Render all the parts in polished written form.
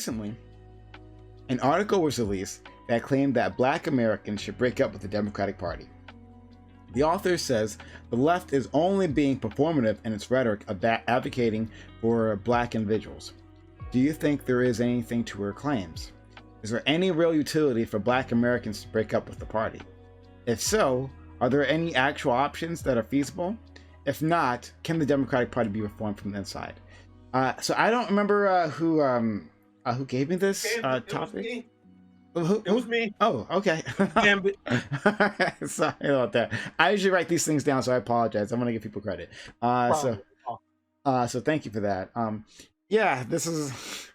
recently, an article was released that claimed that Black Americans should break up with the Democratic Party. The author says the left is only being performative in its rhetoric about advocating for Black individuals. Do you think there is anything to her claims? Is there any real utility for Black Americans to break up with the party? If so, are there any actual options that are feasible? If not, can the Democratic Party be reformed from the inside? So I don't remember who gave me this topic. It was me. Oh, okay. Gambit. Sorry about that. I usually write these things down, so I apologize. I'm gonna give people credit. So thank you for that. Yeah, this is.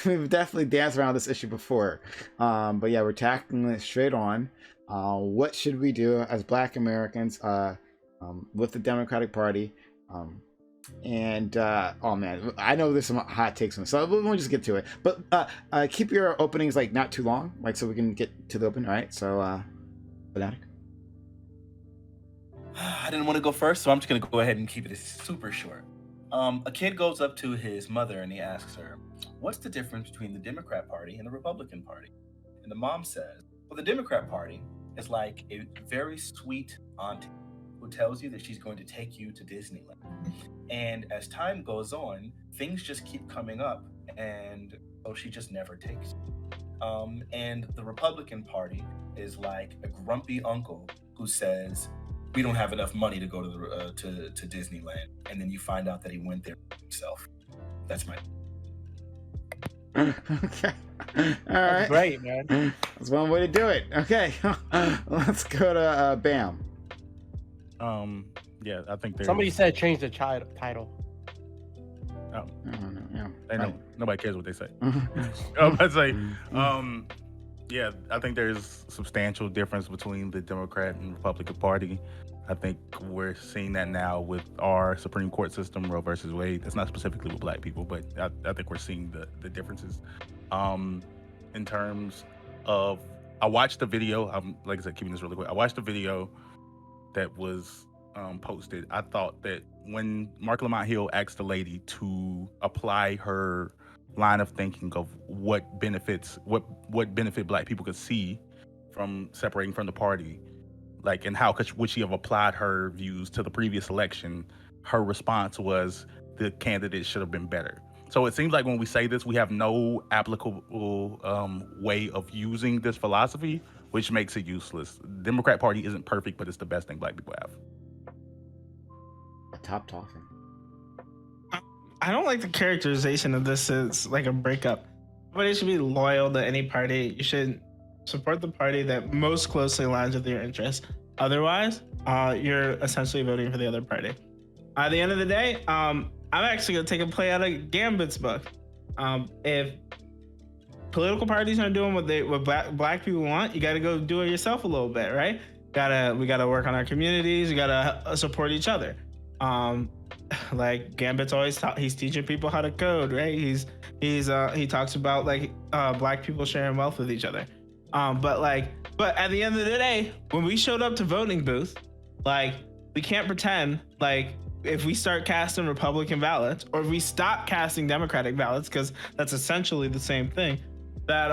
We've definitely danced around this issue before, but yeah, we're tackling it straight on. What should we do as Black Americans with the Democratic Party? Oh man, I know there's some hot takes on this, so we'll just get to it. But keep your openings like not too long, like so we can get to the open. All right, so Fanatic. I didn't want to go first, so I'm just gonna go ahead and keep it super short. A kid goes up to his mother and he asks her, "What's the difference between the Democrat Party and the Republican Party?" And the mom says, "Well, the Democrat Party is like a very sweet auntie who tells you that she's going to take you to Disneyland. And as time goes on, things just keep coming up, and so she just never takes you. And the Republican Party is like a grumpy uncle who says, we don't have enough money to go to Disneyland. And then you find out that he went there himself." That's my... Okay. All right. Great, man. That's one way to do it. Okay. Let's go to Bam. Yeah, I think there's... Somebody said change the title. Oh. Yeah. They know. Nobody cares what they say. I'd say, yeah, I think there's substantial difference between the Democrat and Republican Party. I think we're seeing that now with our Supreme Court system, Roe versus Wade. It's not specifically with Black people, but I think we're seeing the differences. In terms of, I watched the video. I'm, like I said, keeping this really quick. I watched the video that was posted. I thought that when Mark Lamont Hill asked the lady to apply her line of thinking of what benefit Black people could see from separating from the party, like, and how would she have applied her views to the previous election, her response was the candidate should have been better. So it seems like when we say this, we have no applicable way of using this philosophy, which makes it useless. The Democrat Party isn't perfect, but it's the best thing Black people have. Top talking. I don't like the characterization of this as like a breakup. Nobody should be loyal to any party. You should support the party that most closely aligns with your interests. Otherwise, you're essentially voting for the other party. At the end of the day, I'm actually going to take a play out of Gambit's book. If political parties aren't doing what black people want, you got to go do it yourself a little bit, right? We gotta work on our communities. We gotta support each other. Like Gambit's always he's teaching people how to code, right? He talks about like black people sharing wealth with each other. But at the end of the day, when we showed up to voting booth, like we can't pretend like if we start casting Republican ballots or if we stop casting Democratic ballots, because that's essentially the same thing, that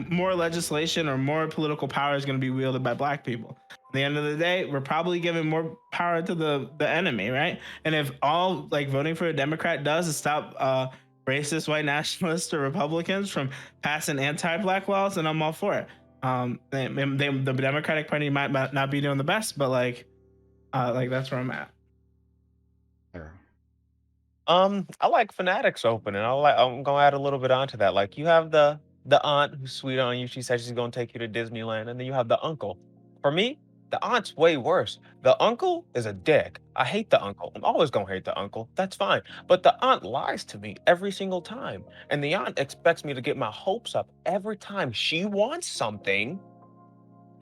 more legislation or more political power is going to be wielded by black people. At the end of the day, we're probably giving more power to the enemy, right? And if all like voting for a Democrat does is stop racist white nationalists or Republicans from passing anti-black laws, then I'm all for it. The Democratic Party might not be doing the best, but like that's where I'm at. I like Fanatics opening. I'm gonna add a little bit onto that. Like you have the aunt who's sweet on you. She said she's gonna take you to Disneyland, and then you have the uncle. For me, the aunt's way worse. The uncle is a dick. I hate the uncle. I'm always gonna hate the uncle. That's fine. But the aunt lies to me every single time, and the aunt expects me to get my hopes up every time she wants something.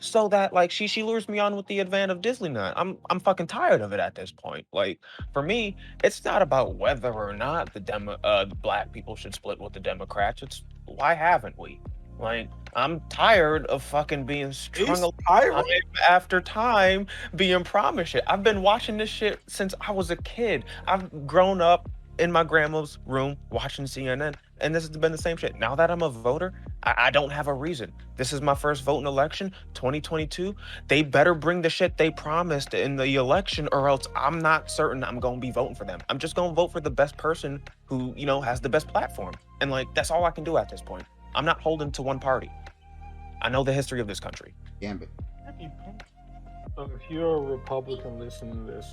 So that like she lures me on with the advent of Disneyland. I'm fucking tired of it at this point. Like for me, it's not about whether or not the black people should split with the Democrats. It's why haven't we? Like I'm tired of fucking being strung along time after time being promised shit. I've been watching this shit since I was a kid. I've grown up in my grandma's room watching CNN, and this has been the same shit. Now that I'm a voter, I don't have a reason. This is my first vote in election, 2022. They better bring the shit they promised in the election, or else I'm not certain I'm gonna be voting for them. I'm just gonna vote for the best person who, you know, has the best platform. And like, that's all I can do at this point. I'm not holding to one party. I know the history of this country. Gambit. So if you're a Republican listening to this,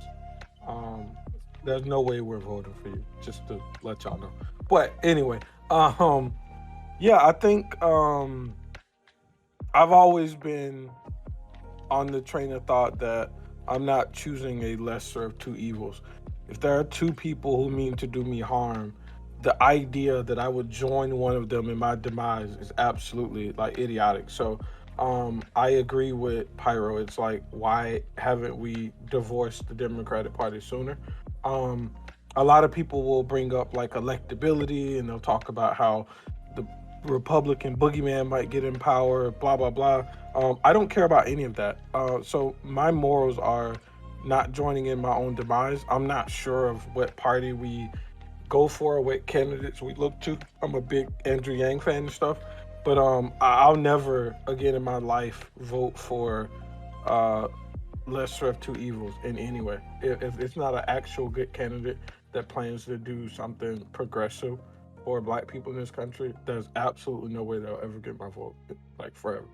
there's no way we're voting for you, just to let y'all know. But anyway, yeah, I think I've always been on the train of thought that I'm not choosing a lesser of two evils. If there are two people who mean to do me harm, the idea that I would join one of them in my demise is absolutely like idiotic. So I agree with Pyro. It's like, why haven't we divorced the Democratic Party sooner? A lot of people will bring up like electability, and they'll talk about how the Republican boogeyman might get in power, blah, blah, blah. I don't care about any of that. So my morals are not joining in my own demise. I'm not sure of what party we go for, what candidates we look to. I'm a big Andrew Yang fan and stuff. But I'll never again in my life vote for lesser of two evils in any way. If it's not an actual good candidate that plans to do something progressive for Black people in this country, there's absolutely no way they'll ever get my vote, like forever.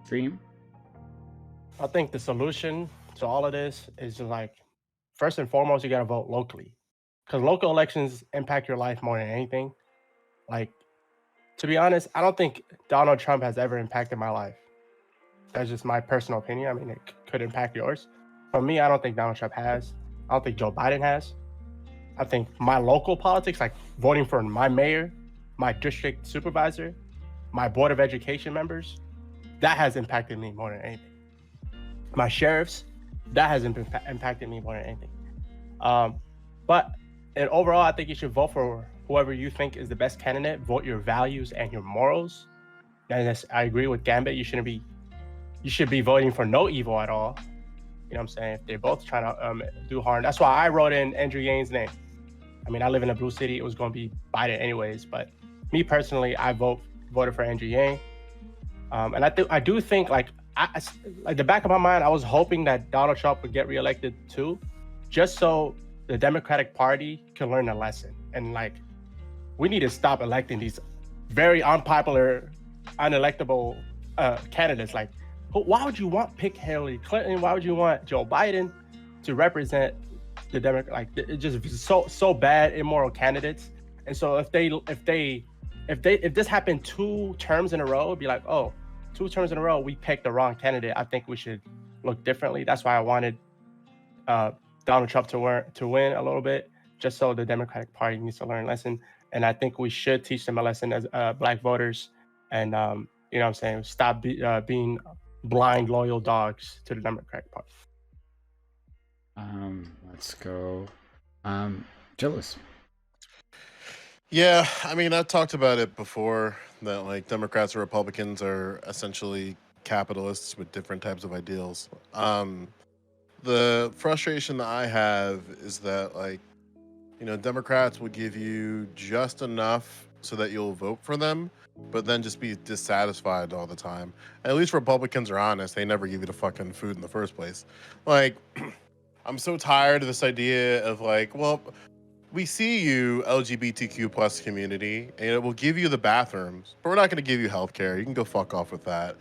Dream? I think the solution to all of this is just like, first and foremost, you got to vote locally, because local elections impact your life more than anything. Like, to be honest, I don't think Donald Trump has ever impacted my life. That's just my personal opinion. I mean, it could impact yours. For me, I don't think Donald Trump has. I don't think Joe Biden has. I think my local politics, like voting for my mayor, my district supervisor, my board of education members, that has impacted me more than anything. My sheriffs, that has impacted me more than anything. But and overall, I think you should vote for whoever you think is the best candidate. Vote your values and your morals. And I agree with Gambit. You should be voting for no evil at all. You know what I'm saying? If they're both trying to do harm. That's why I wrote in Andrew Yang's name. I mean, I live in a blue city. It was going to be Biden anyways. But me personally, I voted for Andrew Yang. And I do think like the back of my mind, I was hoping that Donald Trump would get reelected too, just so the Democratic Party can learn a lesson. And like, we need to stop electing these very unpopular, unelectable candidates. Like, why would you pick Hillary Clinton? Why would you want Joe Biden to represent the Democrat? Like, it's just so bad, immoral candidates. And so if this happened 2 terms in a row, it'd be like, oh, 2 terms in a row, we picked the wrong candidate. I think we should look differently. That's why I wanted Donald Trump to win a little bit, just so the Democratic Party needs to learn a lesson. And I think we should teach them a lesson as Black voters, and you know what I'm saying, stop being blind loyal dogs to the Democratic Party. Let's go. Gillis. Yeah, I mean, I've talked about it before that like Democrats or Republicans are essentially capitalists with different types of ideals. The frustration that I have is that like, you know, Democrats will give you just enough so that you'll vote for them, but then just be dissatisfied all the time. At least Republicans are honest. They never give you the fucking food in the first place. Like, I'm so tired of this idea of like, well, we see you, LGBTQ plus community, and it will give you the bathrooms, but we're not going to give you healthcare. You can go fuck off with that.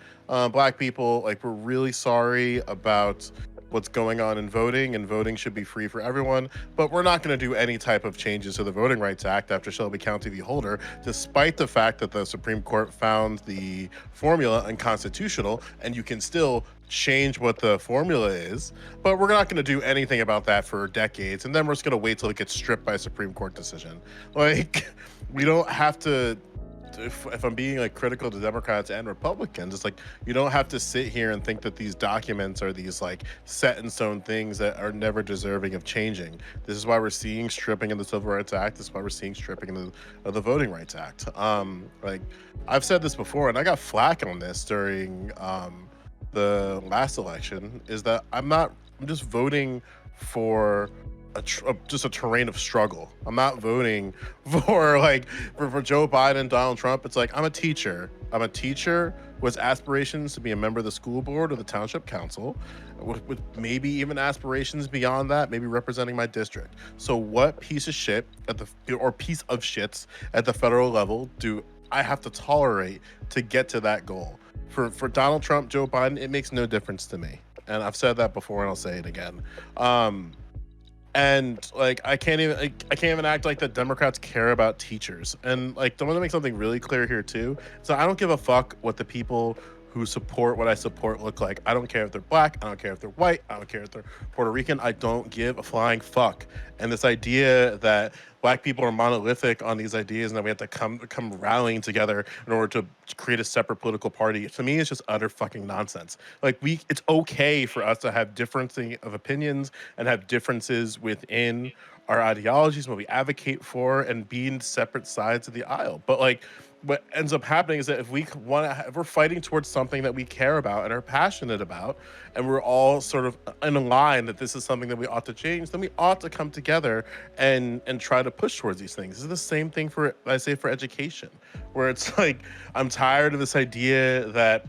Black people, like, we're really sorry about what's going on in voting, and voting should be free for everyone, but we're not going to do any type of changes to the Voting Rights Act after Shelby County v. Holder, despite the fact that the Supreme Court found the formula unconstitutional, and you can still change what the formula is, but we're not going to do anything about that for decades, and then we're just going to wait till it gets stripped by a Supreme Court decision. Like, we don't have to, if I'm being like critical to Democrats and Republicans, it's like, you don't have to sit here and think that these documents are these like set in stone things that are never deserving of changing. This is why we're seeing stripping in the Civil Rights Act. This is why we're seeing stripping in the Voting Rights Act. Like, I've said this before, and I got flack on this during the last election, is that I'm just voting for just a terrain of struggle. I'm not voting for for Joe Biden and Donald Trump. It's like I'm a teacher who has aspirations to be a member of the school board or the township council, with maybe even aspirations beyond that, maybe representing my district. So what piece of shit piece of shits at the federal level do I have to tolerate to get to that goal? For Donald Trump, Joe Biden, it makes no difference to me. And I've said that before and I'll say it again. And like I can't even act like the Democrats care about teachers. And like I want to make something really clear here too. So I don't give a fuck what the people who support what I support look like. I don't care if they're black, I don't care if they're white, I don't care if they're Puerto Rican, I don't give a flying fuck. And this idea that black people are monolithic on these ideas and that we have to come rallying together in order to create a separate political party, to me, it's just utter fucking nonsense. Like it's okay for us to have differences of opinions and have differences within our ideologies, what we advocate for, and be in separate sides of the aisle. But like, what ends up happening is that if we're fighting towards something that we care about and are passionate about, and we're all sort of in a line that this is something that we ought to change, then we ought to come together and try to push towards these things. This is the same thing for education, where it's like, I'm tired of this idea that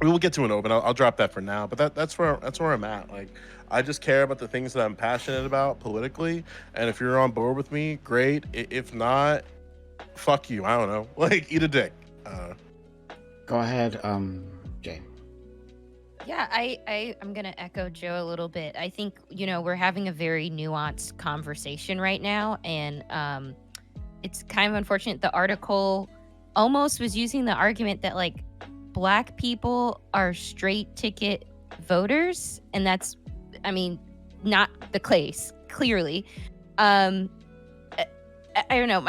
we will get to an open. I'll drop that for now, but that's where I'm at. Like, I just care about the things that I'm passionate about politically, and if you're on board with me, great. If not, fuck you. I don't know. Like, eat a dick. Go ahead, Jane. Yeah, I'm gonna echo Joe a little bit. I think, we're having a very nuanced conversation right now, and it's kind of unfortunate. The article almost was using the argument that like black people are straight ticket voters, and that's, not the case, clearly. I don't know.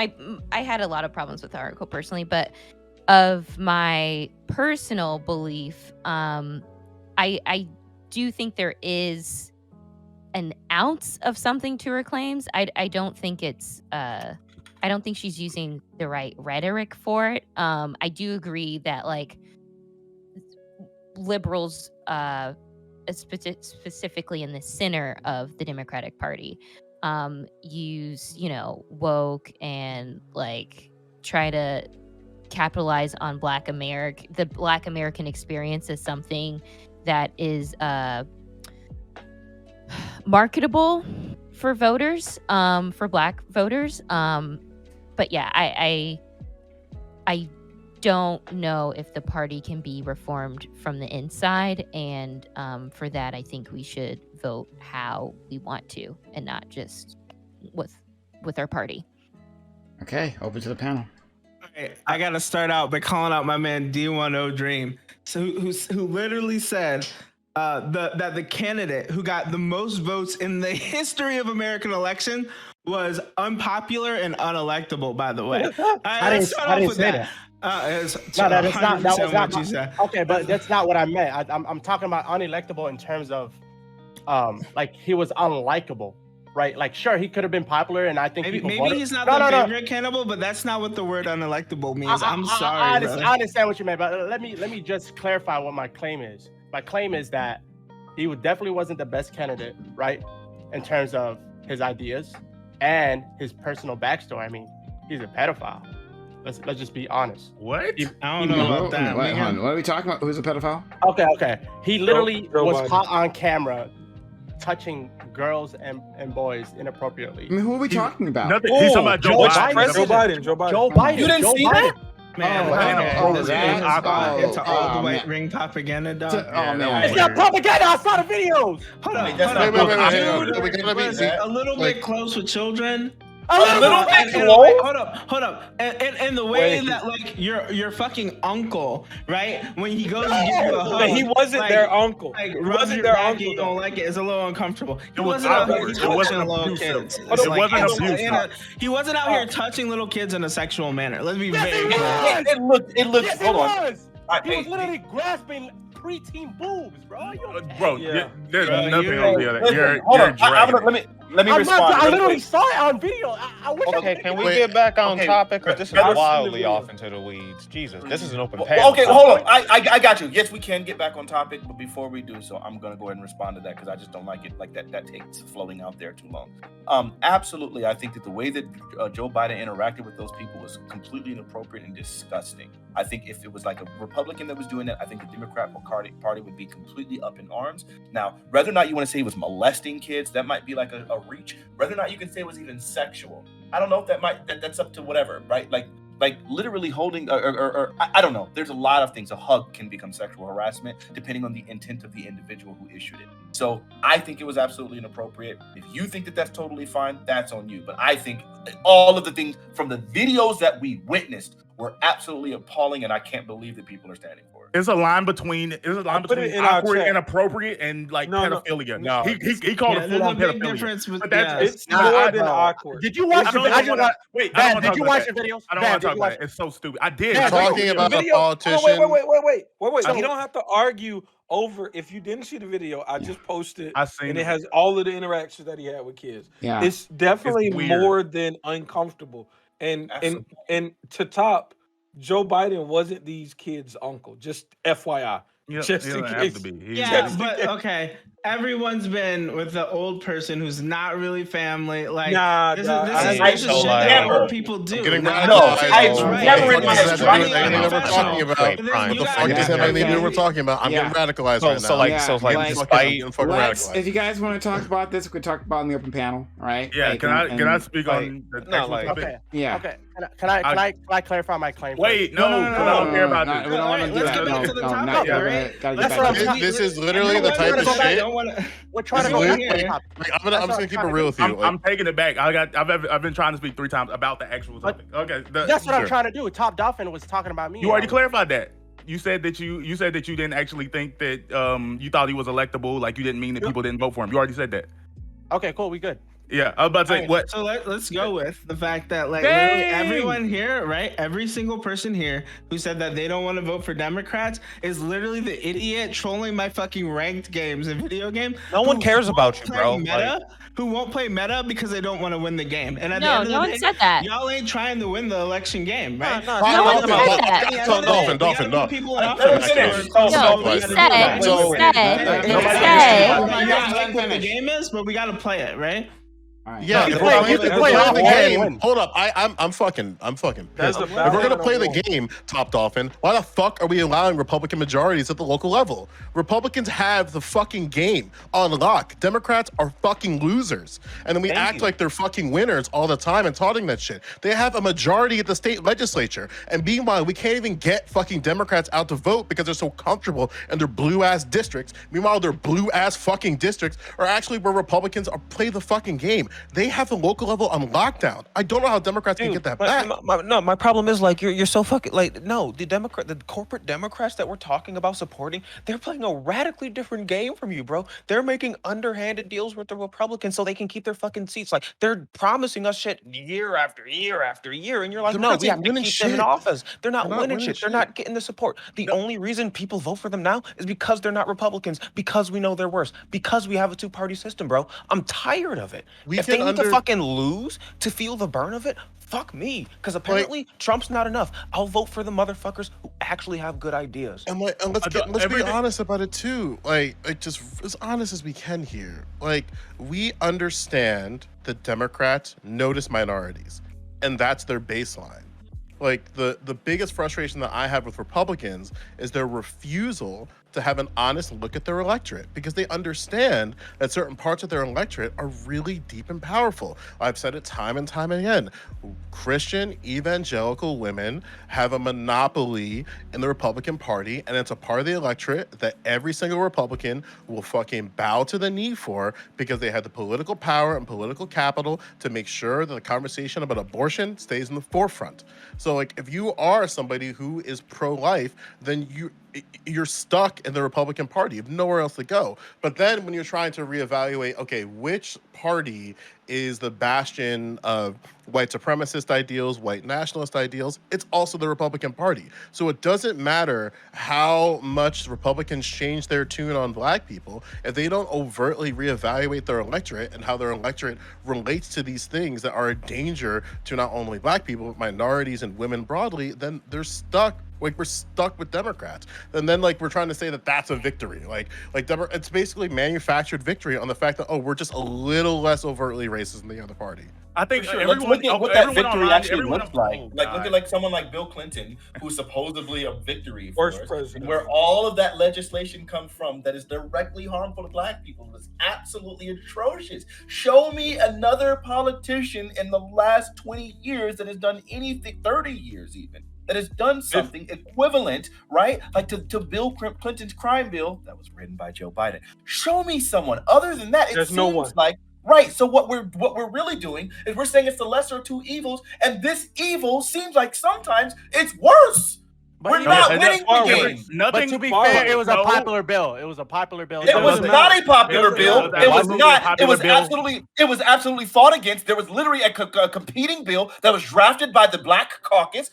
I had a lot of problems with the article personally, but of my personal belief, I do think there is an ounce of something to her claims. I don't think it's I don't think she's using the right rhetoric for it. I do agree that like liberals, specifically in the center of the Democratic Party, use woke and like try to capitalize on the Black American experience as something that is marketable for voters, for Black voters. But yeah, I don't know if the party can be reformed from the inside, and for that I think we should vote how we want to and not just with our party. Okay, open to the panel. Okay, I gotta start out by calling out my man D10 Dream, who literally said that the candidate who got the most votes in the history of American election was unpopular and unelectable. By the way, I didn't say that. That was not what you said. Okay, but that's not what I meant. I'm talking about unelectable in terms of like he was unlikable, right? Like, sure, he could have been popular, and I think maybe he's not the favorite candidate, but that's not what the word unelectable means. I'm sorry. I understand what you meant, but let me just clarify what my claim is. My claim is that he definitely wasn't the best candidate, right, in terms of his ideas and his personal backstory. I mean, he's a pedophile. Let's just be honest. What? I don't know about that. What are we talking about? Who's a pedophile? Okay. He literally was caught on camera touching girls and boys inappropriately. I mean, who are we talking about? Nothing. He's talking about Joe Biden. Joe Biden. You didn't see that? Man, into all the white ring propaganda, dog. It's not propaganda. I saw the videos. Hold on. Wait. A little bit close with children. A little bit close. Hold up. And the way that like your fucking uncle, right? When he goes and gives you a hug, but he wasn't their uncle. Like, he wasn't their uncle. You don't like it. It's a little uncomfortable. He wasn't out here touching little kids. He wasn't out here touching little kids in a sexual manner. Let's be very clear. It looked. Yes, hold on. He was literally grasping preteen boobs, bro. There's nothing on the other. You're Hold on. let me respond. I really literally quick. saw it on video. I wish I Okay, could can pick we it get back on Okay, topic? Because this is better- wildly off into the weeds. Jesus, this is an open Well, panel. okay, hold on. I got you. Yes, we can get back on topic, but before we do so, I'm gonna go ahead and respond to that because I just don't like it like that takes floating out there too long. Absolutely, I think that the way that Joe Biden interacted with those people was completely inappropriate and disgusting. I think if it was like a Republican that was doing that, I think the Democrat Party would be completely up in arms. Now, whether or not you want to say he was molesting kids, that might be like a reach. Whether or not you can say it was even sexual, I don't know if that's up to whatever, right? Like literally holding or I don't know. There's a lot of things. A hug can become sexual harassment depending on the intent of the individual who issued it. So I think it was absolutely inappropriate. If you think that that's totally fine, that's on you. But I think all of the things from the videos that we witnessed were absolutely appalling, and I can't believe that people are standing for it. It's a line between put it in our awkward, chat. inappropriate, and like pedophilia. No, he called it there's full a on big pedophilia. difference. But that's It's more than awkward. Did you watch I the don't video? wanna- wait, I don't wanna Did talk you about watch that. the videos? I don't want to talk about it. It's so stupid. I did. You're I know. talking about a Video- politician. Wait. So- You don't have to argue over. If you didn't see the video, I just posted, I seen and it. it has all of the interactions that he had with kids. Yeah. It's definitely It's weird. more than uncomfortable. And Absolutely. to top, Joe Biden wasn't these kids' uncle. Just FYI. He Just in doesn't have case. to be. Yeah, Just in but case. okay. Everyone's been with the old person who's not really family. Like, Nah, this dog, is I shit so like- that old people do. Getting Not radicalized. all kids, I've right? never in my It's life right. tried anything that we're Professional. talking about. Wait, But then Prime. you What the got- fuck Yeah, does that have anything to do okay. with what we're talking about? I'm Yeah. getting radicalized So- right now. so, like- Yeah, so, like, like- despite- I'm getting fucking Let's, radicalized. if you guys want to talk about this, we could talk about it in the open panel, right? Yeah, Like, can I and- speak like, on the No, actual like- topic? Okay. Yeah. Okay. Can I clarify my claim? Wait, No, no, because I don't care about no, this. we don't want to do Let's that. get back to the topic, no, we're right? gonna gotta That's get what back I'm to saying. This is literally the type of shit. We're trying to This go is back lit- to the like, topic. I'm just gonna keep it real with you. I'm taking it back. I've been trying to speak 3 times about the actual topic. Okay, That's what I'm Sure. trying to do. Top Dolphin was talking about me. you already clarified that. You said that you didn't actually think that you thought he was electable. Like you didn't mean that people didn't vote for him. You already said that. Okay, cool. We good. Yeah, I was about to say Alright, what. So let's go with the fact that like Dang! literally everyone here, right? Every single person here who said that they don't want to vote for Democrats is literally the idiot trolling my fucking ranked games in video game. No one who cares won't about you, play bro. Meta, who won't play meta because they don't want to win the game. And at the No, end of no the one day, said that. y'all ain't trying to win the election game, right? No, No one Dolphin, said Dolphin, that. At the end of the day, Dolphin, we Dolphin, gotta put people in Let him office. finish. So- No, we he gotta do said, that. he So- said, Nobody he cares said. about Nobody what the finished. game is, but we gotta play it, right? All right. Yeah, You if can we're play- you playing can play the all game, win. hold up. I'm fucking That's pissed. a If we're gonna battle play the on the game, Top Dolphin, why the fuck are we allowing Republican majorities at the local level? Republicans have the fucking game on lock. Democrats are fucking losers. And then we act like they're fucking winners all the time and taunting that shit. They have a majority at the state legislature. And meanwhile, we can't even get fucking Democrats out to vote because they're so comfortable in their blue ass districts. Meanwhile, their blue ass fucking districts are actually where Republicans play the fucking game. They have the local level on lockdown. I don't know how Democrats can get that back. My problem is like you're so fucking like no, the corporate Democrats that we're talking about supporting, they're playing a radically different game from you, bro. They're making underhanded deals with the Republicans so they can keep their fucking seats. Like they're promising us shit year after year after year, and you're like, no, Democrats we have ain't to winning keep them in shit. office. They're not They're not winning winning shit. They're shit. not getting the support. The only reason people vote for them now is because they're not Republicans, because we know they're worse, because we have a two-party system, bro. I'm tired of it. We If they can need to fucking lose to feel the burn of it, fuck me. Because apparently Trump's not enough. I'll vote for the motherfuckers who actually have good ideas. And let's be honest about it too. Like just as honest as we can here. Like we understand that Democrats notice minorities, and that's their baseline. Like the biggest frustration that I have with Republicans is their refusal to have an honest look at their electorate, because they understand that certain parts of their electorate are really deep and powerful. I've said it time and time again. Christian evangelical women have a monopoly in the Republican Party, and it's a part of the electorate that every single Republican will fucking bow to the knee for, because they have the political power and political capital to make sure that the conversation about abortion stays in the forefront. So like if you are somebody who is pro-life, then you're stuck in the Republican Party. You have nowhere else to go. But then when you're trying to reevaluate, okay, which party is the bastion of white supremacist ideals, white nationalist ideals, it's also the Republican Party. So it doesn't matter how much Republicans change their tune on black people. If they don't overtly reevaluate their electorate and how their electorate relates to these things that are a danger to not only black people, but minorities and women broadly, then they're stuck. Like, we're stuck with Democrats. And then, like, we're trying to say that that's a victory. It's basically manufactured victory on the fact that, oh, we're just a little less overtly racist than the other party. I think Sure. everyone, Let's look at what that victory online, actually looks like. Oh, Like, look God. at like someone like Bill Clinton, who's supposedly a victory for Worst us, president. and where all of that legislation comes from that is directly harmful to black people. It's absolutely atrocious. Show me another politician in the last 20 years that has done anything, 30 years even, that has done something equivalent, right? Like to Bill Clinton's crime bill that was written by Joe Biden. Show me someone. Other than that, it There's seems no one. like right. So what we're really doing is we're saying it's the lesser of two evils, and this evil seems like sometimes it's worse. But We're you not know, winning the game. But to be Far fair, away. it was a No. popular bill. It was a popular bill. It was not a popular bill. That It was wasn't a not. It popular was bill. absolutely fought against. There was literally a competing bill that was drafted by the Black Caucus.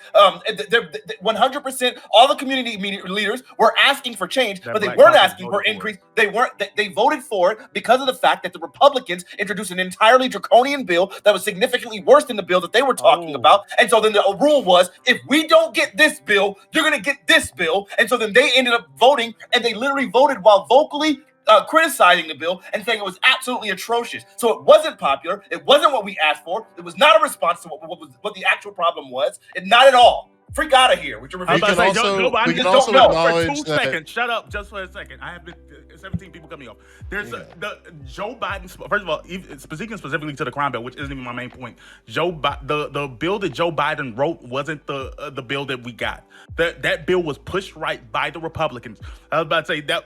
100%. All the community leaders were asking for change, That but they Black weren't Caucus asking for voted for it. increase. They weren't. They voted for it because of the fact that the Republicans introduced an entirely draconian bill that was significantly worse than the bill that they were talking Oh. about. And so then the rule was, if we don't get this bill, you're going to get this bill. And so then they ended up voting, and they literally voted while vocally criticizing the bill and saying it was absolutely atrocious. So it wasn't popular. It wasn't what we asked for. It was not a response to what the actual problem was. And not at all. Freak out of here with your I was review. about to say, also- Joe Biden we just can don't also know. For acknowledge 2 that- seconds. Shut up just for a second. I have 17 people coming off. There's the Joe Biden. First of all, speaking specifically to the crime bill, which isn't even my main point. The bill that Joe Biden wrote wasn't the bill that we got. That bill was pushed right by the Republicans. I was about to say that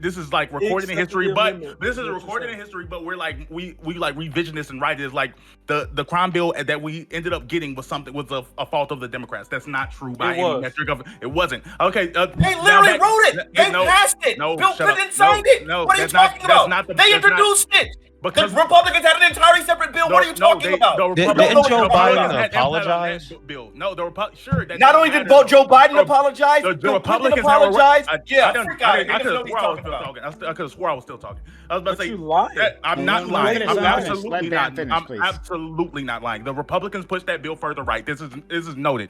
this is like recorded in Except for history, the but amendment, this is is what you're recorded in saying. history. But we're like we like revisionists and writers. Like the crime bill that we ended up getting was a fault of the Democrats. That's not true by It any was. metric of it. It wasn't. Okay, They literally wrote it. They no, passed it. no, Bill shut up. Clinton signed it. No, What are you that's not- talking that's about? not the- They that's not- introduced it. Because The Republicans had an entirely separate bill. What are you talking about? The Didn't Republicans Joe had Biden input on that apologize? Bill. No, sure. That Not doesn't only did matter, Joe Biden The- apologize, The Bill Clinton Republicans have a apologized. right. Yeah, I freak out. He could doesn't know have what he's swore I was talking still about. talking. I could have swore I was still talking. I was about But to say you lying. I'm not Let lying. him I'm finish. absolutely Let not. Dan finish, I'm please. absolutely not lying. The Republicans pushed that bill further right. This is noted.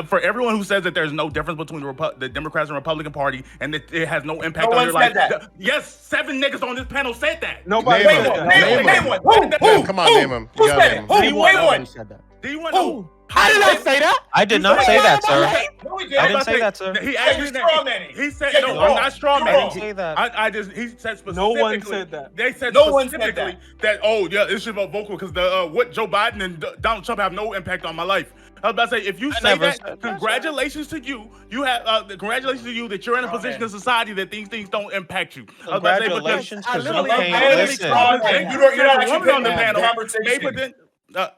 For everyone who says that there's no difference between the Democrats and Republican Party and that it has no impact No on one your said life. that. Yes, 7 niggas on this panel said that. Nobody Name said him. that. Name one. Yeah, come on, name him. You Who gotta said name it? him. Who? Name Name one. said that. Do you want Who? I did not say that. I did not say that, sir. No, we I didn't. didn't say that, sir. He Yeah, asked you're me that. straw manning. He said, Yeah, no, you're I'm wrong. not straw You're manning. wrong. Say that. He said specifically. No one said that. They said No one said specifically that, oh, yeah, it should be vocal because what Joe Biden and Donald Trump have no impact on my life. I was about to say, if you say never that, said that. congratulations to you. You have congratulations to you that you're in a position in society that these things don't impact you. I was about to say, Congratulations, I because you literally- can't I listen. You're not actually woman on the paying panel conversation. may Jay Cook,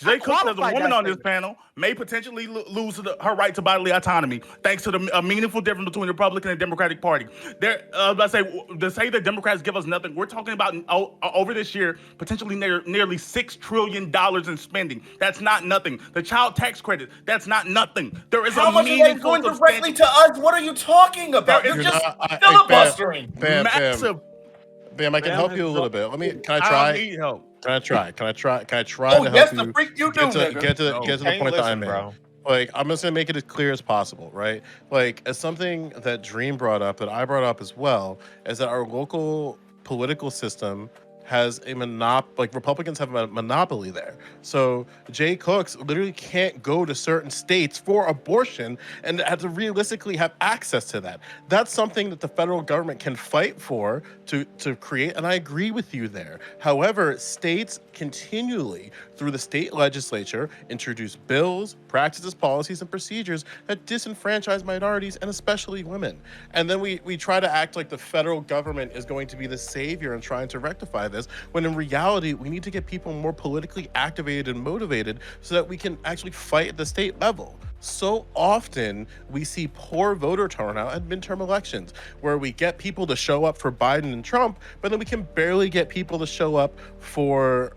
as a qualified woman that on this statement. panel, may potentially lose her right to bodily autonomy thanks to a meaningful difference between the Republican and Democratic Party. To say the Democrats give us nothing, we're talking about over this year potentially nearly $6 trillion in spending. That's not nothing. The child tax credit, that's not nothing. There is How a much of that is meaningful going directly to us? What are you talking about? There You're is just Hey, filibustering. Bam, massive. Bam, I can Bam help has you a little no- bit. Can I I try? need help. Can I try Oh, to yes, help the you freak you do, get to nigga. get to the Can't point that listen, I'm in? bro. Like, I'm just gonna make it as clear as possible, right? Like, as something that Dream brought up, that I brought up as well, is that our local political system has a like Republicans have a monopoly there. So Jay Cooks literally can't go to certain states for abortion and have to realistically have access to that. That's something that the federal government can fight for to create, and I agree with you there. However, states continually through the state legislature introduce bills, practices, policies, and procedures that disenfranchise minorities and especially women. And then we try to act like the federal government is going to be the savior and trying to rectify this, when in reality, we need to get people more politically activated and motivated so that we can actually fight at the state level. So often we see poor voter turnout at midterm elections, where we get people to show up for Biden and Trump, but then we can barely get people to show up for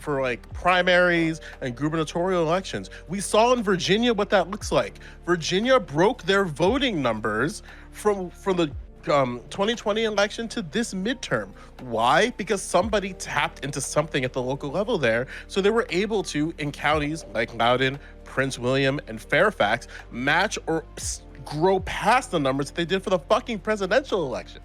like primaries and gubernatorial elections. We saw in Virginia what that looks like. Virginia broke their voting numbers from the 2020 election to this midterm. Why? Because somebody tapped into something at the local level there, so they were able to, in counties like Loudoun, Prince William, and Fairfax, match or grow past the numbers that they did for the fucking presidential election.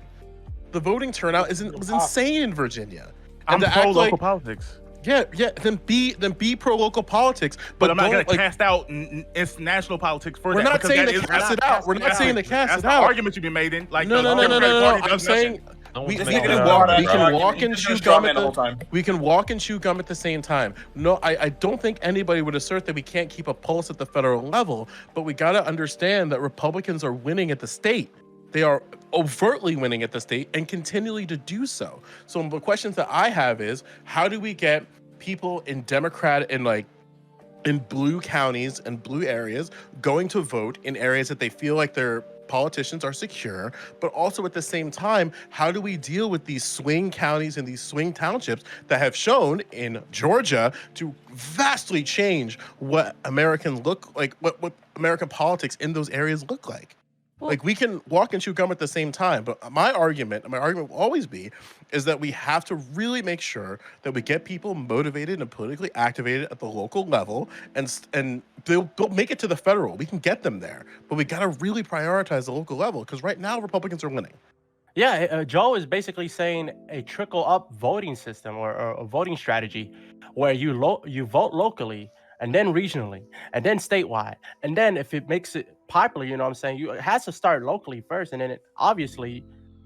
The voting turnout was insane in Virginia. I'm And to pro act local like, politics. yeah, then be pro local politics, But I'm not don't, going to like, cast out it's national politics for We're that. not because saying that to is cast it out. We're not saying to cast That's it the out. argument you be made in. Like No. the Democratic Party I'm does saying nothing. No we one's This making nigga that just walked argument, we out. bro. can walk and He's chew just straw gum man at the whole the time. we can walk and chew gum at the same time. No, I don't think anybody would assert that we can't keep a pulse at the federal level, but we got to understand that Republicans are winning at the state. They are overtly winning at the state and continually to do so. So the questions that I have is, how do we get people in Democrat and like in blue counties and blue areas going to vote in areas that they feel like their politicians are secure, but also at the same time, how do we deal with these swing counties and these swing townships that have shown in Georgia to vastly change what American look like, what American politics in those areas look like? Like, we can walk and chew gum at the same time, but my argument will always be, is that we have to really make sure that we get people motivated and politically activated at the local level, and they'll make it to the federal. We can get them there, but we got to really prioritize the local level, because right now Republicans are winning. Yeah, Joe is basically saying a trickle-up voting system or a voting strategy where you vote locally and then regionally and then statewide. And then if it makes it popular, you know what I'm saying, it has to start locally first. And then obviously,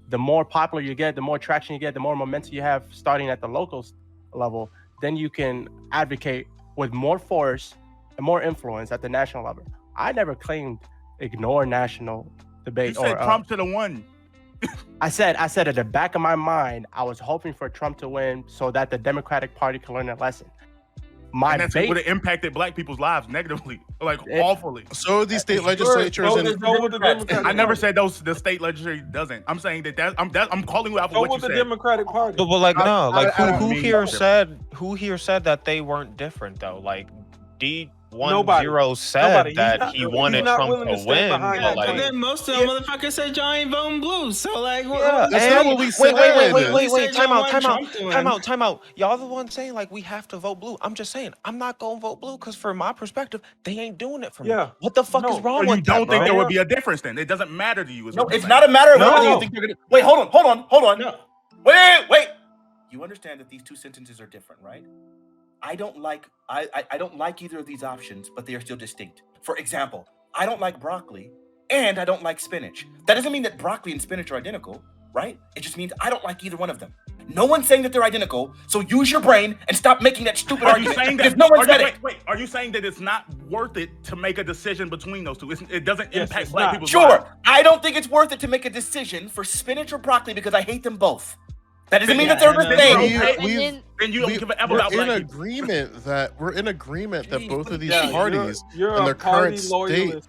the more popular you get, the more traction you get, the more momentum you have starting at the local level, then you can advocate with more force and more influence at the national level. I never claimed ignore national debate. You said Trump to the one. I said at the back of my mind, I was hoping for Trump to win so that the Democratic Party could learn a lesson. And that's what it impacted black people's lives negatively, like awfully. So these state legislatures I never said the state legislature doesn't. I'm saying I'm calling you out for what you said. the Democratic Party. But like no, like who mean here different. said that they weren't different though? Like D10 said Nobody. that he wanted Trump to win. But like, And then most of the motherfuckers said y'all ain't voting blue. So like, yeah, That's not what we said. Wait, Time time out. Y'all the one saying like we have to vote blue. I'm just saying I'm not gonna vote blue because from my perspective, they ain't doing it for me. Yeah. What the fuck is Or wrong you with don't that, think bro? there would be a difference then? It doesn't matter to you. No, it's not a matter of whether you think they're gonna. Wait, hold on. No. Wait. You understand that these two sentences are different, right? I don't like either of these options, but they are still distinct. For example, I don't like broccoli and I don't like spinach. That doesn't mean that broccoli and spinach are identical, right? It just means I don't like either one of them. No one's saying that they're identical, so use your brain and stop making that stupid argument. Because no one said it. Wait, are you saying that it's not worth it to make a decision between those two? It doesn't impact it's black not. people's Sure, lives. I don't think it's worth it to make a decision for spinach or broccoli because I hate them both. That doesn't mean that they're the same. Then you don't give a F we're about in black people. agreement that both of these Yeah, parties you're and a their party current state, loyalist.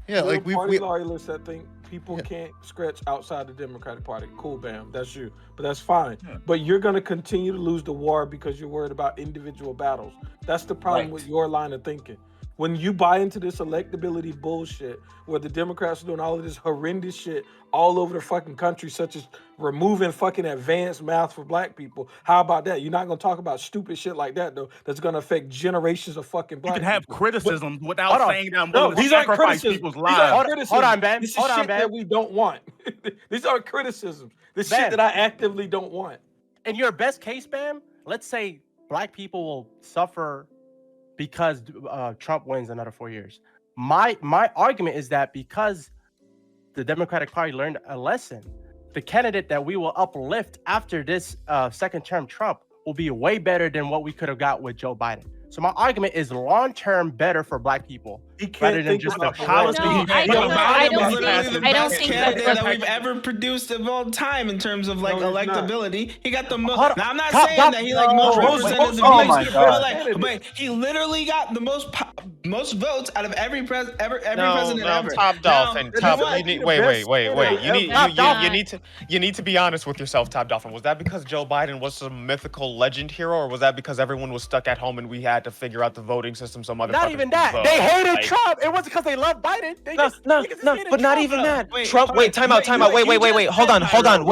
yeah, You're like a party we loyalist that think people Yeah. can't stretch outside the Democratic Party. Cool, bam, that's you. But that's fine. Yeah. But you're gonna continue to lose the war because you're worried about individual battles. That's the problem Right. with your line of thinking. When you buy into this electability bullshit, where the Democrats are doing all of this horrendous shit all over the fucking country, such as removing fucking advanced math for black people, how about that? You're not gonna talk about stupid shit like that though. That's gonna affect generations of fucking You black can have people. criticism Hold without on. saying that I'm No, willing to these aren't sacrifice criticisms. people's These aren't lives. criticisms. Hold on, Ben. This is Hold on, shit Ben. that we don't want. These aren't criticisms. This Ben. shit that I actively don't want. In your best case, Bam, let's say black people will suffer because Trump wins another 4 years. My argument is that because the Democratic Party learned a lesson, the candidate that we will uplift after this second term Trump will be way better than what we could have got with Joe Biden. So my argument is long-term better for black people. He can't rather than think just about the the policy. No, world. I don't know. I don't think. I don't think that candidate that we've ever produced of all time in terms of like No, he's not. electability. He got the most. Hold on. Now I'm not Top, saying top. that he like most No, represented the oh views, my but God. like, but he literally got the most votes out of every president ever. Top Dolphin. Now, Top. you know You what? need, wait. You need to be honest with yourself, Top Dolphin. Was that because Joe Biden was some mythical legend hero, or was that because everyone was stuck at home and we had to figure out the voting system? So motherfuckers Not even could that. vote? They hated Like, Trump. It wasn't because they loved Biden. They No, just, no, niggas just no, hated but not Trump. even that. Wait, Trump, hold wait, on. time out. You just Wait, said hold on, Pyro.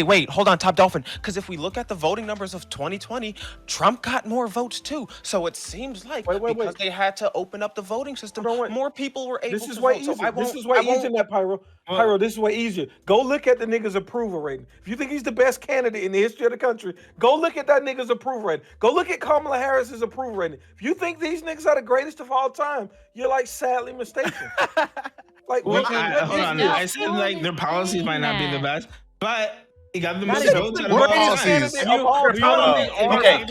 wait, hold on, Top Dolphin. Because if we look at the voting numbers of 2020, Trump got more votes too. So it seems like because they had to open up the voting system, Hold on, wait. more people were able This is to way vote. So easier. I This won't- is way I won't- easier than that, Pyro. Pyro, this is way easier. Go look at the nigga's approval rating. If you think he's the best candidate in the history of the country, go look at that nigga's approval rating. Go look at Kamala Harris's approval rating. If you think these niggas are the greatest of all time, you're like sadly mistaken. Like, Well, what hold is on. this? I said like their policies might not be the best, but he got the most even votes out of What all time. policies? Okay,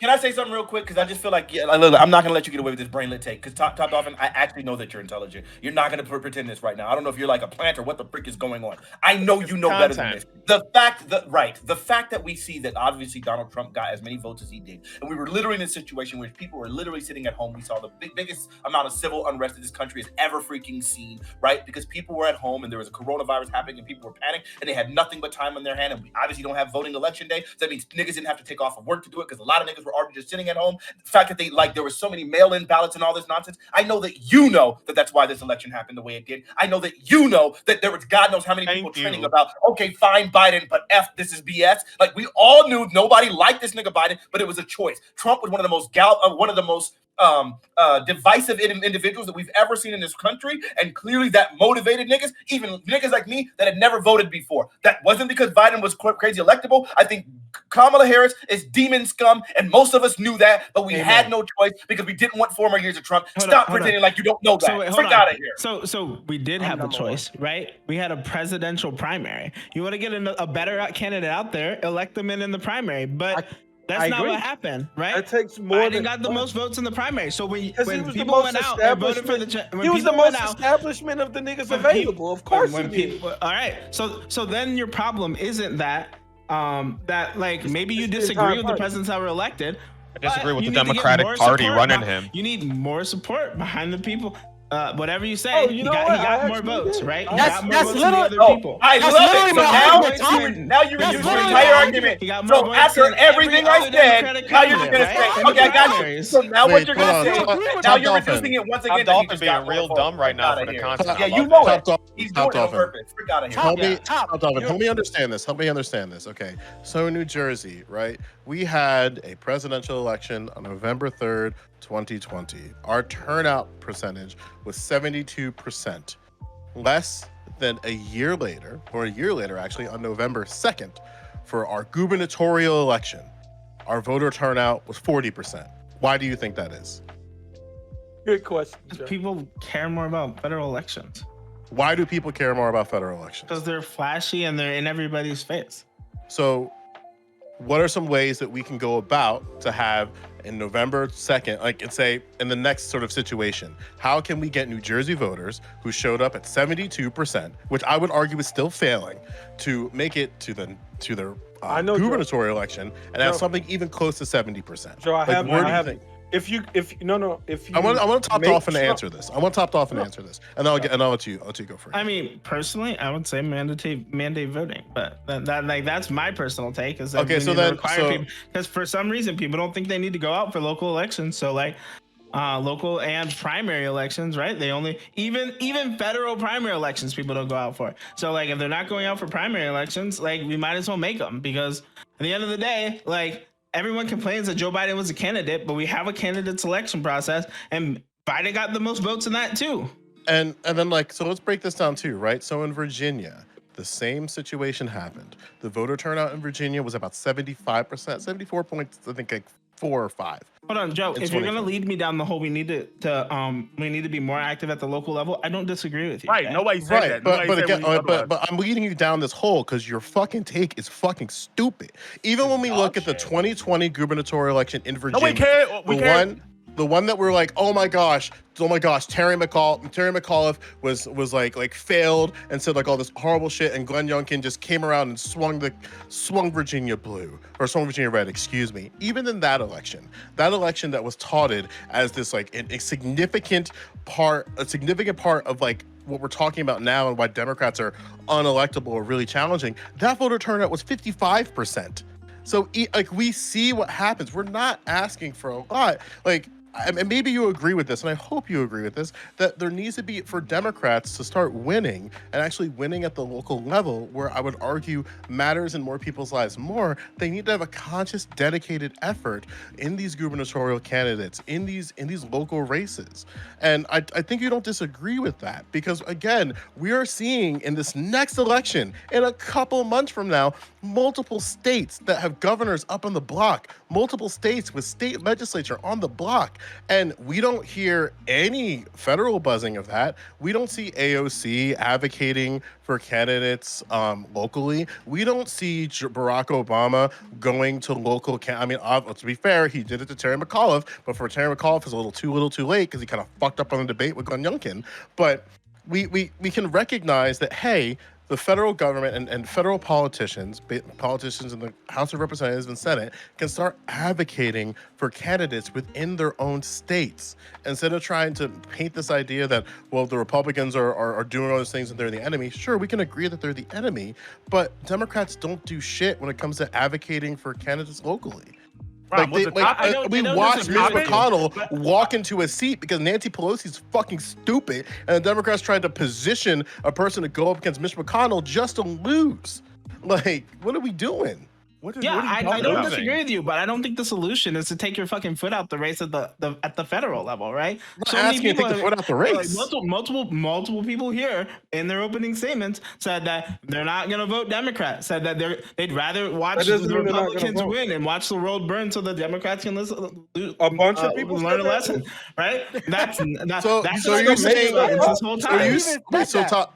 can I say something real quick? Because I just feel like look, I'm not gonna let you get away with this brainlet take. Because Top Dolphin, I actually know that you're intelligent. You're not gonna pretend this right now. I don't know if you're like a plant or what the frick is going on. I know you know better than this. The fact that we see that obviously Donald Trump got as many votes as he did, and we were literally in a situation where people were literally sitting at home. We saw the biggest amount of civil unrest that this country has ever freaking seen, right? Because people were at home and there was a coronavirus happening and people were panicked and they had nothing but time on their hand, and we obviously don't have voting election day, so that means niggas didn't have to take off of work to do it because a lot of niggas were already just sitting at home. The fact that there were so many mail-in ballots and all this nonsense, I know that you know that that's why this election happened the way it did. I know that you know that there was God knows how many people trending about, okay, fine Biden, but F, this is BS. Like, we all knew nobody liked this nigga Biden, but it was a choice. Trump was one of the most divisive individuals that we've ever seen in this country, and clearly that motivated niggas, even niggas like me that had never voted before. That wasn't because Biden was crazy electable. I think Kamala Harris is demon scum, and most of us knew that, but we had no choice because we didn't want 4 more years of Trump. Stop pretending like you don't know that. Freak out of here. So we did have a choice, right? We had a presidential primary. You want to get a better candidate out there, elect them in the primary, but that's not what happened, right? It takes more Biden than got the most votes in the primary. So when he was the people most went out and voted for he was the most establishment of the niggas available. Of course he did. All right. So then your problem isn't that like maybe you disagree with the presidents that were elected. I disagree with you the need to get Democratic more Party support running behind- him. You need more support behind the people. Whatever you say, Oh, he you know got what? I more actually votes, did. right? He That's- got more that's votes than the literally- other people. I That's love literally it. my argument, So Tommy. now you That's reduce your literally entire my argument. He got more So votes after than everything every I other said, Democratic now you're just gonna candidate, say, right? okay, I got you. Primaries. So now what Wait, you're hold gonna on. say, Top now you're Dolphin. reducing it once Top again. that he Dolphin just being got more real votes. dumb right Freak now outta for the here. content. Yeah, I you love know that. it. Top He's doing it on Dolphin. purpose. Freak out of here. Help me, Top. Top Dolphin, help me understand this. Help me understand this. Okay, so in New Jersey, right, we had a presidential election on November 3rd, 2020. Our turnout percentage was 72%. Less than a year later, actually, on November 2nd, for our gubernatorial election, our voter turnout was 40%. Why do you think that is? Good question. Joe. People care more about federal elections Why do people care more about federal elections? because they're flashy and they're in everybody's face. So, what are some ways that we can go about to have in November 2nd, like, and say in the next sort of situation, how can we get New Jersey voters who showed up at 72%, which I would argue is still failing, to make it to the I know, Joe. gubernatorial election and have Joe. something even close to 70%? Joe, I Like, have. where do I you have. think? If you. I want Top make Dolphin to Trump- answer this. I want Top Dolphin to answer this, and I'll let you go first. I mean, personally, I would say mandate voting, but that's my personal take. Is that Okay, we so need to then- require so- people, because for some reason people don't think they need to go out for local elections. So like local and primary elections, right? They only even federal primary elections people don't go out for. So like if they're not going out for primary elections, like we might as well make them, because at the end of the day, like everyone complains that Joe Biden was a candidate, but we have a candidate selection process, and Biden got the most votes in that too. And then, like, so let's break this down too, right? So in Virginia, the same situation happened. The voter turnout in Virginia was about 75%, 74 points, I think, like 4 or 5. Hold on, Joe. in If you're gonna 2020. lead me down the whole, we need to be more active at the local level. I don't disagree with you. Right. okay? Nobody said Right, that. but Nobody said again, what you otherwise. but I'm leading you down this hole because your fucking take is fucking stupid. Even when we look at the 2020 gubernatorial election in Virginia, Nobody cared. We who cared. won, The one that we're like, oh my gosh, Terry McAuliffe was like failed and said like all this horrible shit, and Glenn Youngkin just came around and swung Virginia blue, or swung Virginia red, excuse me. Even in that election that was touted as this like a significant part of like what we're talking about now and why Democrats are unelectable or really challenging, that voter turnout was 55%. So like we see what happens. We're not asking for a lot. Like, and maybe you agree with this, and I hope you agree with this, that there needs to be, for Democrats to start winning, and actually winning at the local level, where I would argue matters in more people's lives more, they need to have a conscious, dedicated effort in these gubernatorial candidates, in these local races. And I think you don't disagree with that, because again, we are seeing in this next election, in a couple months from now, multiple states that have governors up on the block, multiple states with state legislature on the block. And we don't hear any federal buzzing of that. We don't see AOC advocating for candidates locally. We don't see Barack Obama going to local. To be fair, he did it to Terry McAuliffe, but for Terry McAuliffe, it's a little too late because he kind of fucked up on the debate with Glenn Youngkin. But we can recognize that, hey, the federal government and federal politicians in the House of Representatives and Senate can start advocating for candidates within their own states, instead of trying to paint this idea that, well, the Republicans are doing all those things and they're the enemy. Sure, we can agree that they're the enemy, but Democrats don't do shit when it comes to advocating for candidates locally. Like we watched Mitch McConnell walk into a seat because Nancy Pelosi's fucking stupid, and the Democrats tried to position a person to go up against Mitch McConnell just to lose. Like, what are we doing? I don't disagree with you, but I don't think the solution is to take your fucking foot out the race at the federal level, right? I'm not asking you to take the foot out the race. Like multiple people here in their opening statements said that they're not going to vote Democrat. Said that they'd rather watch the Republicans win and watch the world burn so the Democrats can a bunch of people learn a lesson, right? That's so you're saying this whole time.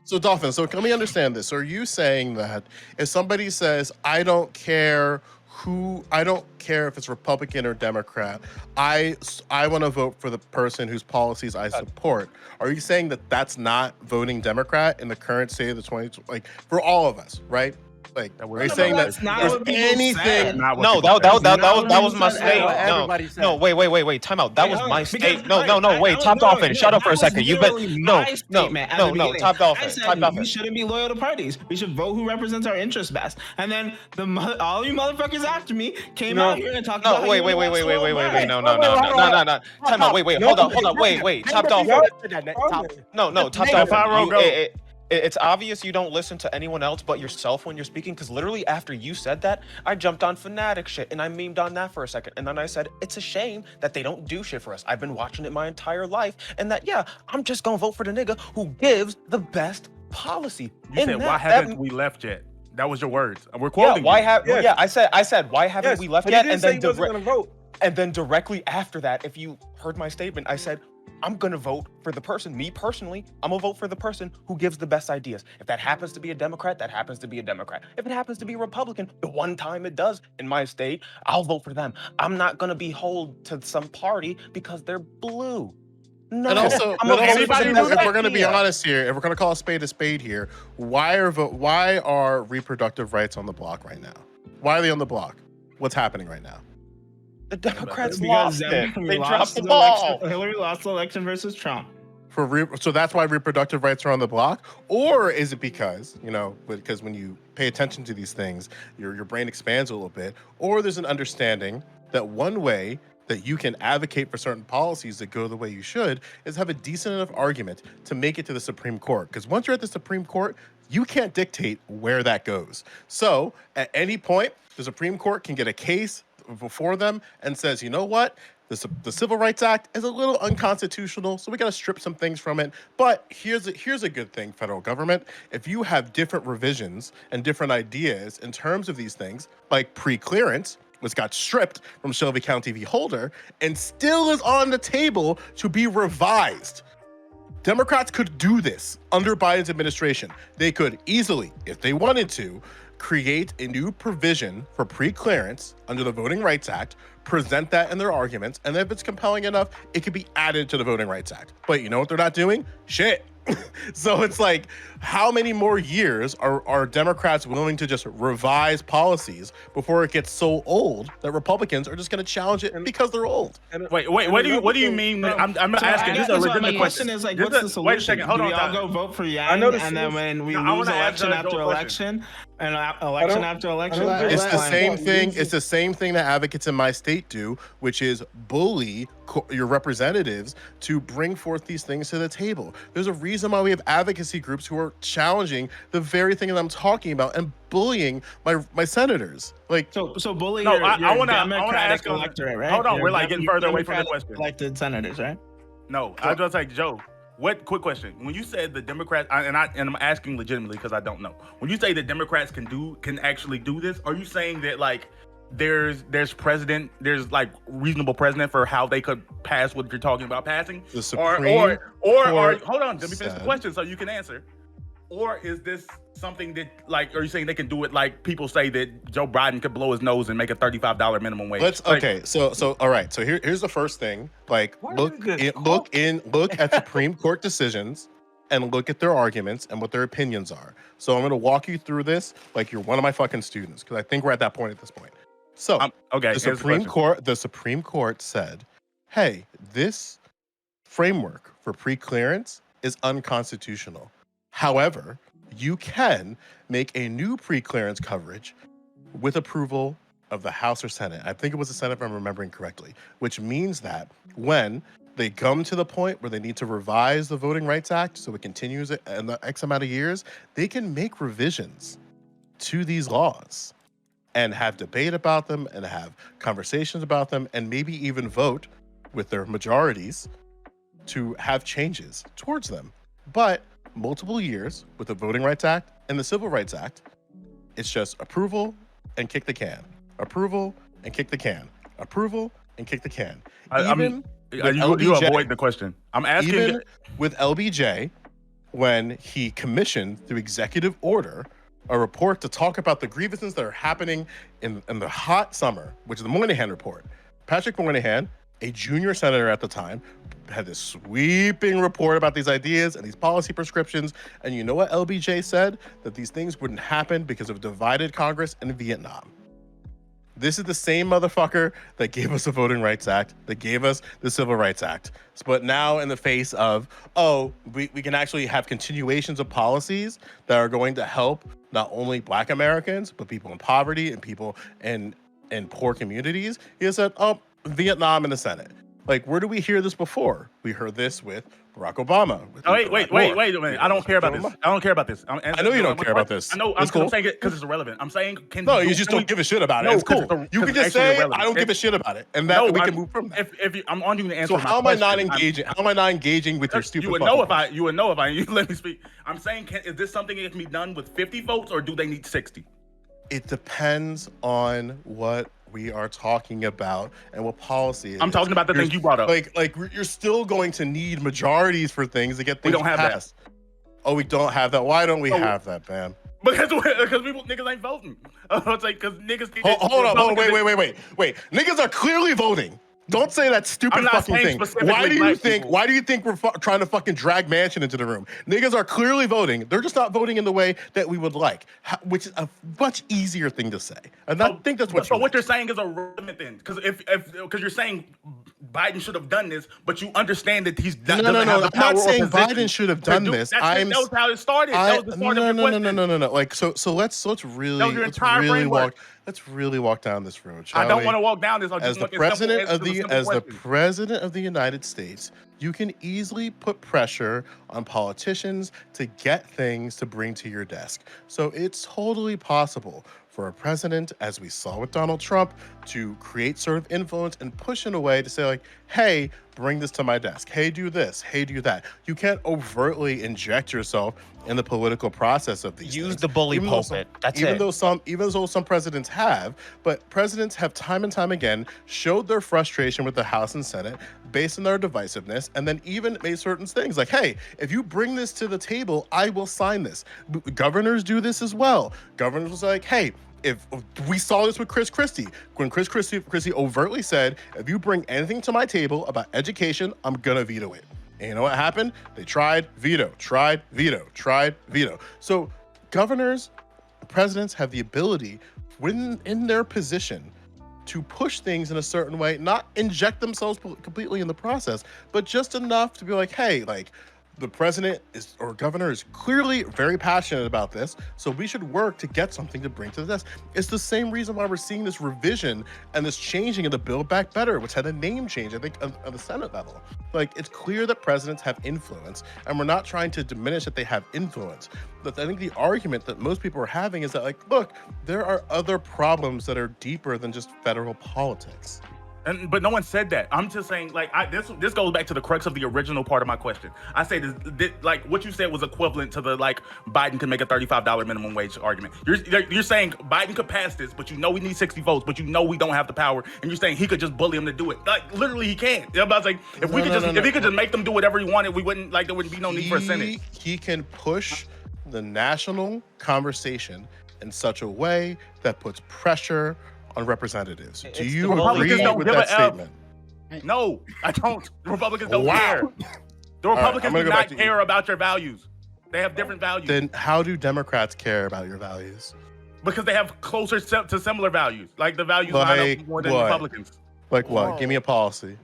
So Dolphin, so can we understand this? So are you saying that if somebody says, I don't care if it's Republican or Democrat, I want to vote for the person whose policies I support, are you saying that that's not voting Democrat in the current state of the 20, like, for all of us, right? Like, are you saying that there's anything? No, that was my state. No, wait, time out. That was my state. No, wait, Top Dolphin, shut up for a second. You've been no, Top Dolphin. We shouldn't be loyal to parties. We should vote who represents our interests best. And then all you motherfuckers after me came out here and talked about. Wait, no. Time out. Wait, hold on. Wait, Top Dolphin. No, Top Dolphin. It's obvious you don't listen to anyone else but yourself when you're speaking, because literally after you said that, I jumped on fanatic shit and I memed on that for a second. And then I said, it's a shame that they don't do shit for us. I've been watching it my entire life. And that, yeah, I'm just going to vote for the nigga who gives the best policy. You said, why haven't we left yet? That was your words. We're quoting I said, why haven't we left yet? And then directly after that, if you heard my statement, I said, I'm going to vote for the person, me personally, I'm going to vote for the person who gives the best ideas. If that happens to be a Democrat, that happens to be a Democrat. If it happens to be a Republican, the one time it does in my state, I'll vote for them. I'm not going to be hold to some party because they're blue. No, and also, if we're going to be honest here, if we're going to call a spade here, why are reproductive rights on the block right now? Why are they on the block? What's happening right now? The Democrats lost it. They dropped the ball. Hillary lost the election versus Trump. So that's why reproductive rights are on the block? Or is it because when you pay attention to these things, your brain expands a little bit? Or there's an understanding that one way that you can advocate for certain policies that go the way you should is have a decent enough argument to make it to the Supreme Court. Because once you're at the Supreme Court, you can't dictate where that goes. So at any point, the Supreme Court can get a case before them and says, you know what? The Civil Rights Act is a little unconstitutional, so we got to strip some things from it. But here's a good thing, federal government. If you have different revisions and different ideas in terms of these things, like pre-clearance, which got stripped from Shelby County v. Holder and still is on the table to be revised. Democrats could do this under Biden's administration. They could easily, if they wanted to, create a new provision for pre-clearance under the Voting Rights Act, present that in their arguments, and if it's compelling enough, it could be added to the Voting Rights Act. But you know what they're not doing? Shit. So it's like, how many more years are Democrats willing to just revise policies before it gets so old that Republicans are just going to challenge it because they're old? Wait, what do you mean? I'm not asking. This is a legitimate question. Is like, what's the solution? Wait a second. Hold do on. we all go vote for Yang, I know the and then when we No, lose election after election, and election after election, It's the same thing. It's the same thing that advocates in my state do, which is bully your representatives to bring forth these things to the table. There's a reason why we have advocacy groups who are challenging the very thing that I'm talking about and bullying my senators. Like, so bully No, your I want to Democratic ask. electorate, right? Hold on, Your we're like getting further away from the Democratic question. Elected senators, right? No, I was just like, Joe. What? Quick question. When you said the Democrats, and I'm asking legitimately because I don't know. When you say that Democrats can actually do this, are you saying that like there's like reasonable precedent for how they could pass what you're talking about passing? The Supreme or hold on, let me finish the said- question so you can answer. Or is this something that, like, are you saying they can do it like people say that Joe Biden could blow his nose and make a $35 minimum wage? So all right. So here's the first thing. Like, look at Supreme Court decisions and look at their arguments and what their opinions are. So I'm going to walk you through this like you're one of my fucking students, because I think we're at that point at this point. So okay, the Supreme Court said, hey, this framework for pre-clearance is unconstitutional. However, you can make a new pre-clearance coverage with approval of the House or Senate. I think it was the Senate, if I'm remembering correctly, which means that when they come to the point where they need to revise the Voting Rights Act so it continues in the X amount of years, they can make revisions to these laws and have debate about them and have conversations about them and maybe even vote with their majorities to have changes towards them. But multiple years with the Voting Rights Act and the Civil Rights Act, it's just approval and kick the can. Approval and kick the can. Approval and kick the can. You avoid the question. I'm asking. Even with LBJ, when he commissioned through executive order a report to talk about the grievances that are happening in the hot summer, which is the Moynihan report. Patrick Moynihan, a junior senator at the time, had this sweeping report about these ideas and these policy prescriptions. And you know what LBJ said? That these things wouldn't happen because of a divided Congress in Vietnam. This is the same motherfucker that gave us the Voting Rights Act, that gave us the Civil Rights Act. But now in the face of, we can actually have continuations of policies that are going to help not only Black Americans, but people in poverty and people in poor communities. He said, Vietnam in the Senate. Like, where do we hear this before? We heard this with Barack Obama. Wait a minute. I don't care about this. I don't care about this. I know you don't care about this. I know. I'm saying it because it's irrelevant. I'm saying, you just don't give a shit about it. No, it's cool. You can just say, I don't give a shit about it. And we can move from that. I'm on you to answer. So how am I not engaging? How am I not engaging with your stupid? You would know if I. You let me speak. I'm saying, is this something that can be done with 50 votes, or do they need 60? It depends on what we are talking about and what policy I'm talking about the things you brought up. Like you're still going to need majorities for things to get things We don't have passed. Oh, we don't have that. Why don't we have that, man? Because niggas ain't voting. It's like, because niggas. Hold on. Wait. Niggas are clearly voting. Don't say that stupid fucking thing. Why do you think we're trying to fucking drag Manchin into the room? Niggas are clearly voting. They're just not voting in the way that we would like, which is a much easier thing to say. And I think that's what. So what you're saying is irrelevant then, because because you're saying Biden should have done this, but you understand that he's not. No. I'm not saying Biden should have done this. That was how it started. That was the start of your question. No. Like so let's really walk down this road. I don't want to walk down this. As the president of the United States, you can easily put pressure on politicians to get things to bring to your desk. So it's totally possible for a president, as we saw with Donald Trump, to create sort of influence and push in a way to say like, hey, bring this to my desk. Hey, do this. Hey, do that. You can't overtly inject yourself in the political process of these Use things. the bully Even pulpit. That's even it. though some presidents have, but presidents have time and time again showed their frustration with the House and Senate based on their divisiveness, and then even made certain things like, hey, if you bring this to the table, I will sign this. Governors do this as well. Governors was like, hey, if we saw this with Chris Christie, when Chris Christie overtly said, if you bring anything to my table about education, I'm gonna veto it. And you know what happened? They tried, veto, tried, veto, tried, veto. So governors, presidents have the ability, when in their position, to push things in a certain way, not inject themselves completely in the process, but just enough to be like, hey, like, the president or governor is clearly very passionate about this, so we should work to get something to bring to the desk. It's the same reason why we're seeing this revision and this changing of the Build Back Better, which had a name change, I think, on the Senate level. Like, it's clear that presidents have influence, and we're not trying to diminish that they have influence. But I think the argument that most people are having is that, like, look, there are other problems that are deeper than just federal politics. But no one said that. I'm just saying, like, this goes back to the crux of the original part of my question. I say this, like, what you said was equivalent to the, like, Biden can make a $35 minimum wage argument. You're saying Biden could pass this, but you know we need 60 votes, but you know we don't have the power, and you're saying he could just bully him to do it. Like, literally, he can't. I'm about to say, if he could just make them do whatever he wanted, there wouldn't be no need for a Senate. He can push the national conversation in such a way that puts pressure on representatives. Do you agree with that statement? No, I don't. The Republicans don't care. The Republicans do not care about your values. They have different values. Then how do Democrats care about your values? Because they have closer to similar values. Like the values line up more than Republicans. Like what? Give me a policy.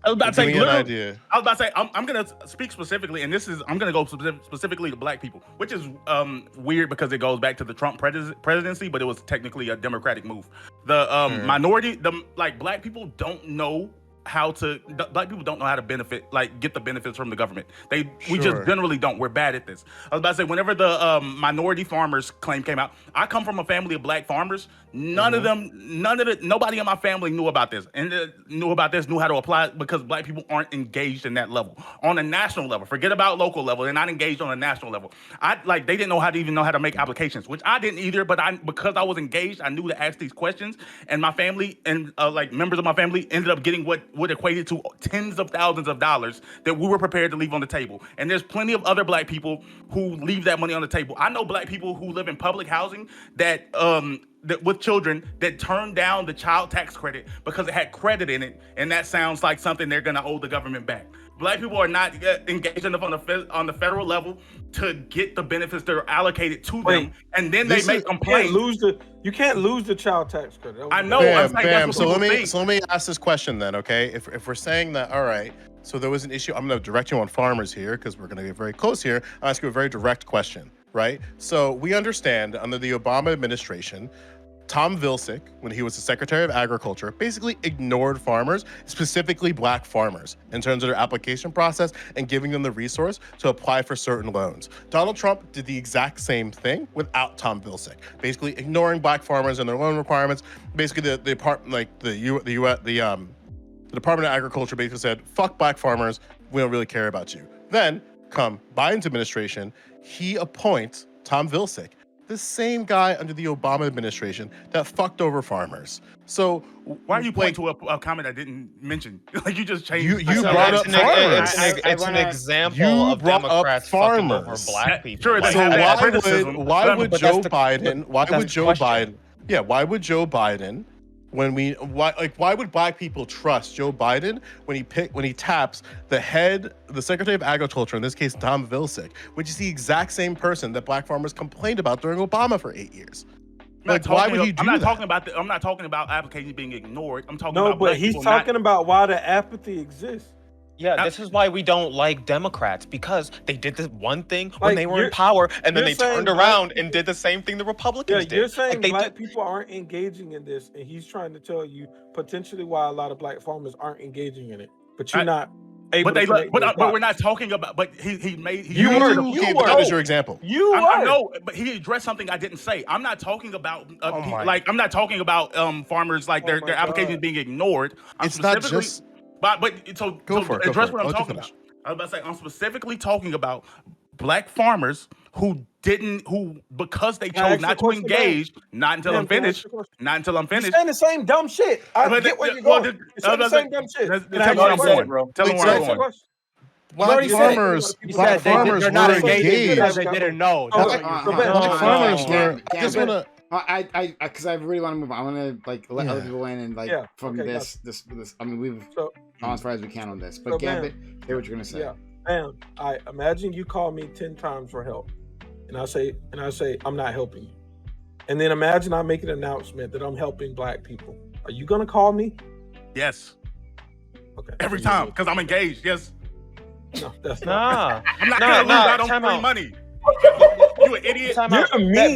I was about to say, give me an idea. I was about to say, I'm going to speak specifically, and I'm going to go specifically to black people, which is weird because it goes back to the Trump presidency, but it was technically a Democratic move. The minority, black people don't know how to benefit, like, get the benefits from the government. We just generally don't. We're bad at this. I was about to say, whenever the minority farmers claim came out, I come from a family of black farmers. Nobody in my family knew about this, and knew how to apply it because black people aren't engaged in that level. On a national level, forget about local level, they're not engaged on a national level. They didn't know how to make applications, which I didn't either, but because I was engaged, I knew to ask these questions, and my family and members of my family ended up getting what equated to tens of thousands of dollars that we were prepared to leave on the table. And there's plenty of other black people who leave that money on the table. I know black people who live in public housing that with children that turned down the child tax credit because it had credit in it, and that sounds like something they're going to owe the government back. Black people are not engaged enough on the federal level to get the benefits that are allocated to them, and then they make complaints. You can't lose the child tax credit. I know. So let me ask this question then, okay? If we're saying that, all right, so there was an issue, I'm going to direct you on farmers here because we're going to get very close here. I'll ask you a very direct question, right? So we understand under the Obama administration, Tom Vilsack, when he was the Secretary of Agriculture, basically ignored farmers, specifically black farmers, in terms of their application process and giving them the resource to apply for certain loans. Donald Trump did the exact same thing without Tom Vilsack, basically ignoring black farmers and their loan requirements. Basically, the Department of Agriculture basically said, "Fuck black farmers, we don't really care about you." Then, come Biden's administration, he appoints Tom Vilsack, the same guy under the Obama administration that fucked over farmers. So why are you pointing to a comment I didn't mention? Like, you just changed. You brought up farmers. It's an example of Democrats fucking over black people. Sure, so why would Joe Biden? Why would black people trust Joe Biden when he taps the Secretary of Agriculture, in this case Tom Vilsack, which is the exact same person that black farmers complained about during Obama for 8 years? Why would he do that? I'm not talking about applications being ignored. I'm talking about but he's talking about why the apathy exists. Yeah, this is why we don't like Democrats, because they did this one thing when they were in power, and then they turned around and did the same thing the Republicans did. You're saying black people aren't engaging in this, and he's trying to tell you potentially why a lot of black farmers aren't engaging in it. But you're not able But to connect those but we're dots. not talking about. But he You You were. gave that as your example. You I were. know, but he addressed something I didn't say. I'm not talking about Oh my. like I'm not talking about farmers like Oh their my applications God. being ignored. I'm It's not specifically, just. but so Go for it. address what I'm talking about. I was about to say I'm specifically talking about black farmers who because they Can I chose ask you a not to question, man? engage. Not until Ma'am, I'm can I ask finished. you a question? Not until I'm You're finished. saying the same dumb shit. I But get where you're well, going. You're I saying the was same about to dumb shit. let's Can I tell ask me where you a I'm question? going. bro. Tell me Wait, where Can I I'm ask you a going. question? You Black already said it. farmers, You black said farmers they're not were engaging engaged. because they didn't know. Oh, That's what you're so saying. Ben, Black farmers Gambit, were. I just Gambit. want to. I because I really want to move on. I want to like let other Yeah. people in and like Yeah, from okay, this. I mean, we've So, gone as far as we can on this. But So, Gambit, say what you're gonna say. yeah, man. I imagine you call me 10 times for help, and I say I'm not helping you, and then imagine I make an announcement that I'm helping black people. Are you gonna call me? Yes, Okay. every time because I'm engaged. Yes, No, that's not. Nah. I'm not gonna lose out on time free out. money. You an idiot? Time You're out. mean. Wait.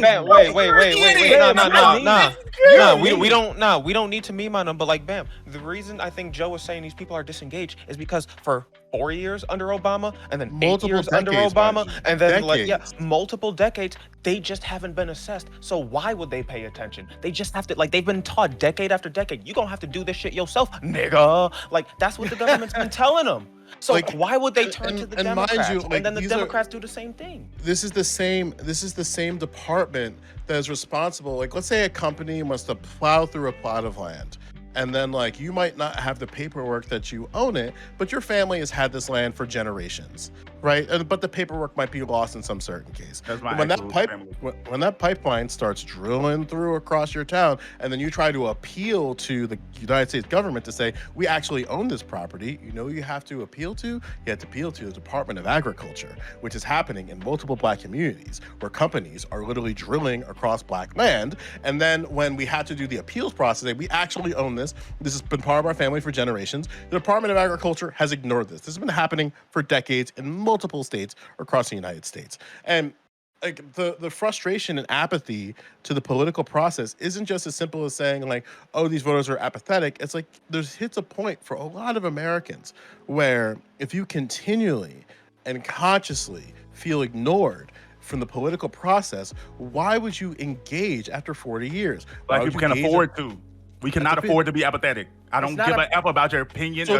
Bam, We don't need to meme on them, but like, bam. The reason I think Joe was saying these people are disengaged is because for 4 years under Obama, and then 8 Multiple years under decades, Obama, mind you. and then Decades. multiple decades, they just haven't been assessed. So why would they pay attention? They just have to, like, they've been taught decade after decade. You gonna have to do this shit yourself, nigga. Like, that's what the government's been telling them. So Like, why would they turn to the and mind Democrats? you, like, and then the these are- Democrats do the same thing. This is the same department that is responsible. Like, let's say a company wants to plow through a plot of land, and then like you might not have the paperwork that you own it, but your family has had this land for generations, right? But the paperwork might be lost in some certain case. That's my When that actual pipe, family. when that pipeline starts drilling through across your town, and then you try to appeal to the United States government to say we actually own this property, you have to appeal to. You have to appeal to the Department of Agriculture, which is happening in multiple black communities where companies are literally drilling across black land. And then when we had to do the appeals process, we actually own this. This has been part of our family for generations. The Department of Agriculture has ignored this. This has been happening for decades in multiple states across the United States. And like the frustration and apathy to the political process isn't just as simple as saying like, oh, these voters are apathetic. It's like hits a point for a lot of Americans where if you continually and consciously feel ignored from the political process, why would you engage after 40 years? Black people can afford to. We cannot afford to be apathetic. I don't give a F about your opinion. So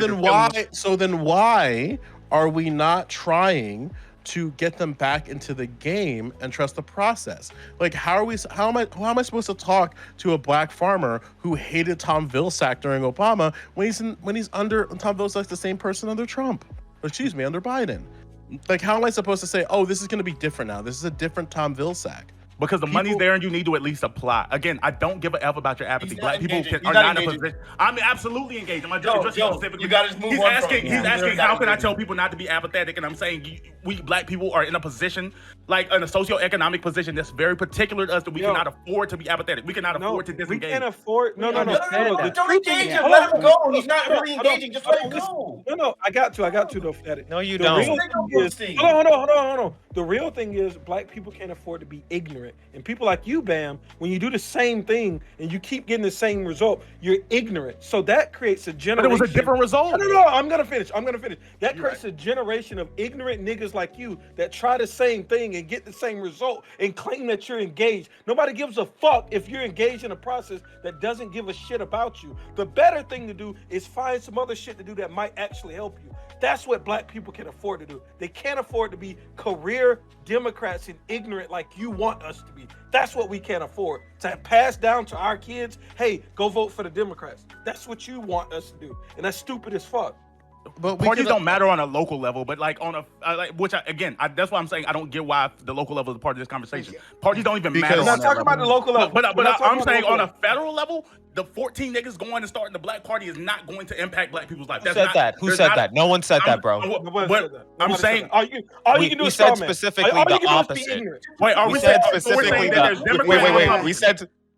then why are we not trying to get them back into the game and trust the process? Like, how am I supposed to talk to a black farmer who hated Tom Vilsack during Obama when he's under Tom Vilsack's the same person under Trump? Under Biden. Like, how am I supposed to say, oh, this is going to be different now? This is a different Tom Vilsack. Because the money's there and you need to at least apply. Again, I don't give a F about your apathy. Black people are not in a position. I'm absolutely engaged. I'm addressing specifically. You gotta move on from He's asking how can I tell people not to be apathetic? And I'm saying we black people are in a position, like in a socioeconomic position that's very particular to us that we cannot afford to be apathetic. We cannot afford to disengage. We can't afford. No. Don't engage him. Let him go. He's not really engaging. Just let him go. No. I got to though. No, you don't. Hold on. The real thing is black people can't afford to be ignorant. And people like you, Bam, when you do the same thing and you keep getting the same result, you're ignorant. So that creates a generation. But it was a different result. No. I'm gonna finish. That creates a generation of ignorant niggas like you that try the same thing and get the same result and claim that you're engaged. Nobody gives a fuck if you're engaged in a process that doesn't give a shit about you. The better thing to do is find some other shit to do that might actually help you. That's what black people can afford to do. They can't afford to be career Democrats and ignorant like you want us to be. That's what we can't afford. To pass down to our kids, hey, go vote for the Democrats. That's what you want us to do. And that's stupid as fuck. But parties don't matter on a local level, but like on a that's why I'm saying I don't get why the local level is part of this conversation. Parties don't even matter. We're not talking about the local level. But I'm saying on a federal level, the 14 niggas going and starting the black party is not going to impact black people's life. Who said that? No one said that, bro. I'm saying all you can do is said specifically the opposite. Wait, are we said saying specifically wait.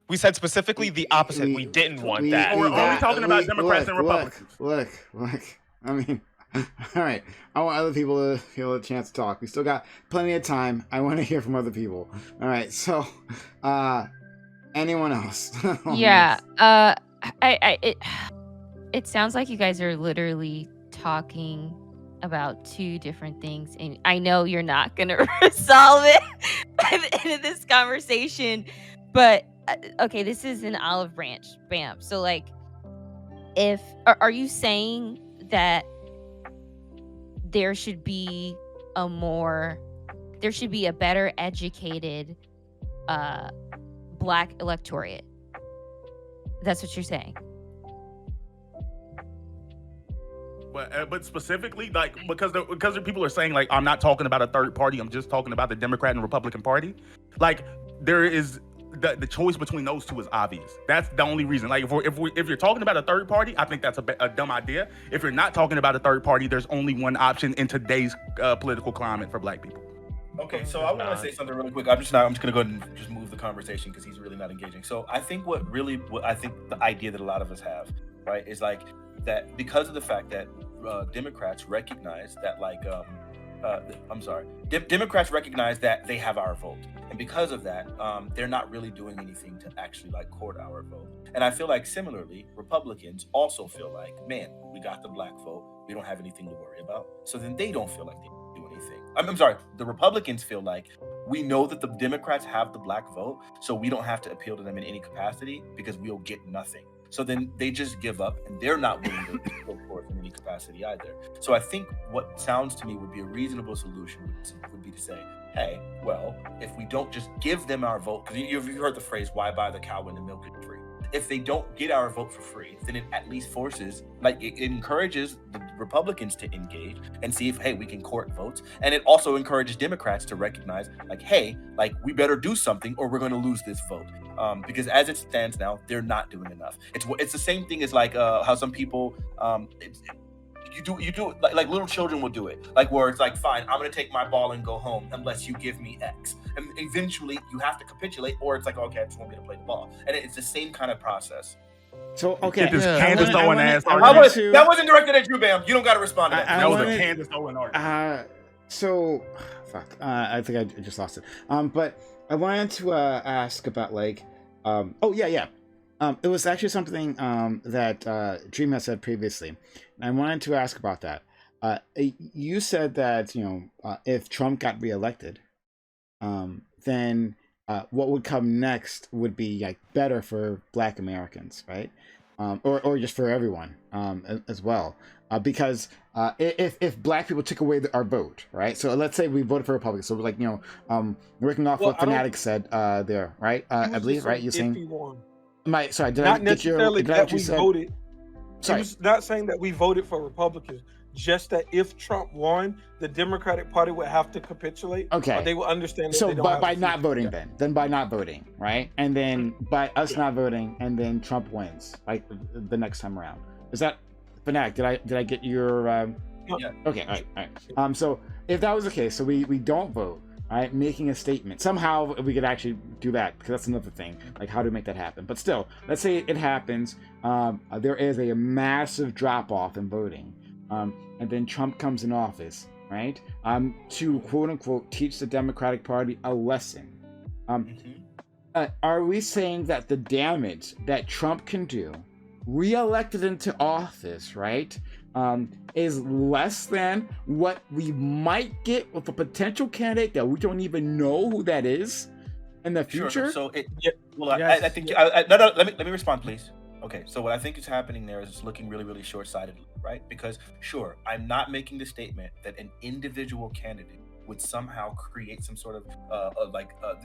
We said specifically the opposite. We didn't want that. We're only talking about Democrats and Republicans. Look. I mean, all right. I want other people to feel a chance to talk. We still got plenty of time. I want to hear from other people. All right. So, anyone else? Yeah. It sounds like you guys are literally talking about two different things, and I know you're not gonna resolve it at the end of this conversation, but okay, this is an olive branch, bam. So like, if are you saying that there should be a better educated Black electorate? That's what you're saying? But specifically, like, because the people are saying, like, I'm not talking about a third party, I'm just talking about the Democrat and Republican Party. Like, there is the choice between those two is obvious. That's the only reason. Like, if you're talking about a third party, I think that's a dumb idea. If you're not talking about a third party, there's only one option in today's political climate for Black people. Okay, so I want to say something really quick. I'm just going to go ahead and just move the conversation because he's really not engaging. So I think what I think the idea that a lot of us have, right, is like that because of the fact that Democrats recognize that, like, Democrats recognize that they have our vote, and because of that, they're not really doing anything to actually like court our vote. And I feel like similarly, Republicans also feel like, man, we got the Black vote, we don't have anything to worry about. So then they don't feel like they do anything. I'm sorry, the Republicans feel like we know that the Democrats have the Black vote, so we don't have to appeal to them in any capacity because we'll get nothing. So then they just give up, and they're not willing to go forth in any capacity either. So I think what sounds to me would be a reasonable solution would be to say, hey, well, if we don't just give them our vote, because you've heard the phrase, why buy the cow when the milk is free? If they don't get our vote for free, then it at least forces, like, it encourages the Republicans to engage and see if, hey, we can court votes. And it also encourages Democrats to recognize, like, hey, like, we better do something or we're going to lose this vote. Because as it stands now, they're not doing enough. It's the same thing as like how some people you do it like little children will do it, like where it's like, fine, I'm gonna take my ball and go home unless you give me X, and eventually you have to capitulate, or it's like, okay, I just want me to play the ball, and it's the same kind of process. So okay, Candace Owen ass. That wasn't directed at you, Bam. You don't got to respond to that. That was a Candace Owen argument. So fuck. I think I just lost it. But I wanted to ask about like, it was actually something that Dream had said previously. I wanted to ask about that. You said that if Trump got reelected, then what would come next would be like better for Black Americans, right? Or just for everyone as well. Because if Black people took away our vote, right? So let's say we voted for Republican. So like working off what Fanatic said there, right? I believe, right? You saying? Sorry, did not I get necessarily your? that we voted. Sorry. He was not saying that we voted for Republicans. Just that if Trump won, the Democratic Party would have to capitulate. Okay. Or they would understand. That so they don't by not voting, then by not voting, right? And then by us not voting, and then Trump wins, like the next time around. Is that Fanatic? Did I get your? Yeah. Okay. All right. So if that was the case, so we don't vote. All right, making a statement. Somehow we could actually do that, because that's another thing. Like, how to make that happen. But still, let's say it happens. There is a massive drop-off in voting. And then Trump comes in office, right? To, quote-unquote, teach the Democratic Party a lesson. Are we saying that the damage that Trump can do, re-elected into office, right, is less than what we might get with a potential candidate that we don't even know who that is in the future? Sure. So I think no, let me respond, please. Okay, so what I think is happening there is it's looking really, really short-sighted, right? Because sure, I'm not making the statement that an individual candidate would somehow create some sort of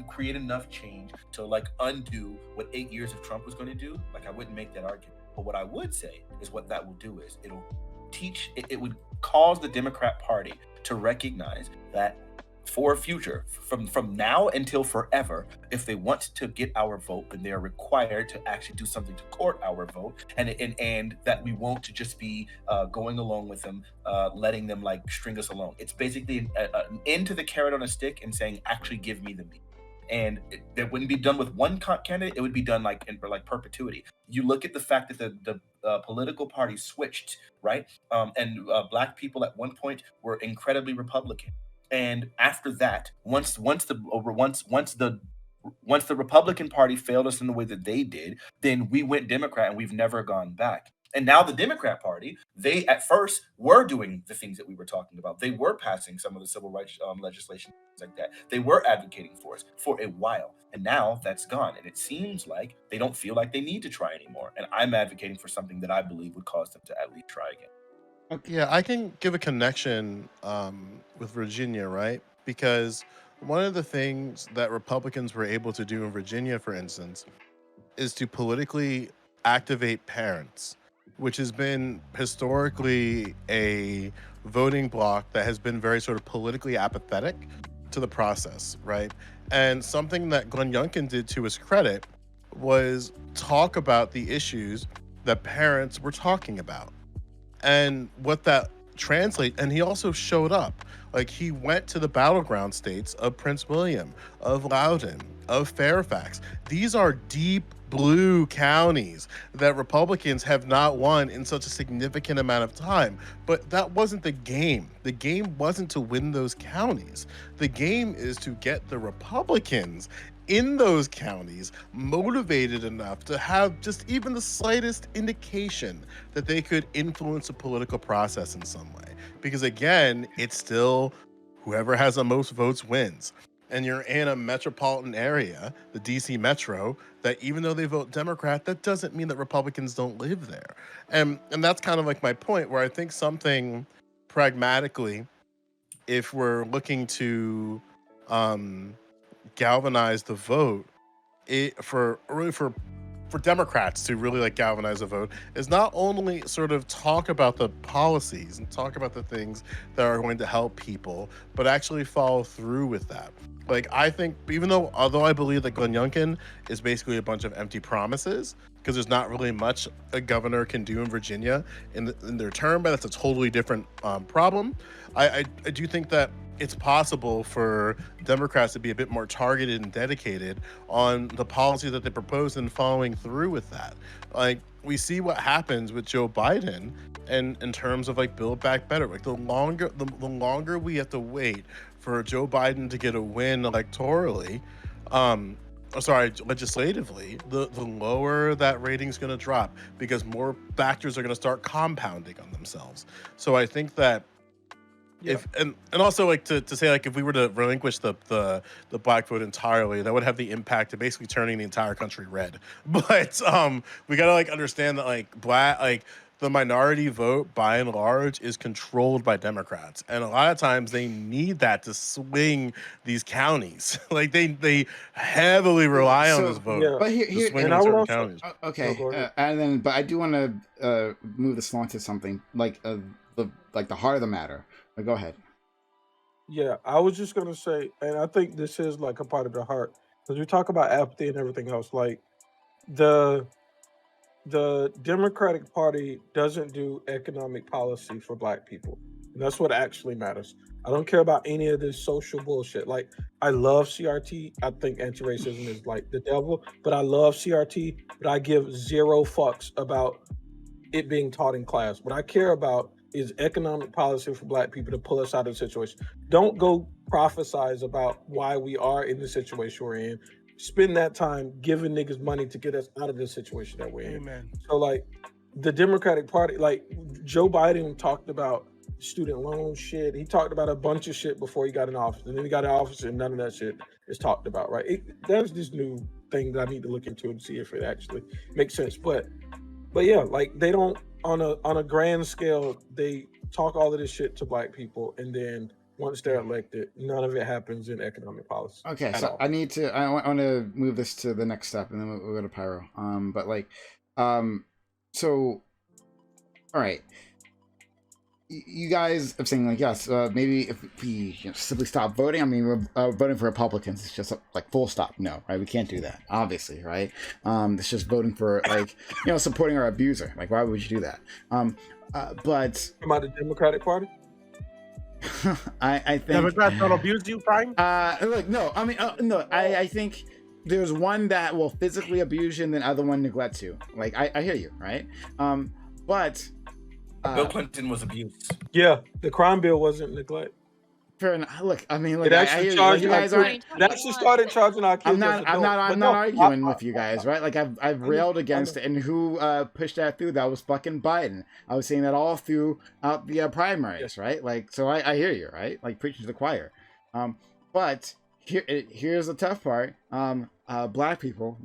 create enough change to like undo what 8 years of Trump was going to do. Like, I wouldn't make that argument. But what I would say is what that will do is it would cause the Democrat Party to recognize that for future, from now until forever, if they want to get our vote, then they are required to actually do something to court our vote, and that we won't just be going along with them, letting them like string us along. It's basically an end to the carrot on a stick and saying, actually give me the meat. And it wouldn't be done with one candidate; it would be done like in perpetuity. You look at the fact that the political parties switched, right? And Black people at one point were incredibly Republican, and after that, once the Republican Party failed us in the way that they did, then we went Democrat, and we've never gone back. And now the Democrat Party, they at first were doing the things that we were talking about. They were passing some of the civil rights legislation, things like that. They were advocating for us for a while. And now that's gone. And it seems like they don't feel like they need to try anymore. And I'm advocating for something that I believe would cause them to at least try again. Okay, yeah, I can give a connection with Virginia, right? Because one of the things that Republicans were able to do in Virginia, for instance, is to politically activate parents, which has been historically a voting bloc that has been very sort of politically apathetic to the process, right? And something that Glenn Youngkin did to his credit was talk about the issues that parents were talking about and what that translate. And he also showed up. Like, he went to the battleground states of Prince William, of Loudoun, of Fairfax. These are deep blue counties that Republicans have not won in such a significant amount of time. But that wasn't the game. The game wasn't to win those counties. The game is to get the Republicans in those counties motivated enough to have just even the slightest indication that they could influence a political process in some way. Because again, it's still whoever has the most votes wins. And you're in a metropolitan area, the DC Metro, that even though they vote Democrat, that doesn't mean that Republicans don't live there. And that's kind of like my point, where I think something pragmatically, if we're looking to galvanize the vote, for Democrats to really like galvanize the vote, is not only sort of talk about the policies and talk about the things that are going to help people, but actually follow through with that. Like, I think, although I believe that Glenn Youngkin is basically a bunch of empty promises, because there's not really much a governor can do in Virginia in their term, but that's a totally different problem. I do think that it's possible for Democrats to be a bit more targeted and dedicated on the policy that they propose and following through with that. Like, we see what happens with Joe Biden and in terms of like Build Back Better. Like, the longer we have to wait for Joe Biden to get a win electorally, legislatively, the lower that rating's going to drop, because more factors are going to start compounding on themselves. So I think that and also, like, to say, like, if we were to relinquish the black vote entirely, that would have the impact of basically turning the entire country red. But we gotta like understand that like the minority vote by and large is controlled by Democrats, and a lot of times they need that to swing these counties. Like, they heavily rely on this vote. Yeah. But here to swing and in I would certain also- counties. okay, and then, but I do want to move this along to something like the heart of the matter. But go ahead. Yeah, I was just gonna say, and I think this is like a part of the heart, because we talk about apathy and everything else. Like, the Democratic Party doesn't do economic policy for Black people, and that's what actually matters. I don't care about any of this social bullshit. Like, I love CRT. I think anti-racism is like the devil, but I love CRT. But I give zero fucks about it being taught in class. What I care about is economic policy for Black people to pull us out of the situation. Don't go prophesize about why we are in the situation we're in. Spend that time giving niggas money to get us out of the situation that we're in. Amen. So, like, the Democratic Party, like, Joe Biden talked about student loan shit. He talked about a bunch of shit before he got in office. And then he got in office and none of that shit is talked about, right? There's this new thing that I need to look into and see if it actually makes sense. But yeah, like, they don't, on a grand scale, they talk all of this shit to Black people, and then once they're elected, none of it happens in economic policy. Okay, so I want to move this to the next step, and then we'll go to Pyro. So, all right, you guys are saying, like, yes, maybe if we simply stop voting. I mean, we're voting for Republicans. It's just like full stop. No, right? We can't do that, obviously, right? It's just voting for, like, supporting our abuser. Like, why would you do that? But about the Democratic Party? I think Democrats don't abuse you, Prime? Look, no, I mean, no, I think there's one that will physically abuse you and then other one neglects you. Like, I hear you, right? But Bill Clinton was abused. Yeah, the crime bill wasn't neglect. Fair enough. Look, I mean, look, It I actually hear you. charged You our guys kids. aren't. It actually started charging our kids. I'm not. as I'm not. adults. I'm But not no, arguing with you guys, right? Like I've railed against I it, and who pushed that through? That was fucking Biden. I was saying that all throughout the primaries, right? Like, so I hear you, right? Like preaching to the choir. But here's the tough part. Black people,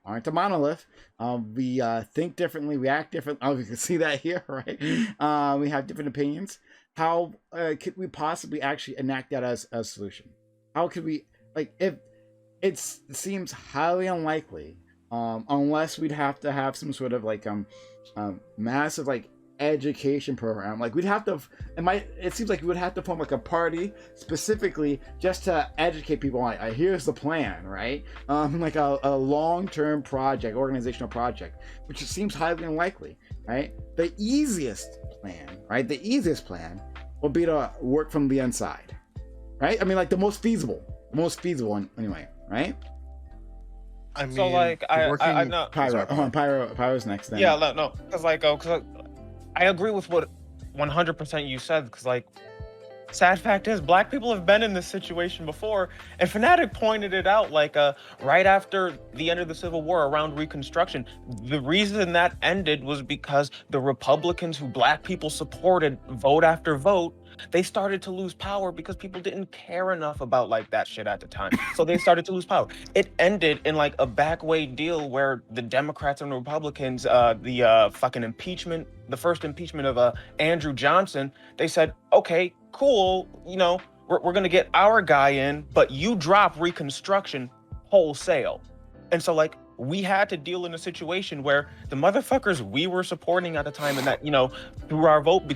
aren't a monolith. We think differently. We act differently. Oh, you can see that here, right? We have different opinions. How could we possibly actually enact that as a solution? How could we, like, if it seems highly unlikely, unless we'd have to have some sort of like massive like education program. Like we'd have to, it seems like we would have to form like a party specifically just to educate people on it. Here's the plan, right? Like a long-term project, organizational project, which seems highly unlikely, right? The easiest plan will be to work from the inside, right? I mean, like the most feasible anyway, right? I mean, So like I know Pyro's next then. Yeah, no, because I agree with what 100% you said, because like sad fact is Black people have been in this situation before, and Fanatic pointed it out like right after the end of the Civil War, around Reconstruction. The reason that ended was because the Republicans who Black people supported, vote after vote, they started to lose power because people didn't care enough about like that shit at the time. So they started to lose power. It ended in like a backway deal where the Democrats and Republicans, the fucking impeachment, the first impeachment of Andrew Johnson, they said, okay, cool, we're gonna get our guy in, but you drop Reconstruction wholesale. And so like we had to deal in a situation where the motherfuckers we were supporting at the time and that, threw our vote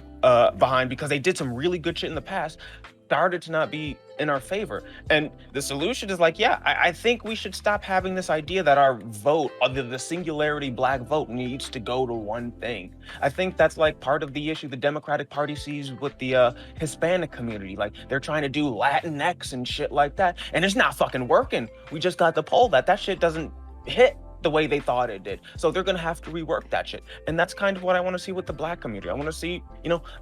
behind because they did some really good shit in the past, started to not be in our favor. And the solution is like, I think we should stop having this idea that our vote, or the singularity Black vote, needs to go to one thing. I think that's like part of the issue the Democratic Party sees with the Hispanic community. Like they're trying to do Latinx and shit like that, and it's not fucking working. We just got the poll that shit doesn't hit the way they thought it did. So they're gonna have to rework that shit. And that's kind of what I want to see with the Black community. I want to see,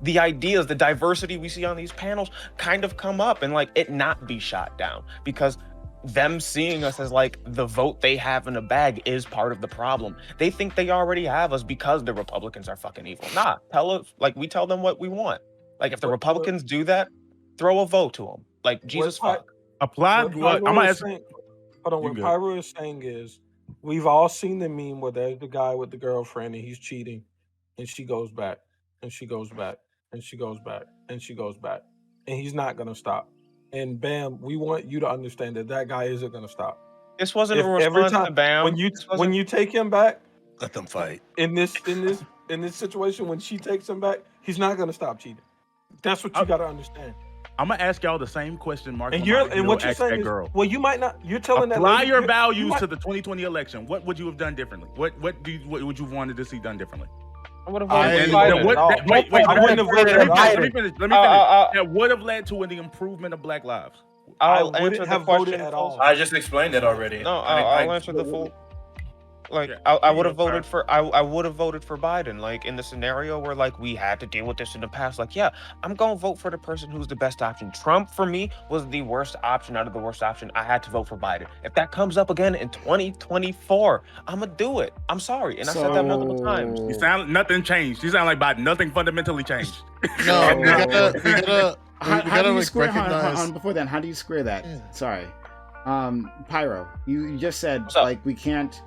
the ideas, the diversity we see on these panels kind of come up and like it not be shot down, because them seeing us as like the vote they have in a bag is part of the problem. They think they already have us because the Republicans are fucking evil. Nah, we tell them what we want. Like if the Republicans do that, throw a vote to them. Like Jesus fuck. Apply. I'm gonna ask. Hold on. What Pyro is saying is, we've all seen the meme where there's the guy with the girlfriend and he's cheating, and she goes back, and she goes back, and she goes back, and she goes back, and he's not gonna stop. And Bam, we want you to understand that guy isn't gonna stop. This wasn't a response to Bam. When you take him back, let them fight. In this situation, when she takes him back, he's not gonna stop cheating. That's what you gotta understand. I'm gonna ask y'all the same question, Mark. And what you're saying is, well, you might not. You're telling apply your values to the 2020 election. What would you have done differently? What would you wanted to see done differently? I would have voted for Biden. Wait. I wouldn't have voted for Let me Biden. finish. That would have led to the improvement of Black lives. I wouldn't have voted at all. I just explained it already. No, I'll answer the full. Like I would have voted for I would have voted for Biden. Like in the scenario where like we had to deal with this in the past, like I'm gonna vote for the person who's the best option. Trump for me was the worst option out of the worst option. I had to vote for Biden. If that comes up again in 2024, I'm gonna do it. I'm sorry, and I said that multiple times. You sound nothing changed. You sound like Biden. Nothing fundamentally changed. No, we gotta How do you like square, recognize. before then, how do you square that? Sorry, Pyro, you just said like we can't.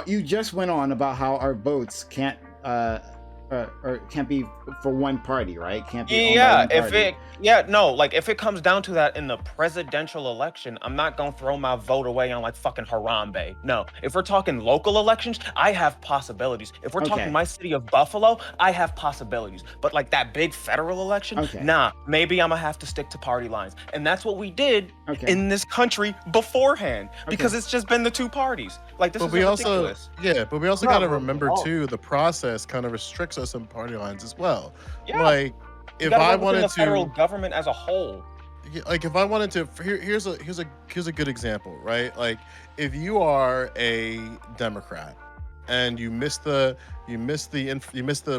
You just went on about how our votes can't or can't be for one party, right? Can't be owned by one party. If it comes down to that in the presidential election, I'm not gonna throw my vote away on like fucking Harambe. No, if we're talking local elections, I have possibilities. If we're talking my city of Buffalo, I have possibilities. But like that big federal election, nah, maybe I'm gonna have to stick to party lines. And that's what we did in this country beforehand, because it's just been the two parties. Like this is ridiculous. But we also gotta remember too, the process kind of restricts us in party lines as well. Like if I wanted the federal government as a whole, like if I wanted to, here's a good example, right? Like if you are a Democrat and you miss the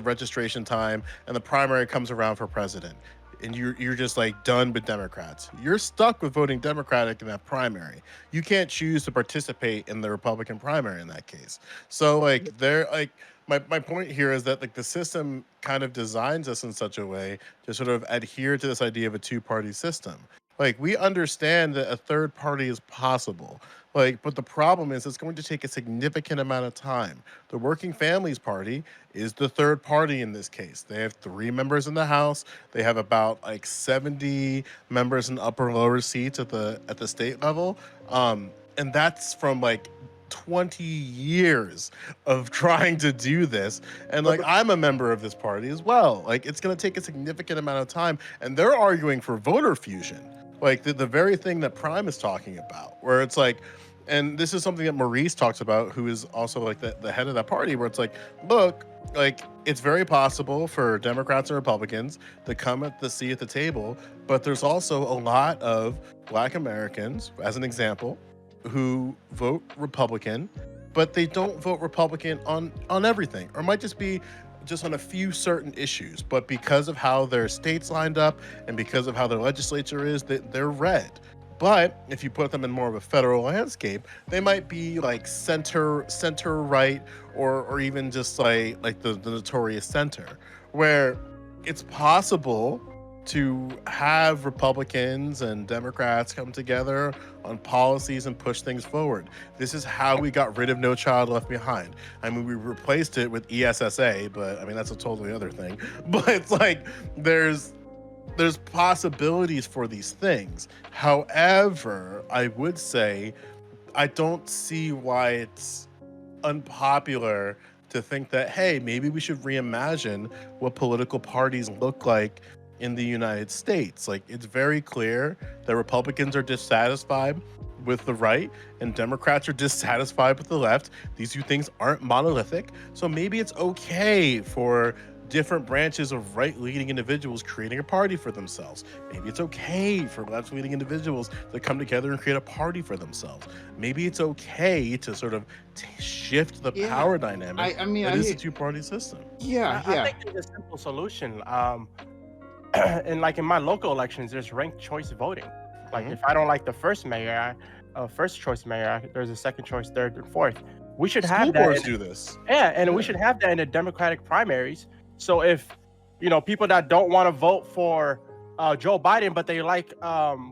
registration time and the primary comes around for president, and you're just like done with Democrats, you're stuck with voting Democratic in that primary. You can't choose to participate in the Republican primary in that case. So like they're like my point here is that like the system kind of designs us in such a way to sort of adhere to this idea of a two-party system. Like we understand that a third party is possible. Like, but the problem is it's going to take a significant amount of time. The Working Families Party is the third party in this case. They have 3 members in the House. They have about like 70 members in upper and lower seats at the state level. And that's from like 20 years of trying to do this. And like I'm a member of this party as well. Like it's going to take a significant amount of time, and they're arguing for voter fusion. Like the very thing that Prime is talking about, where it's like, and this is something that Maurice talks about, who is also like the head of that party, where it's like, look, like it's very possible for Democrats and Republicans to come at the seat at the table, but there's also a lot of Black Americans, as an example, who vote Republican, but they don't vote Republican on everything, or it might just be just on a few certain issues, but because of how their states lined up and because of how their legislature is, they're red. But if you put them in more of a federal landscape, they might be like center right, or even just like the notorious center, where it's possible to have Republicans and Democrats come together on policies and push things forward. This is how we got rid of No Child Left Behind. I mean, we replaced it with ESSA, but I mean, that's a totally other thing. But it's like, there's possibilities for these things. However, I would say, I don't see why it's unpopular to think that, hey, maybe we should reimagine what political parties look like in the United States. Like, it's very clear that Republicans are dissatisfied with the right and Democrats are dissatisfied with the left. These two things aren't monolithic. So maybe it's okay for different branches of right-leaning individuals creating a party for themselves. Maybe it's okay for left-leaning individuals to come together and create a party for themselves. Maybe it's okay to sort of shift the power dynamic. I mean, it is a two-party system. I think there's a simple solution. And like in my local elections, there's ranked choice voting. Like if I don't like the first mayor, first choice mayor, there's a second choice, third, and fourth. We should have school boards do this. And we should have that in the Democratic primaries. So if people that don't want to vote for Joe Biden, but they like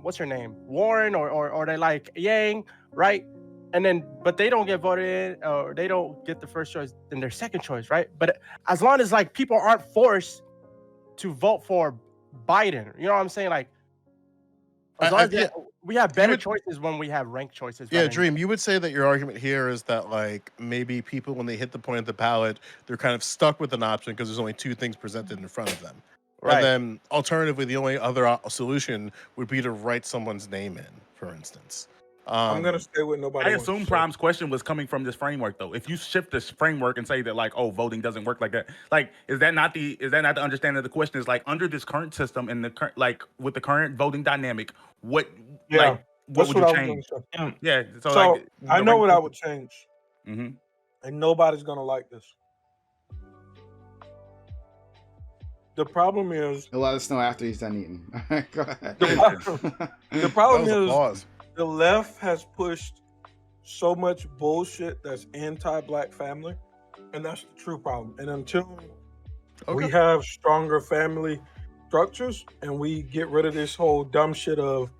what's her name, Warren, or they like Yang, right? And then but they don't get voted in, or they don't get the first choice, then their second choice, right? But as long as like people aren't forced to vote for Biden, you know what I'm saying? Like, as long as we have better choices when we have ranked choices. Yeah, Dream, you would say that your argument here is that like maybe people, when they hit the point of the ballot, they're kind of stuck with an option because there's only two things presented in front of them. Right. And then alternatively, the only other solution would be to write someone's name in, for instance. I'm gonna stay with nobody. I assume Prime's question was coming from this framework, though. If you shift this framework and say that, like, oh, voting doesn't work like that, like, is that not the understanding of the question? Is like under this current system and the current, like, with the current voting dynamic, what would you change? Yeah, so like, I know what I would change, and nobody's gonna like this. The problem is, he'll let us know after he's done eating. Go ahead. The problem is, the left has pushed so much bullshit that's anti-Black family, and that's the true problem. And until we have stronger family structures and we get rid of this whole dumb shit of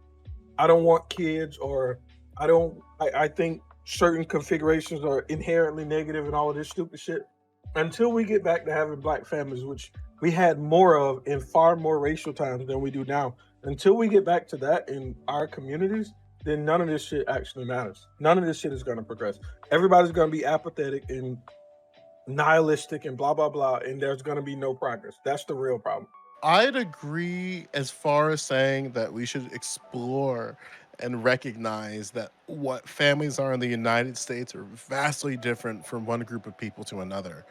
I don't want kids, or I think certain configurations are inherently negative and all of this stupid shit, until we get back to having Black families, which we had more of in far more racial times than we do now, until we get back to that in our communities, then none of this shit actually matters. None of this shit is going to progress. Everybody's going to be apathetic and nihilistic and blah, blah, blah, and there's going to be no progress. That's the real problem. I'd agree as far as saying that we should explore and recognize that what families are in the United States are vastly different from one group of people to another.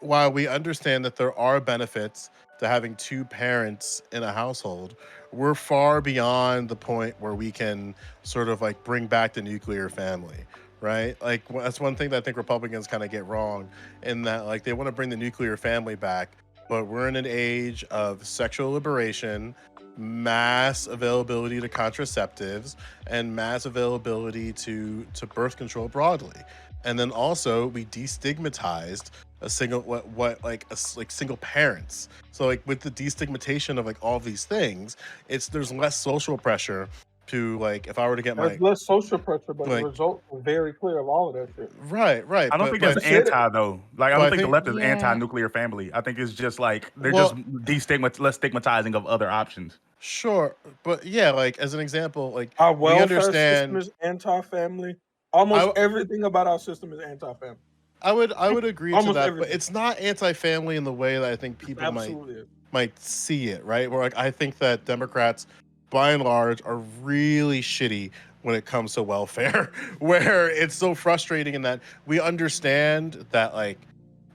While we understand that there are benefits to having two parents in a household, we're far beyond the point where we can sort of like bring back the nuclear family, right? Like that's one thing that I think Republicans kind of get wrong, in that like they want to bring the nuclear family back, but we're in an age of sexual liberation, mass availability to contraceptives, and mass availability to birth control broadly. And then also we destigmatized a single like single parents. So like with the destigmatization of like all these things, there's less social pressure to, like, if I were to get There's my less social pressure, but the like results are very clear of all of that shit. right, I don't think but that's Shit. anti though. Like I Well, don't I think the think left is Yeah. anti-nuclear family. I think it's just like they're well, just less stigmatizing of other options. sure, but yeah, like as an example, like Our we welfare system understand. is anti-family. Almost everything about our system is anti-family. I would agree to Almost that, but everything. it's not anti-family in the way that I think people Absolutely is. might see it, right? Where like I think that Democrats, by and large, are really shitty when it comes to welfare, where it's so frustrating in that we understand that, like,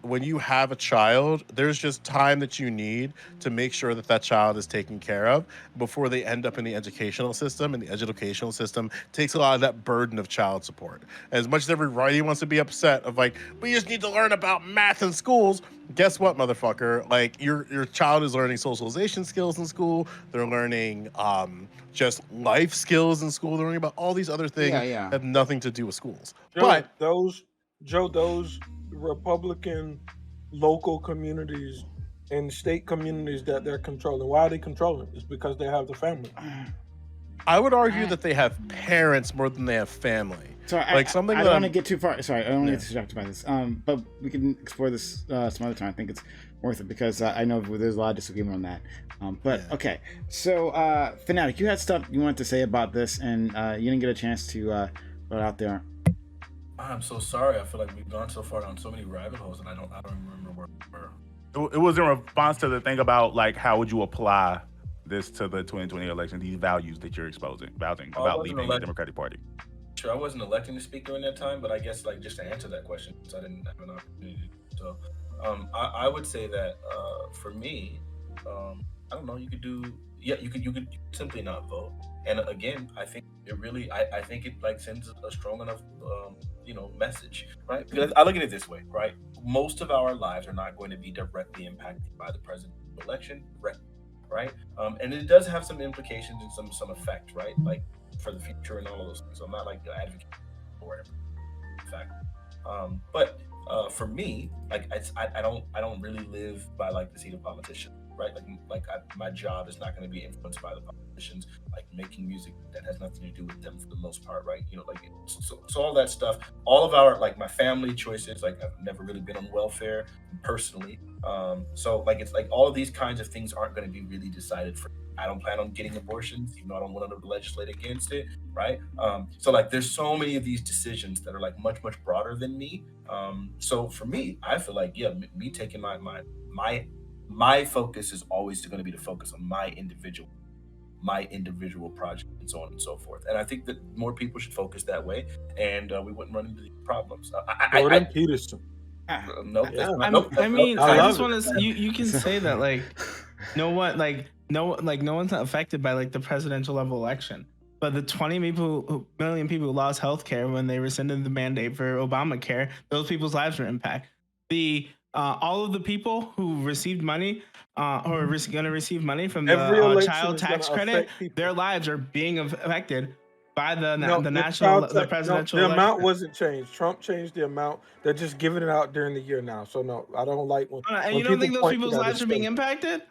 when you have a child, there's just time that you need to make sure that that child is taken care of before they end up in the educational system. And the educational system takes a lot of that burden of child support. As much as everybody wants to be upset of like, we just need to learn about math in schools. Guess what, motherfucker? Like your child is learning socialization skills in school. They're learning just life skills in school. They're learning about all these other things that have nothing to do with schools. But those Republican local communities and state communities that they're controlling. Why are they controlling? It's because they have the family. I would argue that they have parents more than they have family. Sorry, like something I that don't want I'm- to get too far. Sorry, I don't want to Yeah. get distracted by this. But we can explore this some other time. I think it's worth it because I know there's a lot of disagreement on that. But Yeah. okay, so Fanatic, you had stuff you wanted to say about this, and you didn't get a chance to put it out there. I'm so sorry. I feel like we've gone so far down so many rabbit holes, and I don't remember where we were. It was in response to the thing about like how would you apply this to the 2020 election, these values that you're espousing about wasn't leaving the elected. Democratic Party. Sure, I wasn't electing to speak during that time, but I guess like just to answer that question, since I didn't have an opportunity. So, I would say that for me, I don't know. You could simply not vote. And again, I think it really, I think it like sends a strong enough, message, right? Because I look at it this way, right? Most of our lives are not going to be directly impacted by the presidential election, right? And it does have some implications and some effect, right? Like for the future and all of those things. So I'm not like the advocate or whatever. In fact, but for me, like I don't really live by like the seat of politician, right? My job is not going to be influenced by the politicians. Like making music that has nothing to do with them for the most part, right? So all that stuff, all of our like my family choices, like I've never really been on welfare personally. So like it's like all of these kinds of things aren't going to be really decided for. I don't plan on getting abortions, even though I don't want to legislate against it, right? So like there's so many of these decisions that are like much broader than me. So for me, I feel like me taking my focus is always going to be to focus on my individual project and so on and so forth. And I think that more people should focus that way, and we wouldn't run into these problems. Jordan Peterson. Nope. Yeah. I mean, I I love just it. want to. You can say that like no one's not affected by like the presidential level election, but the 20 million people who lost healthcare when they rescinded the mandate for Obamacare, those people's lives were impacted. All of the people who received money who are going to receive money from Every the election child is tax gonna credit, affect people. their lives are being affected by the presidential the election. amount wasn't changed. Trump changed the amount. They're just giving it out during the year now. So no, I don't like when. And when you don't think people those point to people's that, lives it's are being fake. impacted?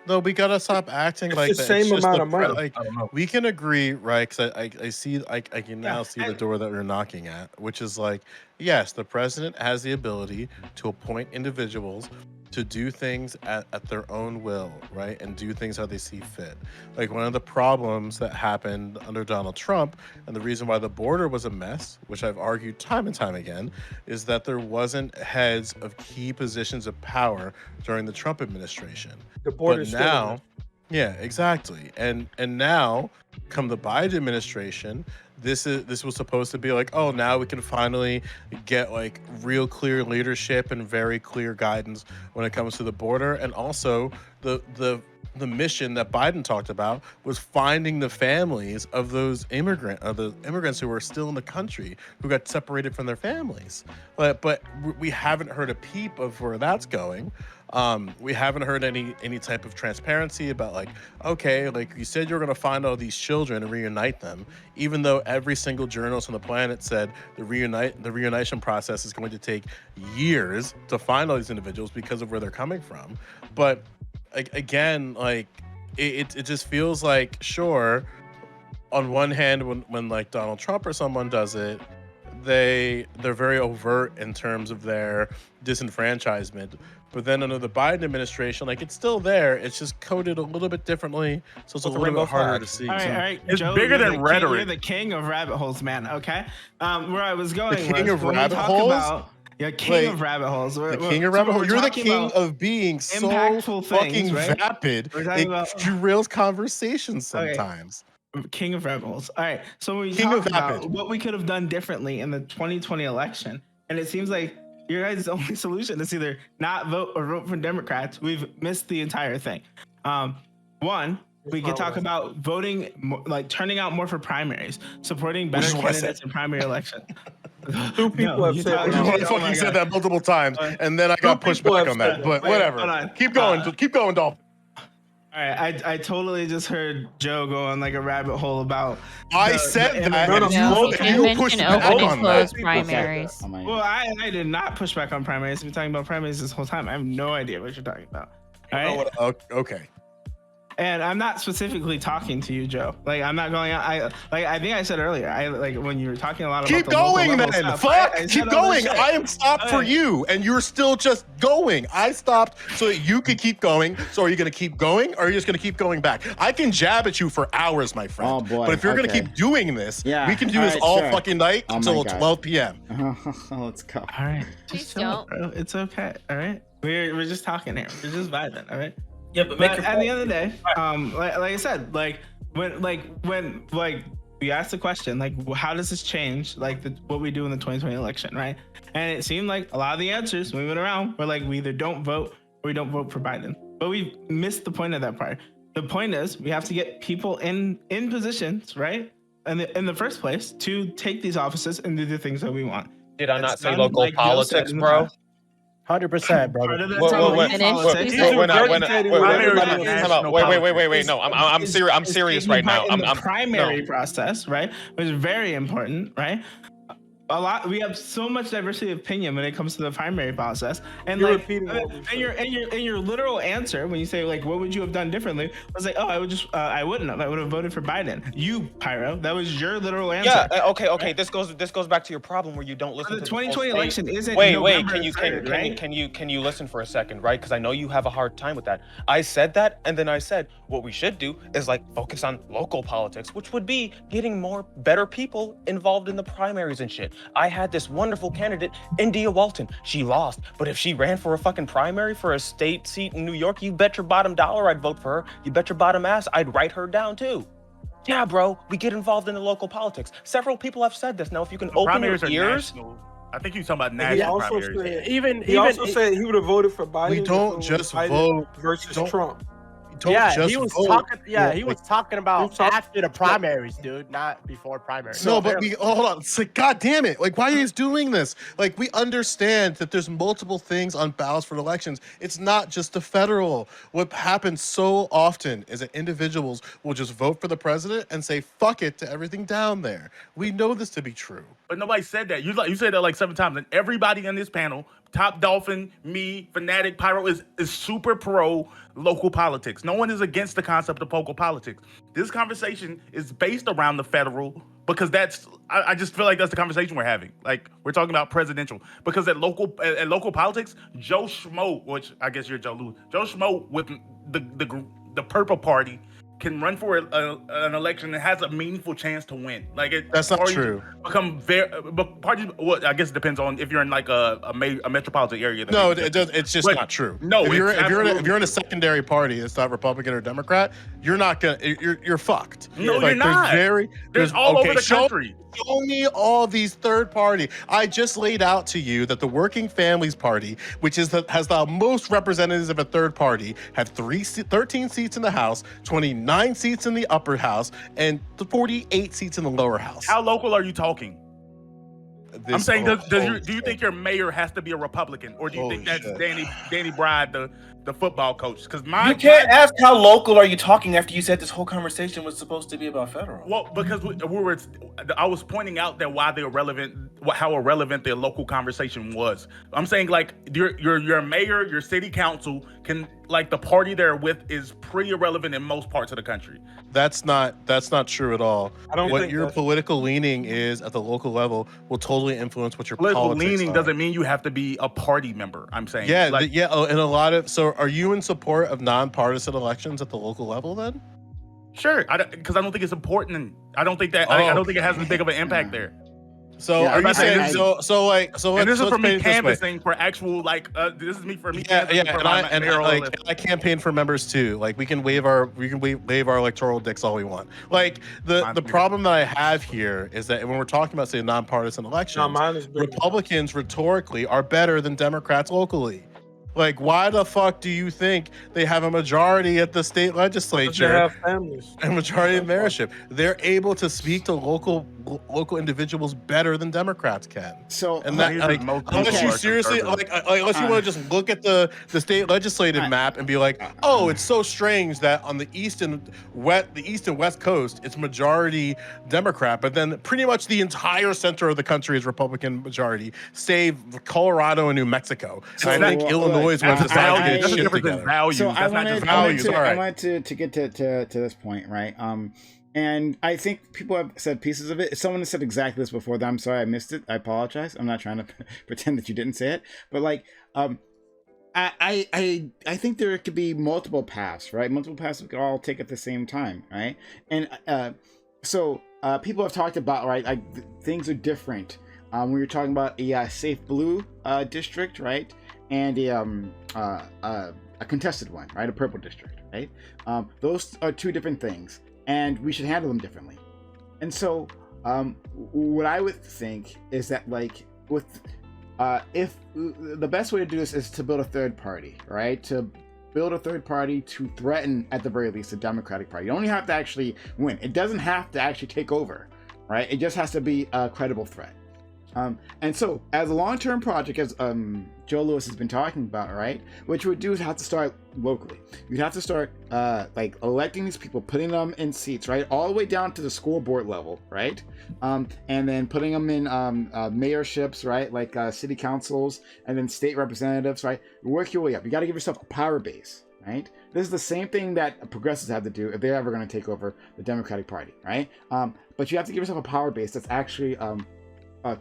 No, we gotta stop acting It's like the that. same It's just amount of money. like I don't know. we can agree, right? Because I can now Yeah, see the and- door that we're knocking at, which is like, yes, the president has the ability to appoint individuals to do things at their own will, right? And do things how they see fit. Like one of the problems that happened under Donald Trump, and the reason why the border was a mess, which I've argued time and time again, is that there wasn't heads of key positions of power during the Trump administration. The border But is still a now, mess. yeah, exactly. And now, come the Biden administration, this was supposed to be like, oh, now we can finally get like real clear leadership and very clear guidance when it comes to the border, and also the the mission that Biden talked about was finding the families of those immigrants who were still in the country, who got separated from their families. But we haven't heard a peep of where that's going. We haven't heard any type of transparency about like, okay, like you said you're going to find all these children and reunite them, even though every single journalist on the planet said the reunition process is going to take years to find all these individuals because of where they're coming from. But again, like it just feels like, sure, on one hand, when like Donald Trump or someone does it, they're very overt in terms of their disenfranchisement. But then under the Biden administration, like it's still there. It's just coded a little bit differently, so it's a little bit harder to see. All right, It's Joe, bigger than you're rhetoric. the king of rabbit holes, man. Okay, where I was going. The king was of when we rabbit talk holes? About, yeah, king Wait, of rabbit holes. The king of rabbit holes. You're the king of being so impactful fucking things, right? vapid. We're talking It about- derails conversations Okay. sometimes. King of rabbit holes. All right, so when we King talk of about vapid. what we could have done differently in the 2020 election, and it seems like your guys' only solution is either not vote or vote for Democrats. We've missed the entire thing. One, we could talk about voting, like turning out more for primaries, supporting better Which is what I candidates in primary election. Two people have said talking- that. I fucking said that multiple times, and then I got pushed people back have on that. said But Wait, whatever. hold on. Keep going. Keep going, Dolphin. All right, I totally just heard Joe go on like a rabbit hole about. I the said that. No, no, and No, you- he you mentioned pushed open back and on that. closed People said that. primaries. Oh my Well, God. I did not push back on primaries. We've been talking about primaries this whole time. I have no idea what you're talking about. All right. Okay. And I'm not specifically talking to you, Joe. Like I'm not going. I think I said earlier. I like when you were talking a lot about Keep the local going level then. stuff, Fuck. I said Keep all this going. shit. I am stopped for Okay. you, and you're still just going. I stopped so that you could keep going. So are you going to keep going, or are you just going to keep going back? I can jab at you for hours, my friend. Oh, boy. But if you're going to Okay. keep doing this, Yeah. we can do All this right, all sure. fucking night Oh my until God. 12 p.m. Let's go. All right. Please Just chill, don't. bro. It's okay. All right. We're just talking here. We're just vibing. All right. Yeah, but make But your at the point. end of the day, like I said, when we asked the question, like, how does this change, like, what we do in the 2020 election, right? And it seemed like a lot of the answers when we went around were like, we either don't vote or we don't vote for Biden. But we missed the point of that part. The point is, we have to get people in positions, right? In the first place, to take these offices and do the things that we want. Did I not It's say done local like Joe said politics, in the bro? past. 100%, Part brother. of that's Wait, how wait, we wait. politics. He's Wait, wait, regurgitating wait, what wait, everybody wait, else time out. said. Wait. No, I'm serious. I'm serious right now. In the I'm primary no. process, right, which is very important, right? We have so much diversity of opinion when it comes to the primary process, and You're like, repeating what we and your literal answer when you say like, what would you have done differently? Was like, oh, I wouldn't have. I would have voted for Biden. You, Pyro, that was your literal answer. Yeah. Okay. This goes back to your problem where you don't listen The to 2020 full election state. isn't. Wait. November Can you 3rd, right? can you listen for a second, right? Because I know you have a hard time with that. I said that, and then I said what we should do is like focus on local politics, which would be getting better people involved in the primaries and shit. I had this wonderful candidate, India Walton. She lost, but if she ran for a fucking primary for a state seat in New York, you bet your bottom dollar I'd vote for her. You bet your bottom ass I'd write her down too. Yeah, bro, we get involved in the local politics. Several people have said this. Now, if you can open your Primaries are ears, national. I think you're talking about He national also primaries. said he also said he would have voted for Biden. We don't if it was just Biden vote. versus Don't- Trump. Don't Yeah, just he was vote. talking. Yeah, Yeah, he was like- talking about He was after the primaries, dude, not before primaries. No, but hold on. It's like, God damn it. Like, why are you guys doing this? Like, we understand that there's multiple things on ballots for elections. It's not just the federal. What happens so often is that individuals will just vote for the president and say, fuck it to everything down there. We know this to be true. But nobody said that. You said that like 7 times, and everybody on this panel, Top Dolphin, me, Fanatic, Pyro, is super pro local politics. No one is against the concept of local politics. This conversation is based around the federal because I just feel like that's the conversation we're having. Like, we're talking about presidential because at local politics, Joe Schmo, which I guess you're Joe Lewis, Joe Schmo with the Purple Party can run for an election and has a meaningful chance to win. Like, That's not true. become very, but parties. Well, I guess it depends on if you're in like a metropolitan area. No, it does. It's just But not true. no, if you're it's if you're in a, if absolutely you're in a true. secondary party, it's not Republican or Democrat. You're not gonna. You're fucked. No, Like, you're not. There's all over the country. Show me all these third party. I just laid out to you that the Working Families Party, which has the most representatives of a third party, have 13 seats in the House, 29 seats in the upper house, and 48 seats in the lower house. How local are you talking? I'm saying, do you think your mayor has to be a Republican, or do you think that's Danny Bride, the football coach? Because you can't ask how local are you talking after you said this whole conversation was supposed to be about federal. Well, because I was pointing out that how irrelevant the local conversation was. I'm saying like your mayor, your city council can, like, the party they're with is pretty irrelevant in most parts of the country. That's not true at all. I don't what think your political leaning is at the local level will totally influence what your Political politics leaning are. doesn't mean you have to be a party member. I'm saying, Yeah, like, and a lot of. So, are you in support of nonpartisan elections at the local level then? sure, because I don't think it's important. I don't think that I don't think it has as big of an impact there. So Yeah, are you I'm saying saying- so? And this is let's for me paint it this way. canvassing for actual, like, this is me for me Yeah, canvassing for my mayoral list. I campaign for members too. Like we can wave our electoral dicks all we want. Like the problem that I have here is that when we're talking about, say, nonpartisan elections, No, mine is bigger. Republicans rhetorically are better than Democrats locally. Like, why the fuck do you think they have a majority at the state They legislature have families. and majority of mayorship? They're able to speak to local individuals better than Democrats can. So And that, like, unless you seriously, unless you want to just look at the state legislative map and be like, oh, it's so strange that on the east and west coast, it's majority Democrat, but then pretty much the entire center of the country is Republican majority, save Colorado and New Mexico. So And I think well, Illinois is one to decide to get That's a shit difference in together. values. So That's not just I values. all right. wanted to get to this point, right? And I think people have said pieces of it. Someone has said exactly this before. That I'm sorry I missed it. I apologize. I'm not trying to pretend that you didn't say it, but like, I think there could be multiple paths, right? Multiple paths we could all take at the same time, right? And so people have talked about, right? Like things are different. When you're talking about a safe blue district, right, and a contested one, right, a purple district, right. Those are two different things, and we should handle them differently. And so, what I would think is that, like, with if the best way to do this is to build a third party, right, to build a third party to threaten, at the very least, the Democratic Party. You don't have to actually win. It doesn't have to actually take over, right? It just has to be a credible threat. And so, as a long-term project, as Joe Lewis has been talking about, right, what you would do is have to start locally. You'd have to start like electing these people, putting them in seats, right, all the way down to the school board level, right, and then putting them in mayorships, right, like city councils, and then state representatives, right. Work your way up. You got to give yourself a power base, right. This is the same thing that progressives have to do if they're ever going to take over the Democratic Party, right. But you have to give yourself a power base that's actually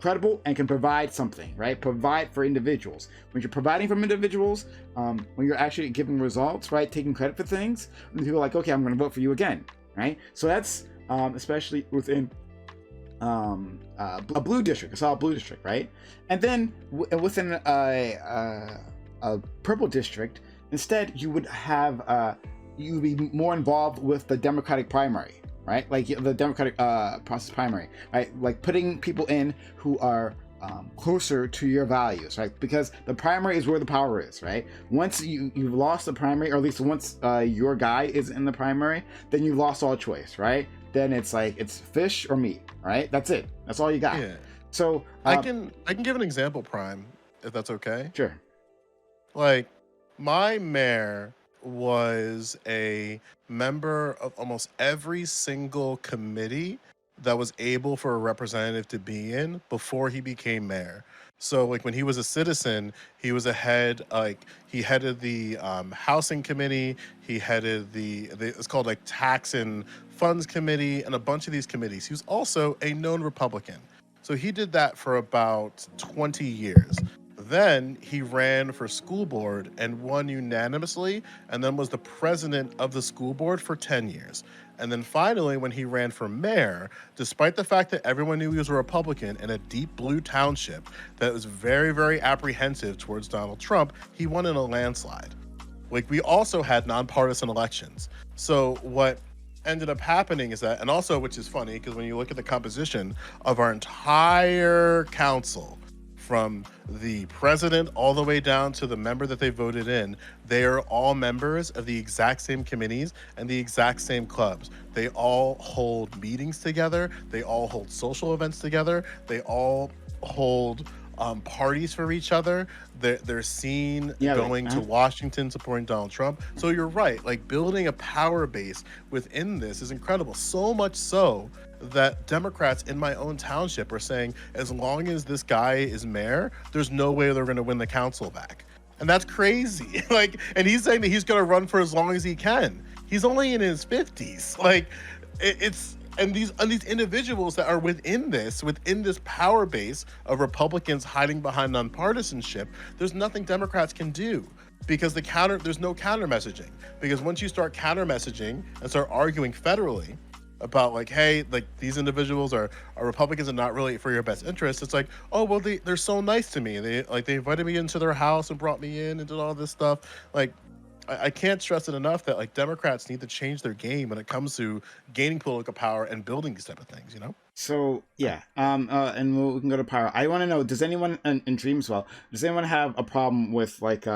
credible and can provide something, right? Provide for individuals. When you're providing from individuals, when you're actually giving results, right? Taking credit for things, and people are like, okay, I'm going to vote for you again, right? So that's especially within a blue district, a solid blue district, right? And then within a purple district, instead you would have you would be more involved with the Democratic primary. Right, like the Democratic process primary, right? Like putting people in who are closer to your values, right? Because the primary is where the power is, right? Once you've lost the primary, or at least once your guy is in the primary, then you've lost all choice, right? Then it's like it's fish or meat, right? That's it. That's all you got. Yeah. So I can give an example, Prime, if that's okay. Sure. Like, my mayor was a member of almost every single committee that was able for a representative to be in before he became mayor. So, like, when he was a citizen, he was he headed the housing committee, he headed it's called like tax and funds committee, and a bunch of these committees. He was also a known Republican. So he did that for about 20 years. Then he ran for school board and won unanimously, and then was the president of the school board for 10 years. And then finally, when he ran for mayor, despite the fact that everyone knew he was a Republican in a deep blue township that was very, very apprehensive towards Donald Trump, he won in a landslide. Like, we also had nonpartisan elections. So what ended up happening is that, and also, which is funny, because when you look at the composition of our entire council, from the president all the way down to the member that they voted in, they are all members of the exact same committees and the exact same clubs. They all hold meetings together. They all hold social events together. They all hold parties for each other. They're seen going to Washington supporting Donald Trump. So you're right, like, building a power base within this is incredible. So much so that Democrats in my own township are saying, as long as this guy is mayor, there's no way they're going to win the council back. And that's crazy. Like, and he's saying that he's going to run for as long as he can. He's only in his 50s. Like, and these individuals that are within this power base of Republicans hiding behind nonpartisanship, there's nothing Democrats can do, because there's no counter messaging. Because once you start counter messaging and start arguing federally about, like, hey, like, these individuals are Republicans and not really for your best interest, it's like, oh, well, they're so nice to me. They invited me into their house and brought me in and did all this stuff. Like, I can't stress it enough that, like, Democrats need to change their game when it comes to gaining political power and building these type of things, you know? So yeah, and we can go to Pyro. I want to know, does anyone in Dream as well? Does anyone have a problem with, like,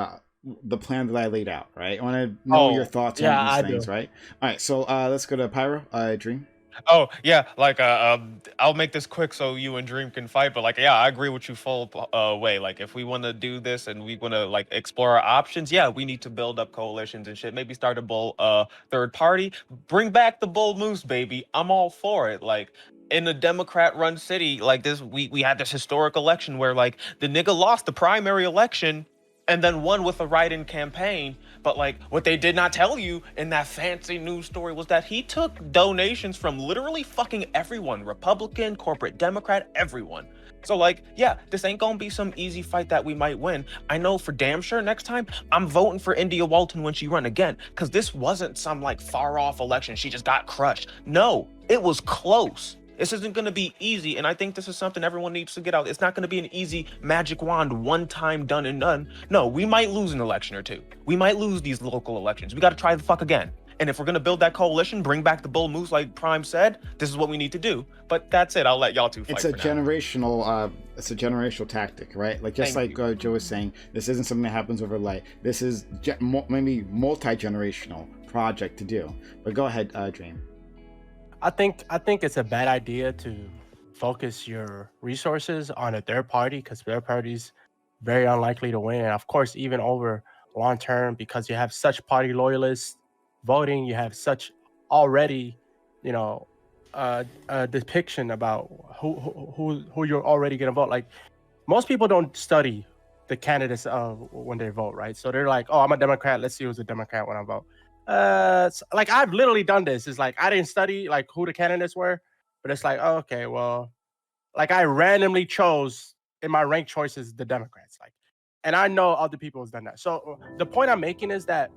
the plan that I laid out? Right, I want to know your thoughts on these things. Right. All right. So let's go to Pyro. Dream. Oh yeah, like I'll make this quick so you and Dream can fight. But, like, yeah, I agree with you full way. Like, if we want to do this and we want to, like, explore our options, yeah, we need to build up coalitions and shit. Maybe start a bull third party. Bring back the bull moose, baby. I'm all for it. Like, in a Democrat-run city like this, we had this historic election where, like, the nigga lost the primary election and then won with a write-in campaign. But, like, what they did not tell you in that fancy news story was that he took donations from literally fucking everyone, Republican, corporate Democrat, everyone. So, like, yeah, this ain't gonna be some easy fight that we might win. I know for damn sure next time I'm voting for India Walton when she run again, because this wasn't some, like, far off election. She just got crushed. No, it was close. This isn't going to be easy, and I think this is something everyone needs to get out. It's not going to be an easy magic wand, one time done and done. No, we might lose an election or two. We might lose these local elections. We got to try the fuck again. And if we're going to build that coalition, bring back the bull moose like Prime said, this is what we need to do. But that's it. I'll let y'all two fight. It's a generational tactic, right? Like, just like Joe was saying, this isn't something that happens overnight. This is maybe multi-generational project to do. But go ahead, Dream. I think it's a bad idea to focus your resources on a third party, because third party's very unlikely to win. And of course, even over long term, because you have such party loyalists voting, you have such already, a depiction about who you're already gonna vote. Like, most people don't study the candidates when they vote, right? So they're like, oh, I'm a Democrat. Let's see who's a Democrat when I vote. Like, I've literally done this. It's like, I didn't study, like, who the candidates were, but it's like, oh, okay, well, like, I randomly chose in my ranked choices the Democrats, like, and I know other people have done that. So the point I'm making is that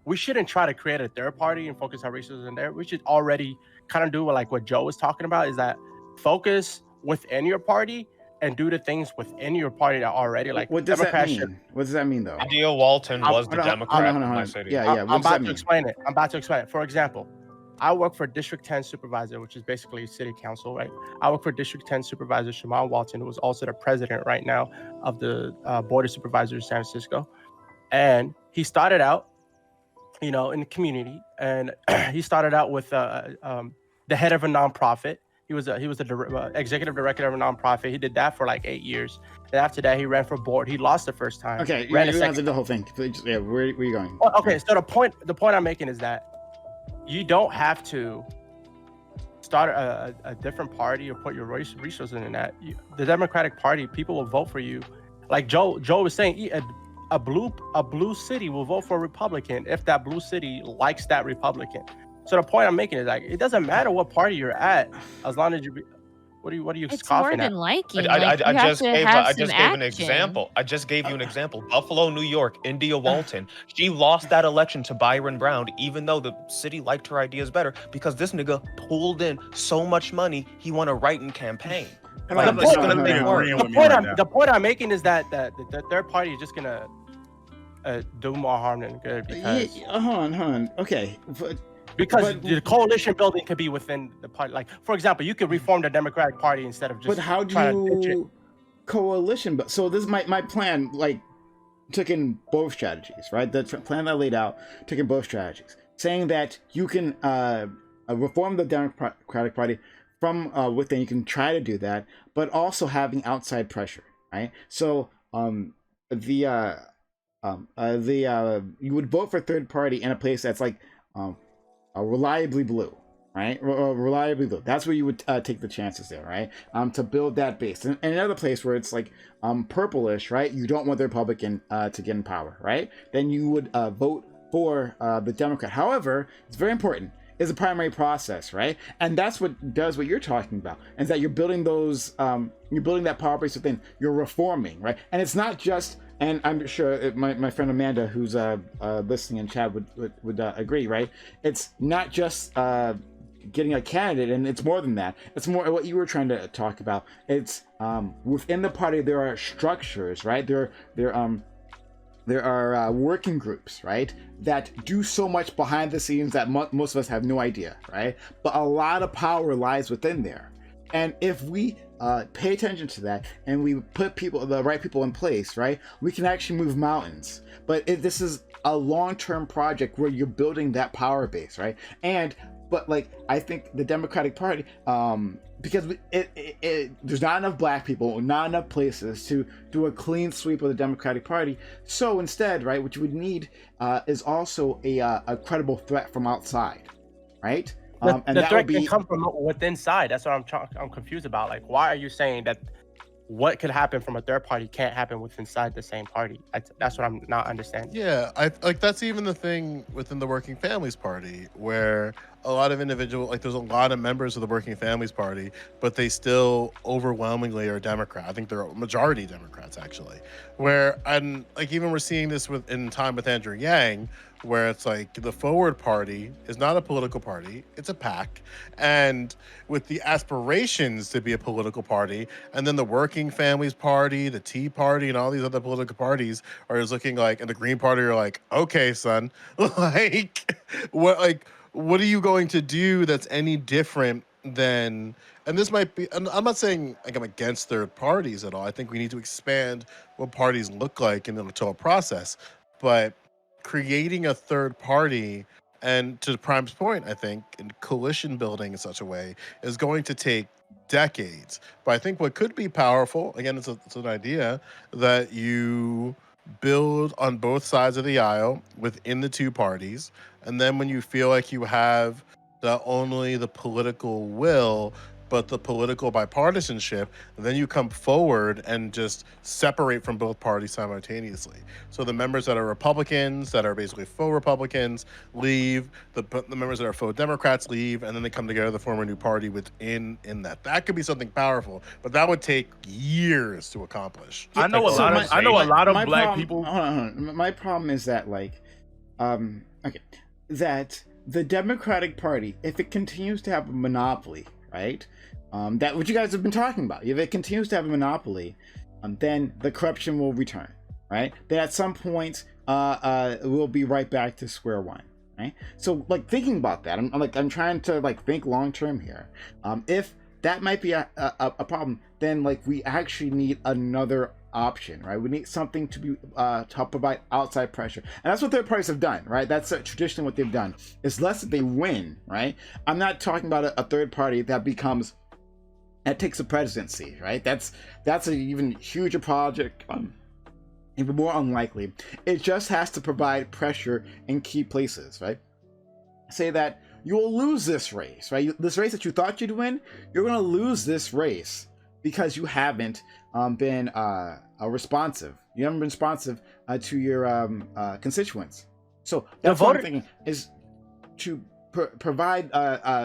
we shouldn't try to create a third party and focus our resources in there. We should already kind of do what Joe was talking about, is that focus within your party and do the things within your party that already, like, what does that mean? What does that mean, though? India Walton was the Democrat in my city. Yeah. I'm about to explain it. For example, I work for District 10 Supervisor, which is basically City Council, right? I work for District 10 Supervisor Shaman Walton, who is also the president right now of the Board of Supervisors of San Francisco. And he started out, in the community, and he started out with the head of a nonprofit. He was the executive director of a nonprofit. He did that for like 8 years. And after that, he ran for board. He lost the first time. Okay, you don't have to do the whole thing. Yeah, where are you going? Okay, so the point I'm making is that you don't have to start a different party or put your resources in that. The Democratic Party, people will vote for you. Like Joe was saying, a blue city will vote for a Republican if that blue city likes that Republican. So the point I'm making is, like, it doesn't matter what party you're at, as long as What are you It's scoffing more at? than liking. I Like, you have just to gave have I some just gave an action. example. I just gave you an example. Buffalo, New York, India Walton. She lost that election to Byron Brown, even though the city liked her ideas better, because this nigga pulled in so much money he won a write-in campaign. Like, The this is point- gonna make work. The point I'm making is that the third party is just gonna do more harm than good because Hold on. Okay. because the coalition building could be within the party. Like, for example, you could reform the Democratic Party instead of just. But how do you coalition? But so this is my plan. Like, took in both strategies, right? The plan I laid out took in both strategies, saying that you can reform the Democratic Party from within. You can try to do that, but also having outside pressure, right? So you would vote for third party in a place that's like reliably blue, right? Reliably blue. That's where you would take the chances there, right? To build that base. And another place where it's like purplish, right? You don't want the Republican to get in power, right? Then you would vote for the Democrat. However, it's very important. Is a primary process, right? And that's what does what you're talking about, is that you're building those, you're building that power base within. You're reforming, right? And it's not just, and I'm sure my friend Amanda, who's listening in chat, would agree, right? It's not just getting a candidate, and it's more than that. It's more what you were trying to talk about. It's within the party there are structures, right? There are working groups, right, that do so much behind the scenes that most of us have no idea, right? But a lot of power lies within there. And if we pay attention to that and we put the right people in place, right, we can actually move mountains. But this is a long-term project where you're building that power base, right? But like, I think the Democratic Party, because there's not enough black people, not enough places to do a clean sweep of the Democratic Party. So instead, right, what you would need is also a credible threat from outside, right? And the that threat would be can come from within side. That's what I'm confused about. Like, why are you saying that what could happen from a third party can't happen within inside the same party? That's what I'm not understanding. Yeah, that's even the thing within the Working Families Party, where a lot of there's a lot of members of the Working Families Party, but they still overwhelmingly are Democrat. I think they're majority Democrats, actually. And even we're seeing this in time with Andrew Yang, where it's like the Forward Party is not a political party, it's a PAC, and with the aspirations to be a political party, and then the Working Families Party, the Tea Party, and all these other political parties are just looking like, and the Green Party are like, okay, son, what are you going to do that's any different than, and this might be, and I'm not saying like I'm against third parties at all. I think we need to expand what parties look like in the electoral process, but creating a third party, and to Prime's point, I think, in coalition building in such a way is going to take decades. But I think what could be powerful, again, it's an idea that you build on both sides of the aisle within the two parties, and then when you feel like you have not only the political will but the political bipartisanship, then you come forward and just separate from both parties simultaneously. So the members that are Republicans, that are basically faux Republicans, leave. The members that are faux Democrats leave, and then they come together to form a new party within that. That could be something powerful, but that would take years to accomplish. I know a lot of black people. Hold on. My problem is that that the Democratic Party, if it continues to have a monopoly, right? That what you guys have been talking about. If it continues to have a monopoly, then the corruption will return, right? Then at some point, we'll be right back to square one, right? So, thinking about that, I'm trying to think long term here. If that might be a problem, then we actually need another option, right? We need something to be to help provide outside pressure, and that's what third parties have done, right? That's traditionally what they've done. It's less that they win, right? I'm not talking about a third party that takes a presidency, right? That's an even huger project, even more unlikely. It just has to provide pressure in key places, right? Say that you will lose this race, right? This race that you thought you'd win, you're going to lose this race because you haven't been responsive. You haven't been responsive to your constituents. So that's what I'm thinking, is to provide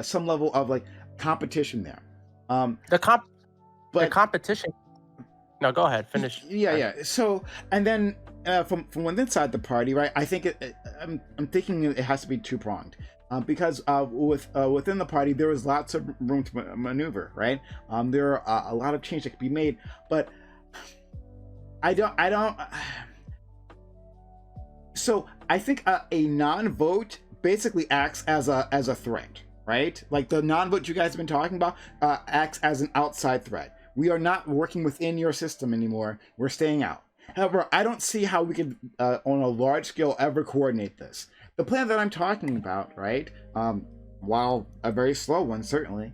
some level of competition there. The but competition. No, go ahead. Finish. yeah. So, and then from within inside the party, right? I think I'm thinking it has to be two-pronged. Because within the party there is lots of room to maneuver, right? There are a lot of change that can be made, but I don't. So I think a non-vote basically acts as a threat, right? Like the non-vote you guys have been talking about acts as an outside threat. We are not working within your system anymore. We're staying out. However, I don't see how we could, on a large scale, ever coordinate this. The plan that I'm talking about, right, while a very slow one, certainly,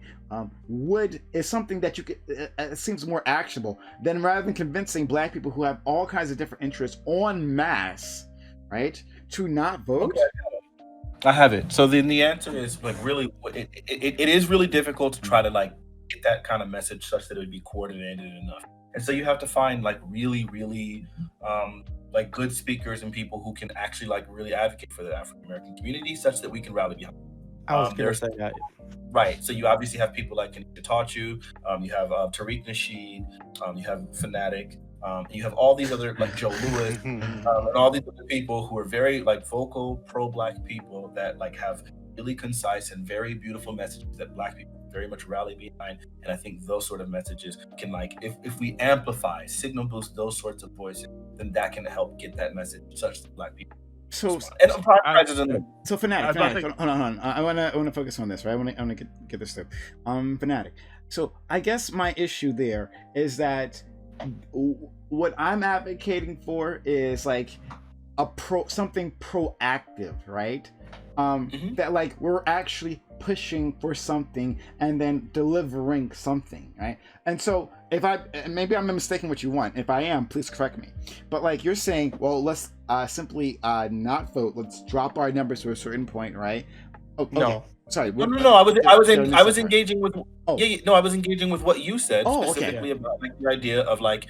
is something that you could, it seems more actionable than rather than convincing Black people who have all kinds of different interests en masse, right, to not vote. Okay. I have it. So then the answer is like really, it is really difficult to try to like get that kind of message such that it would be coordinated enough. And so you have to find like really, like good speakers and people who can actually like really advocate for the African American community such that we can rally behind. I was going to say that. Right. So you obviously have people like Kanisha Tauchu, you have Tariq Nasheed, you have Fanatic, you have all these other like Joe Lewis, and all these other people who are very like vocal pro-Black people that like have really concise and very beautiful messages that Black people very much rally behind. And I think those sort of messages can like, if we amplify, signal boost those sorts of voices, then that can help get that message such that Black people. So Fanatic, hold on. I want to focus on this, right? I want to get this through. Fanatic. So I guess my issue there is that what I'm advocating for is like something proactive, right? That like we're actually pushing for something and then delivering something, right? And so maybe I'm mistaken what you want. If I am, please correct me. But like you're saying, well, let's simply not vote. Let's drop our numbers to a certain point, right? Okay. No. Sorry. No. I was engaging with. I was engaging with what you said specifically about like the idea of like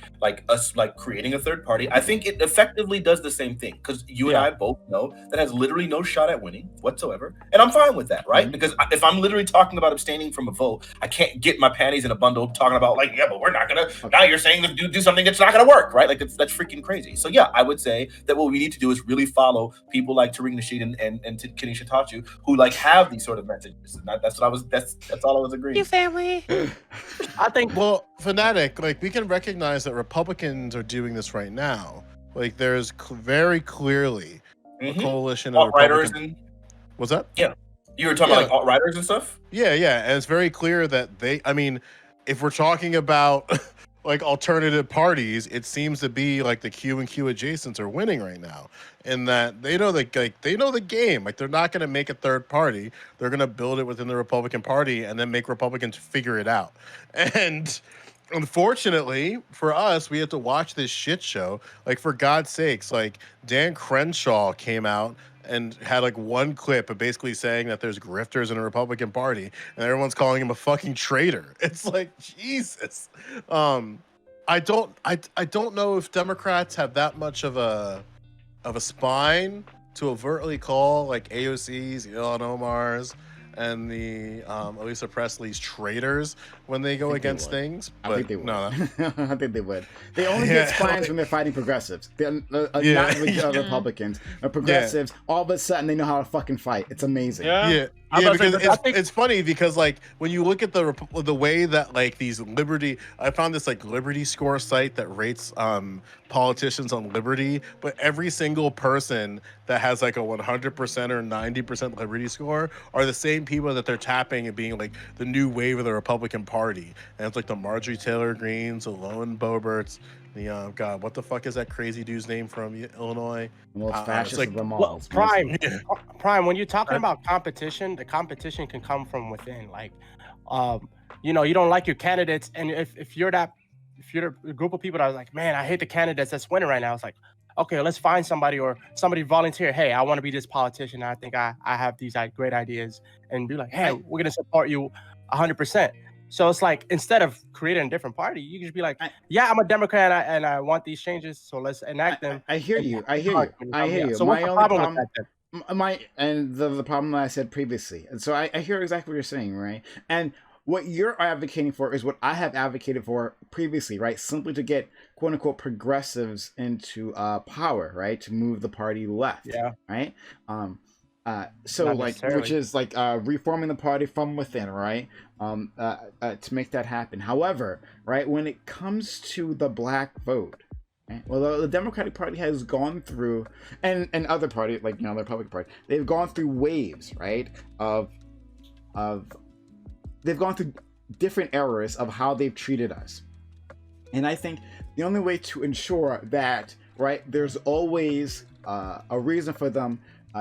us like creating a third party. I think it effectively does the same thing because you and I both know that has literally no shot at winning whatsoever, and I'm fine with that, right? Mm-hmm. Because if I'm literally talking about abstaining from a vote, I can't get my panties in a bundle talking about like, but we're not gonna. Okay. Now you're saying to do something that's not gonna work, right? Like that's freaking crazy. So I would say that what we need to do is really follow people like Tariq Nasheed and Kanisha Tauchu who like have these sort of messages. That's all I was agreeing. You family. I think. Well, Fanatic, like we can recognize that Republicans are doing this right now. Like there's very clearly a coalition of alt-righters and what's that? Yeah, you were talking about like alt-righters and stuff. Yeah, and it's very clear that if we're talking about like alternative parties, it seems to be like the Q and Q adjacents are winning right now, and that they know the game. Like they're not going to make a third party; they're going to build it within the Republican Party and then make Republicans figure it out. And unfortunately for us, we have to watch this shit show. Like for God's sakes, like Dan Crenshaw came out and had like one clip of basically saying that there's grifters in the Republican Party and everyone's calling him a fucking traitor. It's like, Jesus. I don't know if Democrats have that much of a spine to overtly call like AOC's, Ilhan Omar's, and the Elisa Presley's traitors when they go against things. But I think they would. No. I think they would. They only get spines when they're fighting progressives. They're not Republicans. Progressives, all of a sudden they know how to fucking fight. It's amazing. Yeah, because it's funny because like when you look at the way that like these liberty, I found this like Liberty Score site that rates politicians on liberty, but every single person that has like a 100% or 90% Liberty Score are the same people that they're tapping and being like the new wave of the Republican Party. And it's like the Marjorie Taylor Greenes, the Lauren Boeberts, the God, what the fuck is that crazy dude's name from Illinois? Well, it's fascist like, of them all. Prime, when you're talking about competition, the competition can come from within. Like, you don't like your candidates, and if you're a group of people that are like, man, I hate the candidates that's winning right now. It's like, okay, let's find somebody or somebody volunteer. Hey, I want to be this politician. I think I have these great ideas, and be like, hey, we're gonna support you 100%. So it's like instead of creating a different party, you can just be like, yeah, I'm a Democrat and I want these changes, so let's enact them. I hear you. So what's the problem with that then? The problem that I said previously, and so I hear exactly what you're saying, right? And what you're advocating for is what I have advocated for previously, right? Simply to get quote unquote progressives into power, right? To move the party left, Yeah. right? So Not like, which necessarily. is like reforming the party from within, right? To make that happen. However, right, when it comes to the black vote, right, well, the Democratic Party has gone through, and other party like the Republican Party, they've gone through waves, right, of they've gone through different eras of how they've treated us, and I think the only way to ensure that, right, there's always a reason for them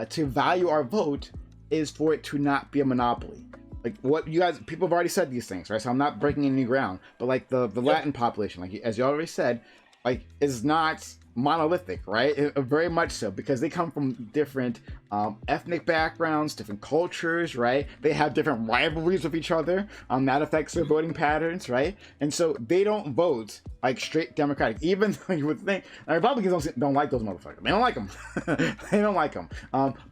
to value our vote is for it to not be a monopoly. Like what you guys, people have already said these things, right? So I'm not breaking any ground, but like the Latin population, like as you already said, like is not monolithic, right? Very much so, because they come from different ethnic backgrounds, different cultures, right? They have different rivalries with each other. That affects their voting patterns, right? And so they don't vote like straight Democratic, even though you would think Republicans don't like those motherfuckers. They don't like them. They don't like them.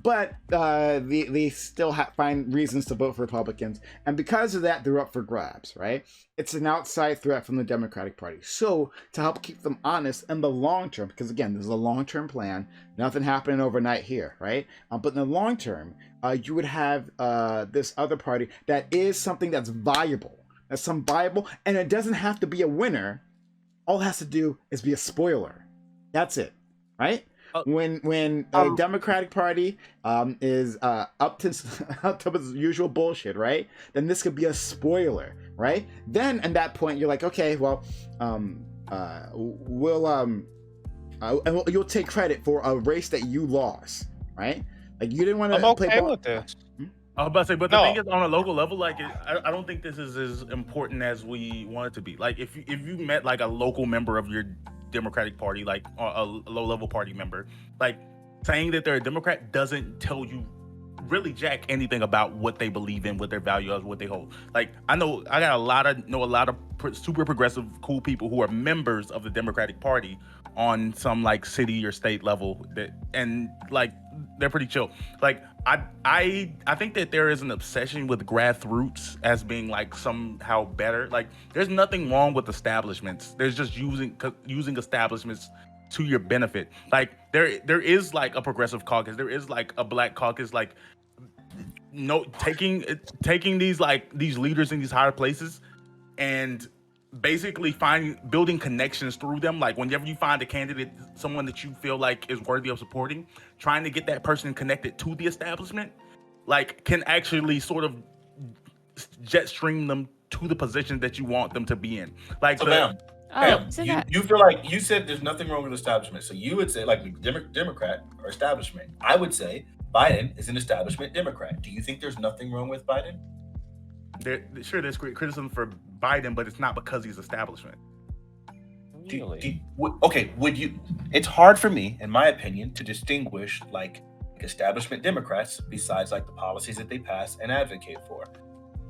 But they still find reasons to vote for Republicans, and because of that, they're up for grabs, right? It's an outside threat from the Democratic Party. So to help keep them honest in the long term, because again, this is a long-term plan, nothing happening overnight here, right? But in the long term, you would have this other party that is something that's viable. That's some viable, and it doesn't have to be a winner. All it has to do is be a spoiler. That's it, right? When the Democratic Party is up to its usual bullshit, right? Then this could be a spoiler, right? Then at that point you're like, okay, well, you'll take credit for a race that you lost, right? Like you didn't want to I'm play okay ball. with this. I was about to say, but the No. thing is, on a local level, like I don't think this is as important as we want it to be. Like if you met like a local member of your Democratic Party, like a low level party member, like saying that they're a Democrat doesn't tell you really jack anything about what they believe in, what their values, what they hold. Like I know a lot of super progressive, cool people who are members of the Democratic Party on some like city or state level and like they're pretty chill. Like I think that there is an obsession with grassroots as being like somehow better. Like there's nothing wrong with establishments. There's just using establishments to your benefit. Like there is like a progressive caucus. There is like a black caucus. Like taking these leaders in these higher places and basically building connections through them. Like whenever you find a candidate, someone that you feel like is worthy of supporting, trying to get that person connected to the establishment, like can actually sort of jet stream them to the position that you want them to be in. Like So, ma'am, so you feel like you said there's nothing wrong with establishment. So you would say like Democrat or establishment. I would say Biden is an establishment Democrat. Do you think there's nothing wrong with Biden? There's great criticism for Biden, but it's not because he's establishment. Really? Would you? It's hard for me, in my opinion, to distinguish like establishment Democrats besides like the policies that they pass and advocate for.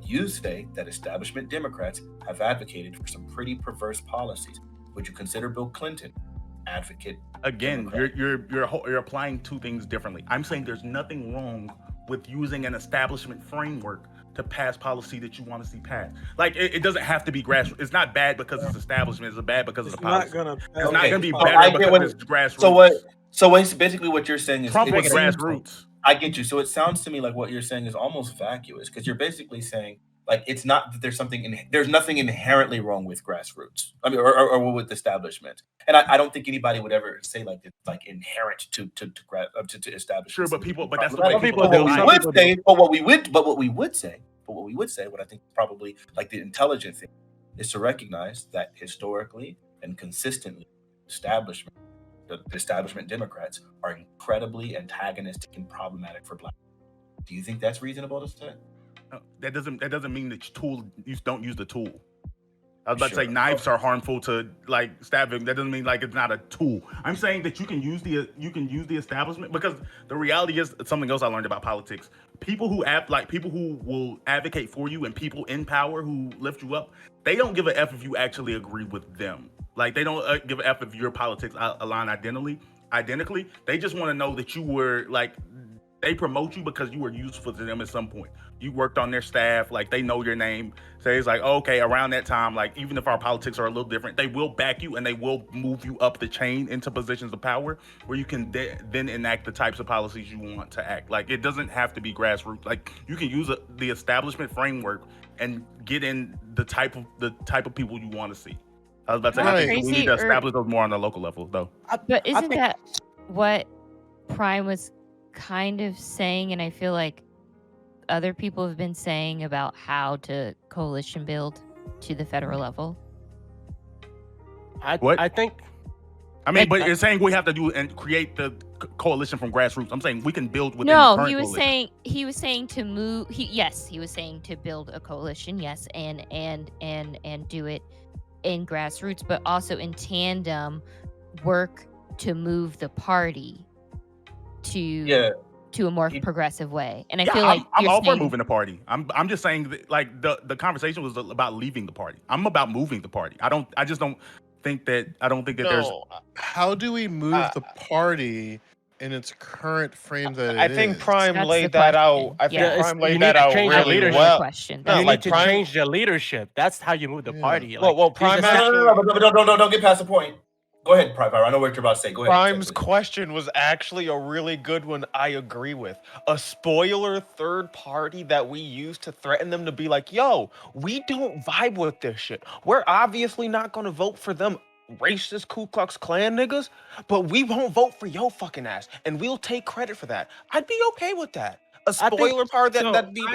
You say that establishment Democrats have advocated for some pretty perverse policies. Would you consider Bill Clinton advocate? Again, Democrat? you're applying two things differently. I'm saying there's nothing wrong with using an establishment framework to pass policy that you want to see passed. Like it doesn't have to be grassroots. It's not bad because it's establishment. It's bad because It's of the policy. not gonna. It's not gonna be So better I get because it's grassroots. So basically what you're saying is Trump was it seems- grassroots. I get you. So it sounds to me like what you're saying is almost vacuous because you're basically saying like it's not that there's nothing inherently wrong with grassroots. I mean, or with establishment. And I don't think anybody would ever say like it's like inherent to establishment. Sure, but that's the way Some people people do. do. What we would say, what I think probably like the intelligent thing is to recognize that historically and consistently, the establishment Democrats are incredibly antagonistic and problematic for Black people. Do you think that's reasonable to say? That doesn't mean that you don't use the tool. I was about to Sure. say knives are harmful to like stabbing. That doesn't mean like it's not a tool. I'm saying that you can use the establishment because the reality is something else I learned about politics. People who will advocate for you and people in power who lift you up, they don't give a F if you actually agree with them. Like they don't give a F if your politics align identically. They just want to know that you were like They promote you because you were useful to them at some point. You worked on their staff, like they know your name. So it's like, okay, around that time, like even if our politics are a little different, they will back you and they will move you up the chain into positions of power where you can then enact the types of policies you want to act. Like it doesn't have to be grassroots. Like you can use the establishment framework and get in the type of people you want to see. I was about to say, I think we need to establish those more on the local level, though. But isn't that what Prime was kind of saying? And I feel like other people have been saying about how to coalition build to the federal level. I think. I mean, but you're saying we have to do and create the coalition from grassroots. I'm saying we can build within No, the current he was coalition. saying he was saying to move. He was saying to build a coalition. Yes, and do it in grassroots, but also in tandem work to move the party to a more progressive way. And I feel like I'm all for moving the party. I'm just saying that, like the conversation was about leaving the party. I'm about moving the party. I don't think that there's. How do we move the party in its current frame that I think Prime laid that out. I think Prime laid that out really well. You need to change the leadership. That's how you move the party. Well, Prime. Don't get past the point. Go ahead, Prime. I know what you're about to say. Go ahead. Prime's question was actually a really good one. I agree with a spoiler third party that we use to threaten them to be like, yo, we don't vibe with this shit. We're obviously not going to vote for them racist Ku Klux Klan niggas, but we won't vote for your fucking ass, and we'll take credit for that. I'd be okay with that. A spoiler part that be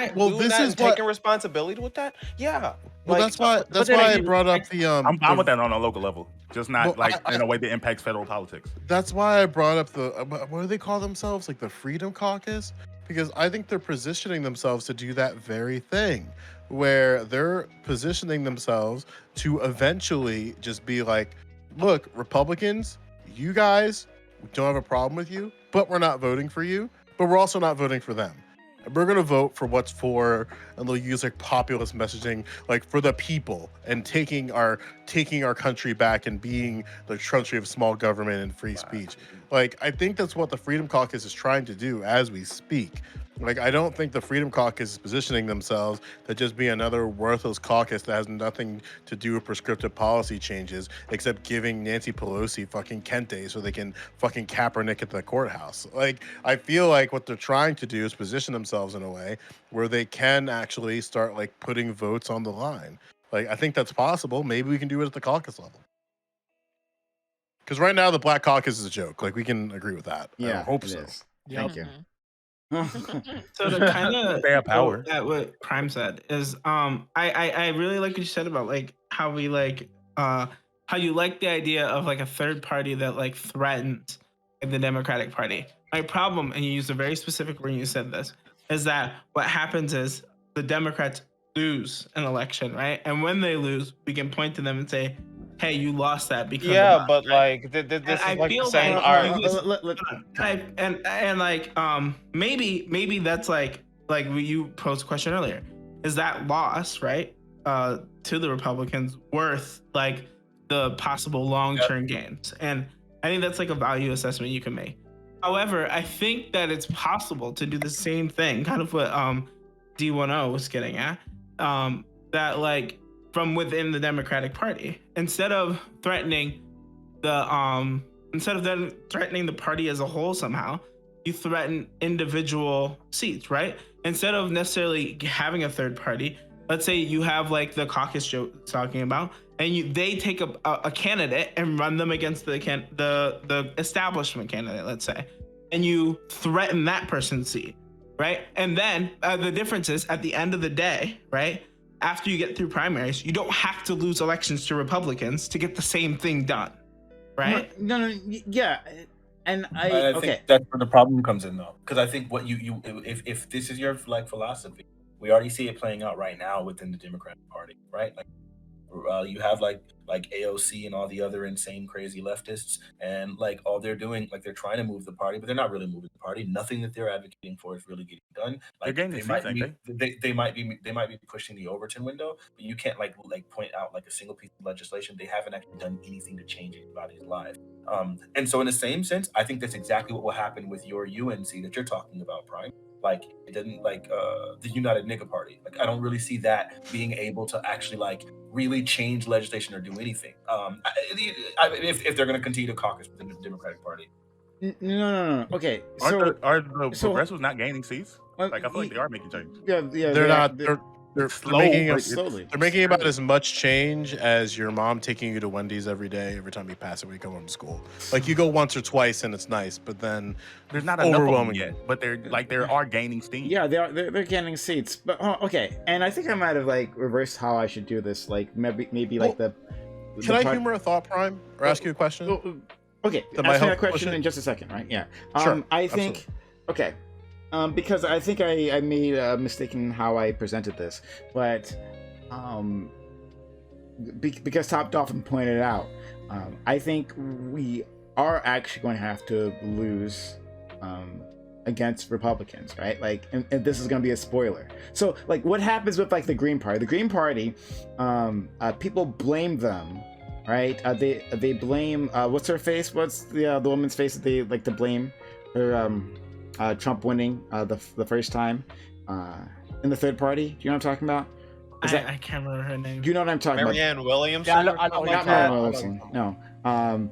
taking responsibility with that. Yeah. Well, that's why I brought up the I'm with that on a local level, just not in a way that impacts federal politics. That's why I brought up the what do they call themselves, like the Freedom Caucus, because I think they're positioning themselves to do that very thing, where they're positioning themselves to eventually just be like, look, Republicans, you guys, we don't have a problem with you, but we're not voting for you. But we're also not voting for them. We're going to vote for what's for, and they'll use like populist messaging, like for the people, and taking our country back and being the country of small government and free speech. Like, I think that's what the Freedom Caucus is trying to do as we speak. Like, I don't think the Freedom Caucus is positioning themselves to just be another worthless caucus that has nothing to do with prescriptive policy changes except giving Nancy Pelosi fucking Kente so they can fucking Kaepernick at the courthouse. Like, I feel like what they're trying to do is position themselves in a way where they can actually start, like, putting votes on the line. Like, I think that's possible. Maybe we can do it at the caucus level. Because right now, the Black Caucus is a joke. Like, we can agree with that. Yeah, I hope so. Thank you. So to kind of they have power at what Prime said is I really like what you said about like how we like how you like the idea of like a third party that like threatens like the Democratic Party. My problem, and you used a very specific word when you said this, is that what happens is the Democrats lose an election, right? And when they lose, we can point to them and say, hey, you lost that because of but right? Like this is like saying maybe that's like you posed a question earlier, is that loss, right, to the Republicans worth like the possible long-term gains? And I think that's like a value assessment you can make. However, I think that it's possible to do the same thing, kind of what D10 was getting at, that like from within the Democratic Party, instead of threatening the party as a whole somehow, you threaten individual seats, right? Instead of necessarily having a third party, let's say you have like the caucus Joe talking about, and they take a candidate and run them against the establishment candidate, let's say, and you threaten that person's seat, right? And then the difference is at the end of the day, right? After you get through primaries, you don't have to lose elections to Republicans to get the same thing done, right? No, yeah. And I think that's where the problem comes in, though, because I think what if this is your like philosophy, we already see it playing out right now within the Democratic Party, right? Like You have like AOC and all the other insane, crazy leftists, and like all they're doing, like they're trying to move the party, but they're not really moving the party. Nothing that they're advocating for is really getting done. They're Like gaining they seats, might ain't be, they might be pushing the Overton window, but you can't like point out like a single piece of legislation. They haven't actually done anything to change anybody's lives. And so in the same sense, I think that's exactly what will happen with your UNC that you're talking about, Prime. Like it didn't like the United Nigga Party. Like I don't really see that being able to actually like really change legislation or do anything. If they're going to continue to caucus within the Democratic Party. No. Okay, Are the progressives not gaining seats? Like I feel like they are making change. Yeah, They're not. They're slow, making but slowly. They're making about as much change as your mom taking you to Wendy's every day, every time you pass it when you come home from school. Like you go once or twice and it's nice, but then there's not enough of them yet. But they are gaining steam. Yeah, they're gaining seats. But okay, and I think I might have like reversed how I should do this. Like maybe like the. Can I humor a thought, Prime, or ask you a question? Okay, ask me that question in just a second, right? Yeah. Sure. I think. Absolutely. Okay. Because I think I made a mistake in how I presented this, but because Top Dolphin pointed out, I think we are actually going to have to lose against Republicans, right? Like, and this is going to be a spoiler. So, like, what happens with like the Green Party? The Green Party, people blame them, right? They blame what's her face? What's the woman's face that they like to blame? Her Trump winning the first time in the third party. Do you know what I'm talking about? I can't remember her name. Do you know what I'm talking about? Marianne Williamson? Yeah, I know Not Marianne Williamson. No.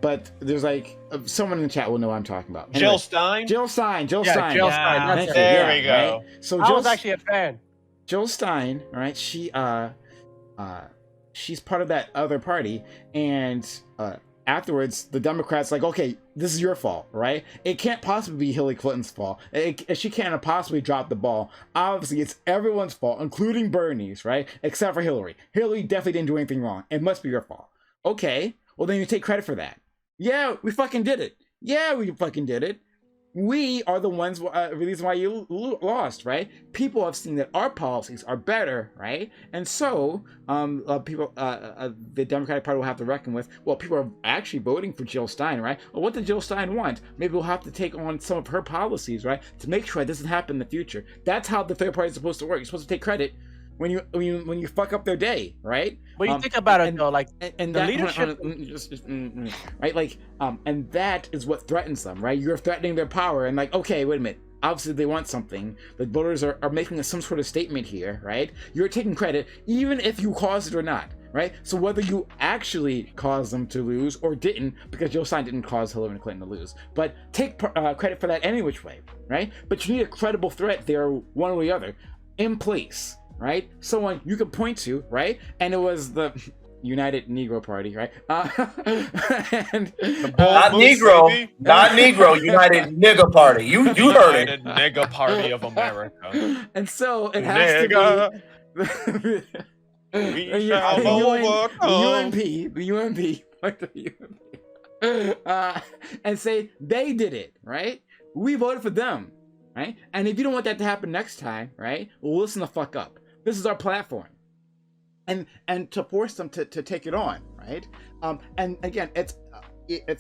But there's like someone in the chat will know what I'm talking about. Anyway, Jill Stein? Jill Stein. Jill Yeah. Stein. That's There we go. Right? So I was actually a fan. Jill Stein, right? She's part of that other party, and afterwards, the Democrats like, okay, this is your fault, right? It can't possibly be Hillary Clinton's fault. She can't possibly drop the ball. Obviously, it's everyone's fault, including Bernie's, right? Except for Hillary. Hillary definitely didn't do anything wrong. It must be your fault. Okay, well then you take credit for that. Yeah, we fucking did it. Yeah, we fucking did it. We are the ones, the reason why you lost, right? People have seen that our policies are better, right? And so, the Democratic Party will have to reckon with, well, people are actually voting for Jill Stein, right? Well, what did Jill Stein want? Maybe we'll have to take on some of her policies, right? To make sure it doesn't happen in the future. That's how the third party is supposed to work. You're supposed to take credit when you fuck up their day, right? But you think about it though, like and the that, leadership, right? Like, and that is what threatens them, right? You're threatening their power, and like, okay, wait a minute. Obviously, they want something. The voters are making some sort of statement here, right? You're taking credit, even if you caused it or not, right? So whether you actually caused them to lose or didn't, because Jill Stein didn't cause Hillary Clinton to lose, but take credit for that any which way, right? But you need a credible threat there, one or the other, in place. Right? Someone you could point to, right? And it was the United Negro Party, right? Not Negro, not Negro, United Nigga Party. You heard it. United Nigga Party of America. And so it has to be We shall overcome. the UNP, and say they did it, right? We voted for them, right? And if you don't want that to happen next time, right? Well, listen the fuck up. This is our platform, and to force them to take it on, right? And again, it's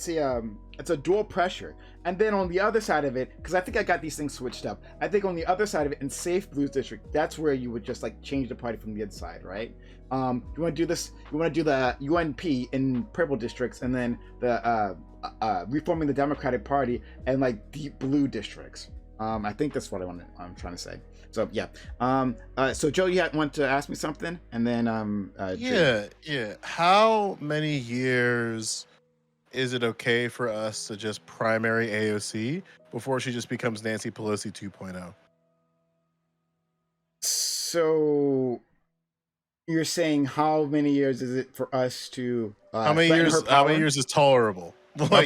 a dual pressure. And then on the other side of it, because I think I got these things switched up. I think on the other side of it, in safe blues district, that's where you would just like change the party from the inside, right? You want to do this? You want to do the UNP in purple districts, and then the reforming the Democratic Party and like deep blue districts. I think that's what I'm trying to say. So yeah. So Joe, you want to ask me something, and then yeah. How many years is it okay for us to just primary AOC before she just becomes Nancy Pelosi 2.0? So you're saying how many years is it for us to? How many years is tolerable? Like,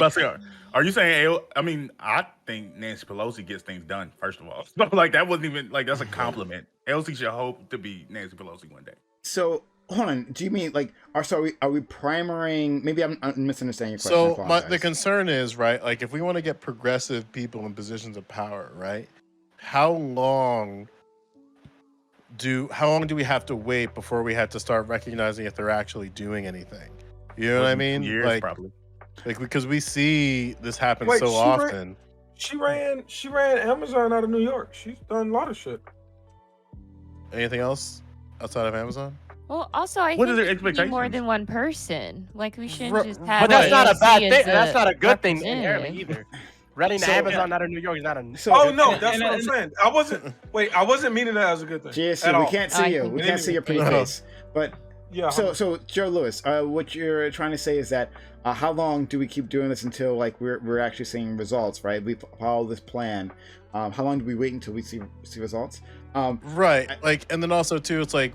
are you saying? I mean, I think Nancy Pelosi gets things done. First of all, so, like that wasn't even like that's a compliment. AOC should hope to be Nancy Pelosi one day. So hold on. Do you mean like are we primarying? Maybe I'm misunderstanding your question. So the concern is right. Like if we want to get progressive people in positions of power, right? How long how long do we have to wait before we have to start recognizing if they're actually doing anything? You know what I mean? Years, probably. Like because we see this happen Wait, so often. She ran Amazon out of New York. She's done a lot of shit. Anything else outside of Amazon? Well, also, I What think is their it should be more expectations? than one person. Like, we shouldn't Right, just have. But that's not a AOC bad as thing. That's not a good thing inherently representative. either. Running So- to Amazon out of New York is not a. So, Oh no, that's and- what I'm and- saying. I wasn't meaning that as a good thing. GSU, at we all. can't I see you. think We it can't is. see your pretty No. face. But Yeah. so Joe Lewis, what you're trying to say is that how long do we keep doing this until like we're actually seeing results, right? We follow this plan. How long do we wait until we see results? Right. Like, and then also too, it's like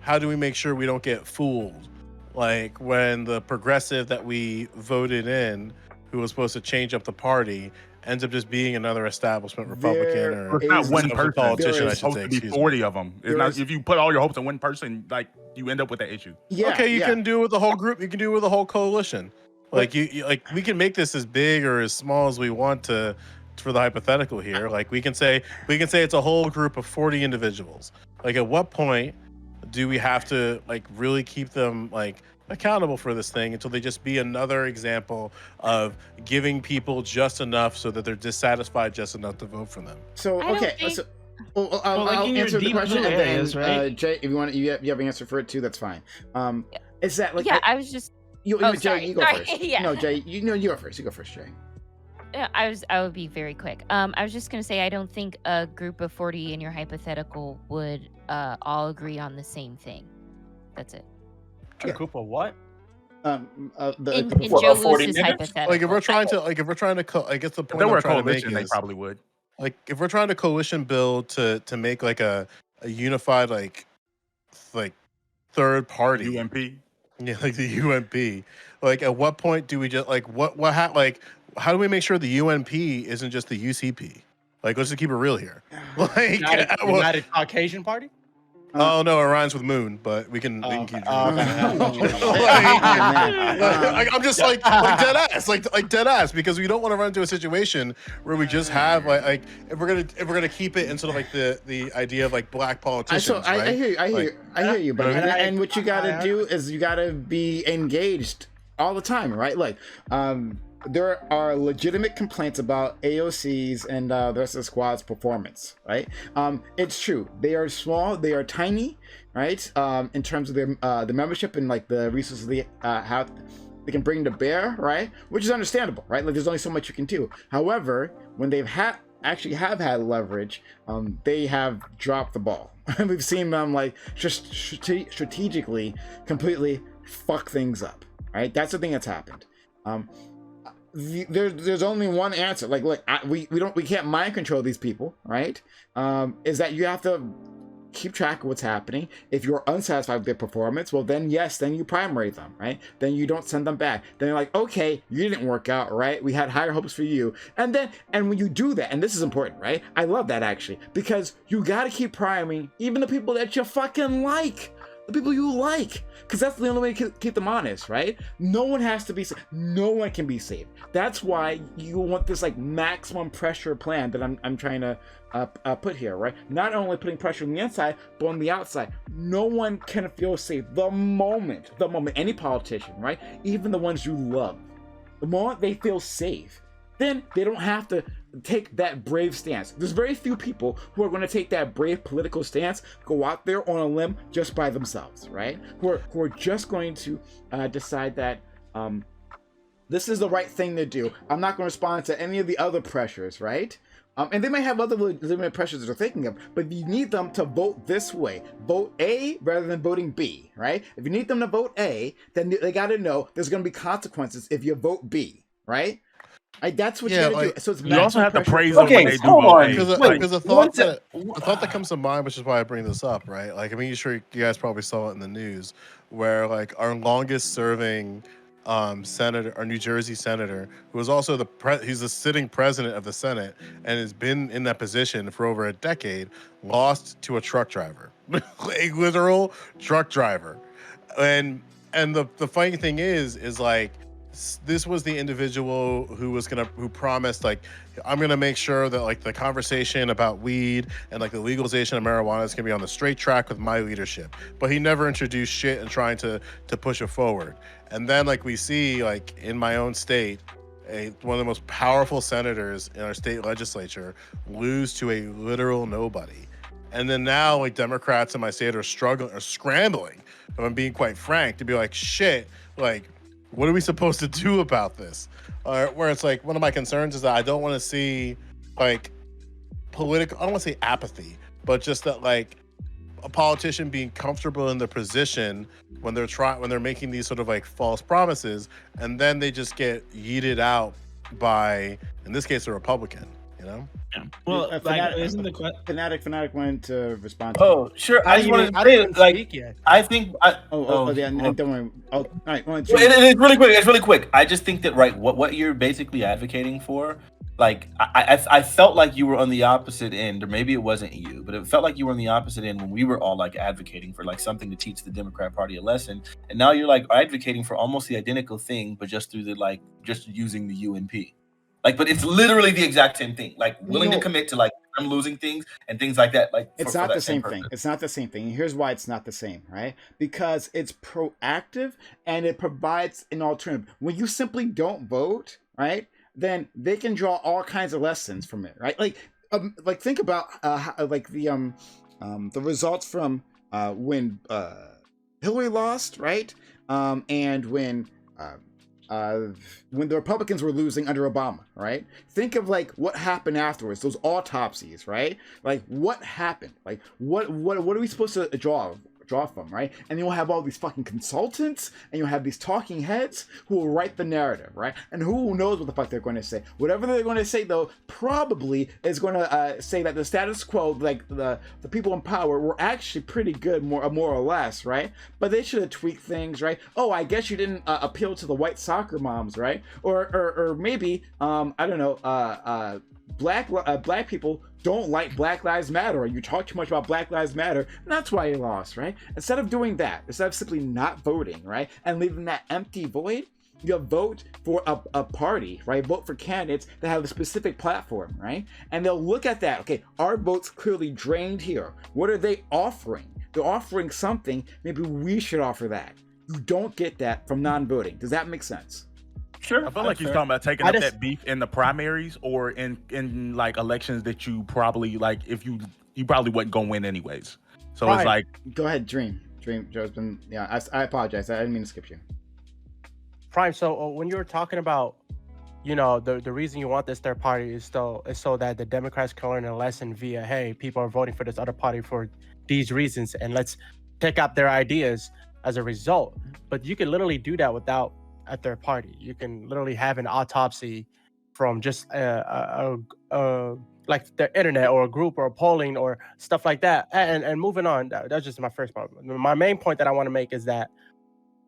how do we make sure we don't get fooled? Like when the progressive that we voted in, who was supposed to change up the party, ends up just being another establishment Republican There or It's not is- one a person. politician, there I is should Supposed say. to be Excuse me. 40 of them. It's There not, is- if you put all your hopes in one person, like you end up with that issue. Yeah. Okay, you yeah. can do it with the whole group. You can do it with the whole coalition. Like you like we can make this as big or as small as we want to for the hypothetical here. Like we can say it's a whole group of 40 individuals. Like at what point do we have to like really keep them like accountable for this thing until they just be another example of giving people just enough so that they're dissatisfied just enough to vote for them? So I don't okay, think- so I'll like in your answer the deep question, blue and then areas, right? Jay, if you want, you have an answer for it too. That's fine. Is that like Yeah, I was just. you, Oh, Jay, sorry, you go sorry, first. yeah. No, Jay, you go first. You go first, Jay. Yeah, I would be very quick. I was just gonna say I don't think a group of 40 in your hypothetical would all agree on the same thing. That's it. A group of what? In The Joe 40 Lewis's niggas? hypothetical. Like if we're trying to I guess the If point there were I'm a trying to make coalition, they is probably would. like if we're trying to coalition build to make like a unified like third party, UMP. yeah, like the UMP. Like at what point do we just like how do we make sure the UMP isn't just the UCP? Like let's just keep it real here. Like United Caucasian Party? oh no, it rhymes with moon, but we can keep. man. I'm just like dead ass, like dead ass, because we don't want to run into a situation where we just have like if we're gonna keep it in sort of like the idea of like black politicians. I right? hear you. I hear you. But Like- and what you gotta do is you gotta be engaged all the time, right? Like, there are legitimate complaints about AOC's and the rest of the squad's performance, right? It's true. They are small. They are tiny, right? In terms of their the membership and like the resources they have, they can bring to bear, right? Which is understandable, right? Like there's only so much you can do. However, when they've had leverage, they have dropped the ball. We've seen them like just strategically completely fuck things up, right? That's the thing that's happened. There's only one answer. Like, look, we can't mind control these people, right? Is that you have to keep track of what's happening. If you're unsatisfied with their performance, well, then yes, then you primary them, right? Then you don't send them back. Then you're like, okay, you didn't work out, right? We had higher hopes for you. And when you do that, and this is important, right? I love that actually, because you got to keep priming even the people that you fucking like. The people you like, because that's the only way to keep them honest, right? No one has to be saved. No one can be saved. That's why you want this like maximum pressure plan that I'm trying to put here, right? Not only putting pressure on the inside, but on the outside. No one can feel safe. The moment any politician, right? Even the ones you love, the moment they feel safe, then they don't have to take that brave stance. There's very few people who are going to take that brave political stance, go out there on a limb just by themselves, right? Who are just going to decide that this is the right thing to do. I'm not going to respond to any of the other pressures, right? And they may have other legitimate pressures that they're thinking of, but you need them to vote this way. Vote A rather than voting B, right? If you need them to vote A, then they got to know there's going to be consequences if you vote B, right? That's what you gotta do. So it's You also have to pressure. praise them when they do hold vote on. A. Because Like, the thought that comes to mind, which is why I bring this up, right? Like, I mean, sure you guys probably saw it in the news, where like our longest serving senator, our New Jersey senator, who is also he's the sitting president of the Senate and has been in that position for over a decade, lost to a truck driver, a literal truck driver, and the funny thing is like this was the individual who promised, like, I'm gonna make sure that like the conversation about weed and like the legalization of marijuana is gonna be on the straight track with my leadership. But he never introduced shit and trying to push it forward. And then like we see like in my own state, one of the most powerful senators in our state legislature lose to a literal nobody. And then now like Democrats in my state are scrambling, if I'm being quite frank, to be like, shit, like, what are we supposed to do about this? Where it's like, one of my concerns is that I don't want to see like political, I don't want to say apathy, but just that like a politician being comfortable in their position when they're making these sort of like false promises, and then they just get yeeted out by, in this case, a Republican, you know? Yeah. Well, like, isn't the question? Fanatic wanted to respond to Oh, sure. I just wanted to say, like, I think. Don't worry. All right. It's really quick. It's really quick. I just think that, right, what you're basically advocating for, like, I felt like you were on the opposite end, or maybe it wasn't you, but it felt like you were on the opposite end when we were all like advocating for like something to teach the Democrat Party a lesson, and now you're like advocating for almost the identical thing, but just through just using the UNP. Like, but it's literally the exact same thing. Like, willing to commit to like I'm losing things and things like that. Like, it's not the same thing. It's not the same thing. And here's why it's not the same, right? Because it's proactive and it provides an alternative. When you simply don't vote, right, then they can draw all kinds of lessons from it, right? Like think about the results from when Hillary lost, right, and when the Republicans were losing under Obama, right? Think of like what happened afterwards, those autopsies, right? Like what happened? Like what are we supposed to draw from, right? And you'll have all these fucking consultants and you'll have these talking heads who will write the narrative, right? And who knows what the fuck they're going to say. Whatever they're going to say, though, probably is going to say that the status quo, like the people in power, were actually pretty good, more or less, right? But they should have tweaked things, right? Oh, I guess you didn't appeal to the white soccer moms, right? Or maybe I don't know, black people don't like Black Lives Matter, or you talk too much about Black Lives Matter, and that's why you lost, right? Instead of doing that, instead of simply not voting, right, and leaving that empty void, you vote for a party, right? Vote for candidates that have a specific platform, right? And they'll look at that. Okay, our vote's clearly drained here. What are they offering? They're offering something. Maybe we should offer that. You don't get that from non-voting. Does that make sense? Sure. I feel like he's talking about taking up that beef in the primaries or in like elections that you probably like if you probably wasn't gonna win anyways. So It's like, go ahead, Dream. Joe's been I apologize. I didn't mean to skip you. Prime. So when you were talking about, you know, the reason you want this third party is so that the Democrats can learn a lesson via, hey, people are voting for this other party for these reasons, and let's take up their ideas as a result. But you can literally do that without a third party. You can literally have an autopsy from just like the internet or a group or a polling or stuff like that. And moving on, that's just my first point. My main point that I want to make is that,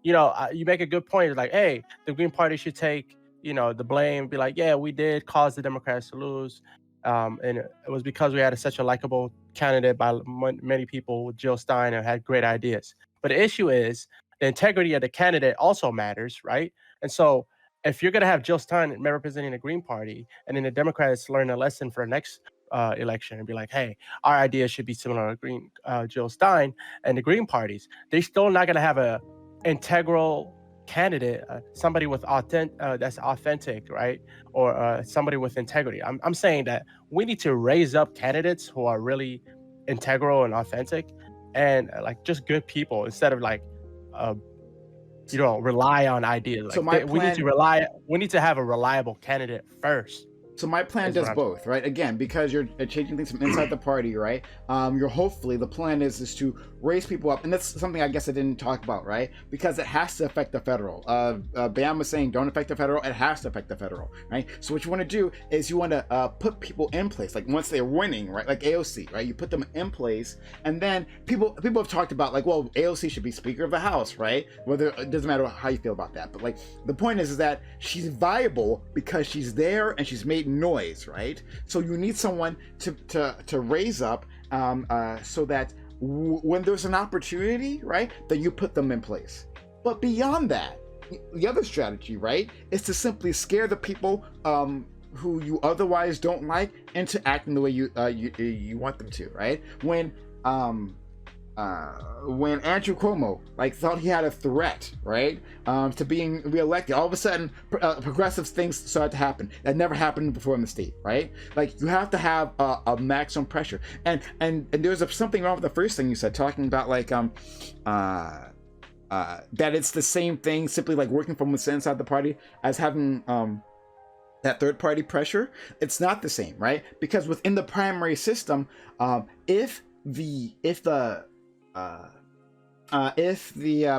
you know, you make a good point. It's like, hey, the Green Party should take, you know, the blame, be like, yeah, we did cause the Democrats to lose. And it was because we had such a likable candidate by many people with Jill Stein and had great ideas. But the issue is the integrity of the candidate also matters, right? And so if you're going to have Jill Stein representing the Green Party, and then the Democrats learn a lesson for the next election and be like, hey, our ideas should be similar to Jill Stein and the Green parties, they're still not going to have a integral candidate, somebody with that's authentic, right? Or somebody with integrity. I'm saying that we need to raise up candidates who are really integral and authentic and like just good people instead of like, you know, rely on ideas. So like we need to have a reliable candidate first. So my plan does both, right? Again, because you're changing things from inside the party, right? You're hopefully, the plan is to raise people up. And that's something I guess I didn't talk about, right? Because it has to affect the federal. Bam was saying don't affect the federal. It has to affect the federal, right? So what you want to do is you want to put people in place. Like once they're winning, right? Like AOC, right? You put them in place. And then people have talked about like, well, AOC should be Speaker of the House, right? Whether it doesn't matter how you feel about that. But like the point is that she's viable because she's there and she's made noise, right? So you need someone to raise up so that when there's an opportunity, right, that you put them in place. But beyond that, the other strategy, right, is to simply scare the people who you otherwise don't like into acting the way you want them to, right? When Andrew Cuomo thought he had a threat, right, to being reelected, all of a sudden progressive things started to happen that never happened before in the state, right? You have to have a maximum pressure, and there's something wrong with the first thing you said, talking about that it's the same thing, simply working from within inside the party as having that third party pressure. It's not the same, right? Because within the primary system, if the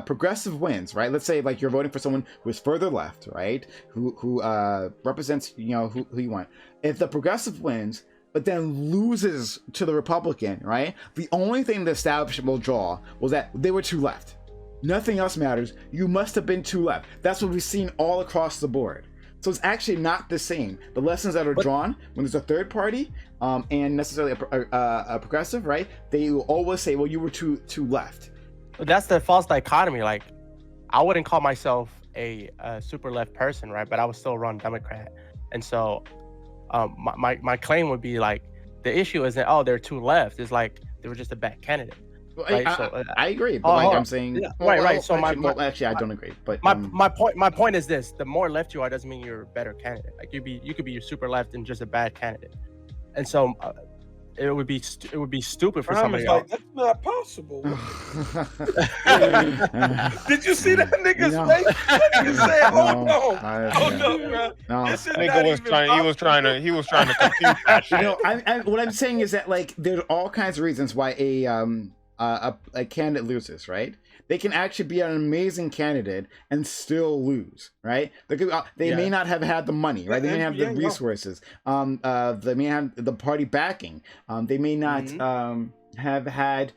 progressive wins, right? Let's say you're voting for someone who's further left, right? Who represents who you want. If the progressive wins, but then loses to the Republican, right? The only thing the establishment will draw was that they were too left. Nothing else matters. You must have been too left. That's what we've seen all across the board. So it's actually not the same. The lessons that are drawn when there's a third party and necessarily a progressive, right? They will always say, well, you were too left. That's the false dichotomy. I wouldn't call myself a super left person, right? But I would still run Democrat. And so my claim would be the issue isn't, oh, they're too left. It's they were just a bad candidate. Right? I agree, but I'm saying, yeah, right. So actually, I don't agree. But my point is this: the more left you are, doesn't mean you're a better candidate. You could be super left and just a bad candidate. And so it would be stupid for somebody else. That's not possible. Did you see that nigga's face? That nigga said, "Hold on, bro." No, nigga was trying to confuse that shit. What I'm saying is that there's all kinds of reasons why a candidate loses, right? They can actually be an amazing candidate and still lose, right? They may not have had the money, right? They may have the resources. They may have the party backing. They may not have had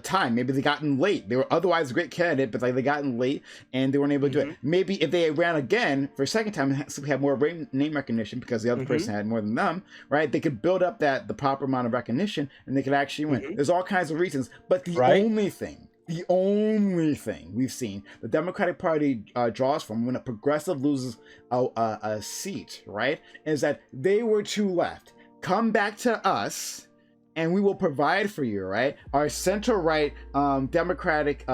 time. Maybe they gotten late. They were otherwise a great candidate, but they gotten late and they weren't able to do it. Maybe if they ran again for a second time, simply had more name recognition because the other person had more than them, right? They could build up the proper amount of recognition and they could actually win. There's all kinds of reasons, but the only thing we've seen the Democratic Party draws from when a progressive loses a seat, right, is that they were too left. Come back to us and we will provide for you, right? Our center-right democratic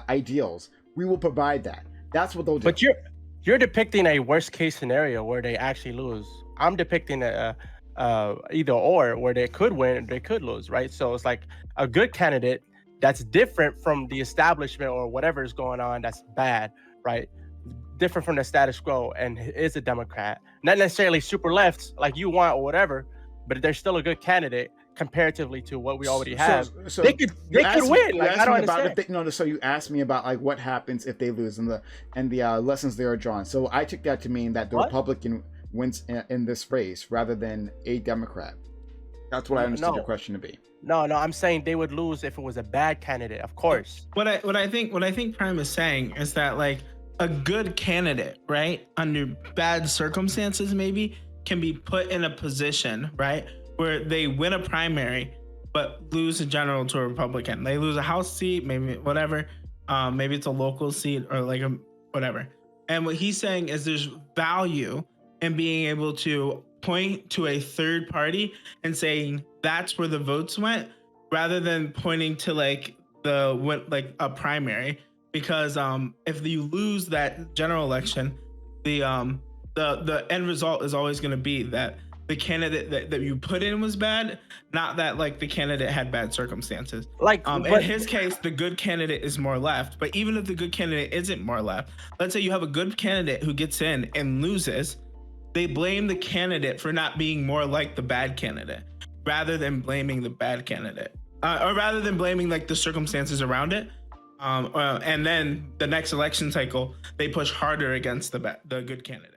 ideals, we will provide that. That's what they'll do. But you're depicting a worst-case scenario where they actually lose. I'm depicting a either or, where they could win, they could lose, right? So it's a good candidate that's different from the establishment or whatever is going on that's bad, right? Different from the status quo and is a Democrat. Not necessarily super left like you want or whatever, but they're still a good candidate comparatively to what we already have. So they could win. I don't understand. So you asked me about what happens if they lose and the lessons they are drawn. So I took that to mean that the Republican wins in this race rather than a Democrat. That's what I understood your question to be. No, I'm saying they would lose if it was a bad candidate, of course. What I think Prime is saying is that a good candidate, right, under bad circumstances maybe can be put in a position, right, where they win a primary but lose a general to a Republican. They lose a House seat, maybe whatever. Maybe it's a local seat or whatever. And what he's saying is there's value in being able to point to a third party and saying that's where the votes went, rather than pointing to a primary. Because if you lose that general election, the end result is always going to be that the candidate that you put in was bad, not that the candidate had bad circumstances. In his case, the good candidate is more left. But even if the good candidate isn't more left, let's say you have a good candidate who gets in and loses, they blame the candidate for not being more like the bad candidate, rather than blaming the bad candidate, or rather than blaming the circumstances around it. And then the next election cycle, they push harder against the good candidate.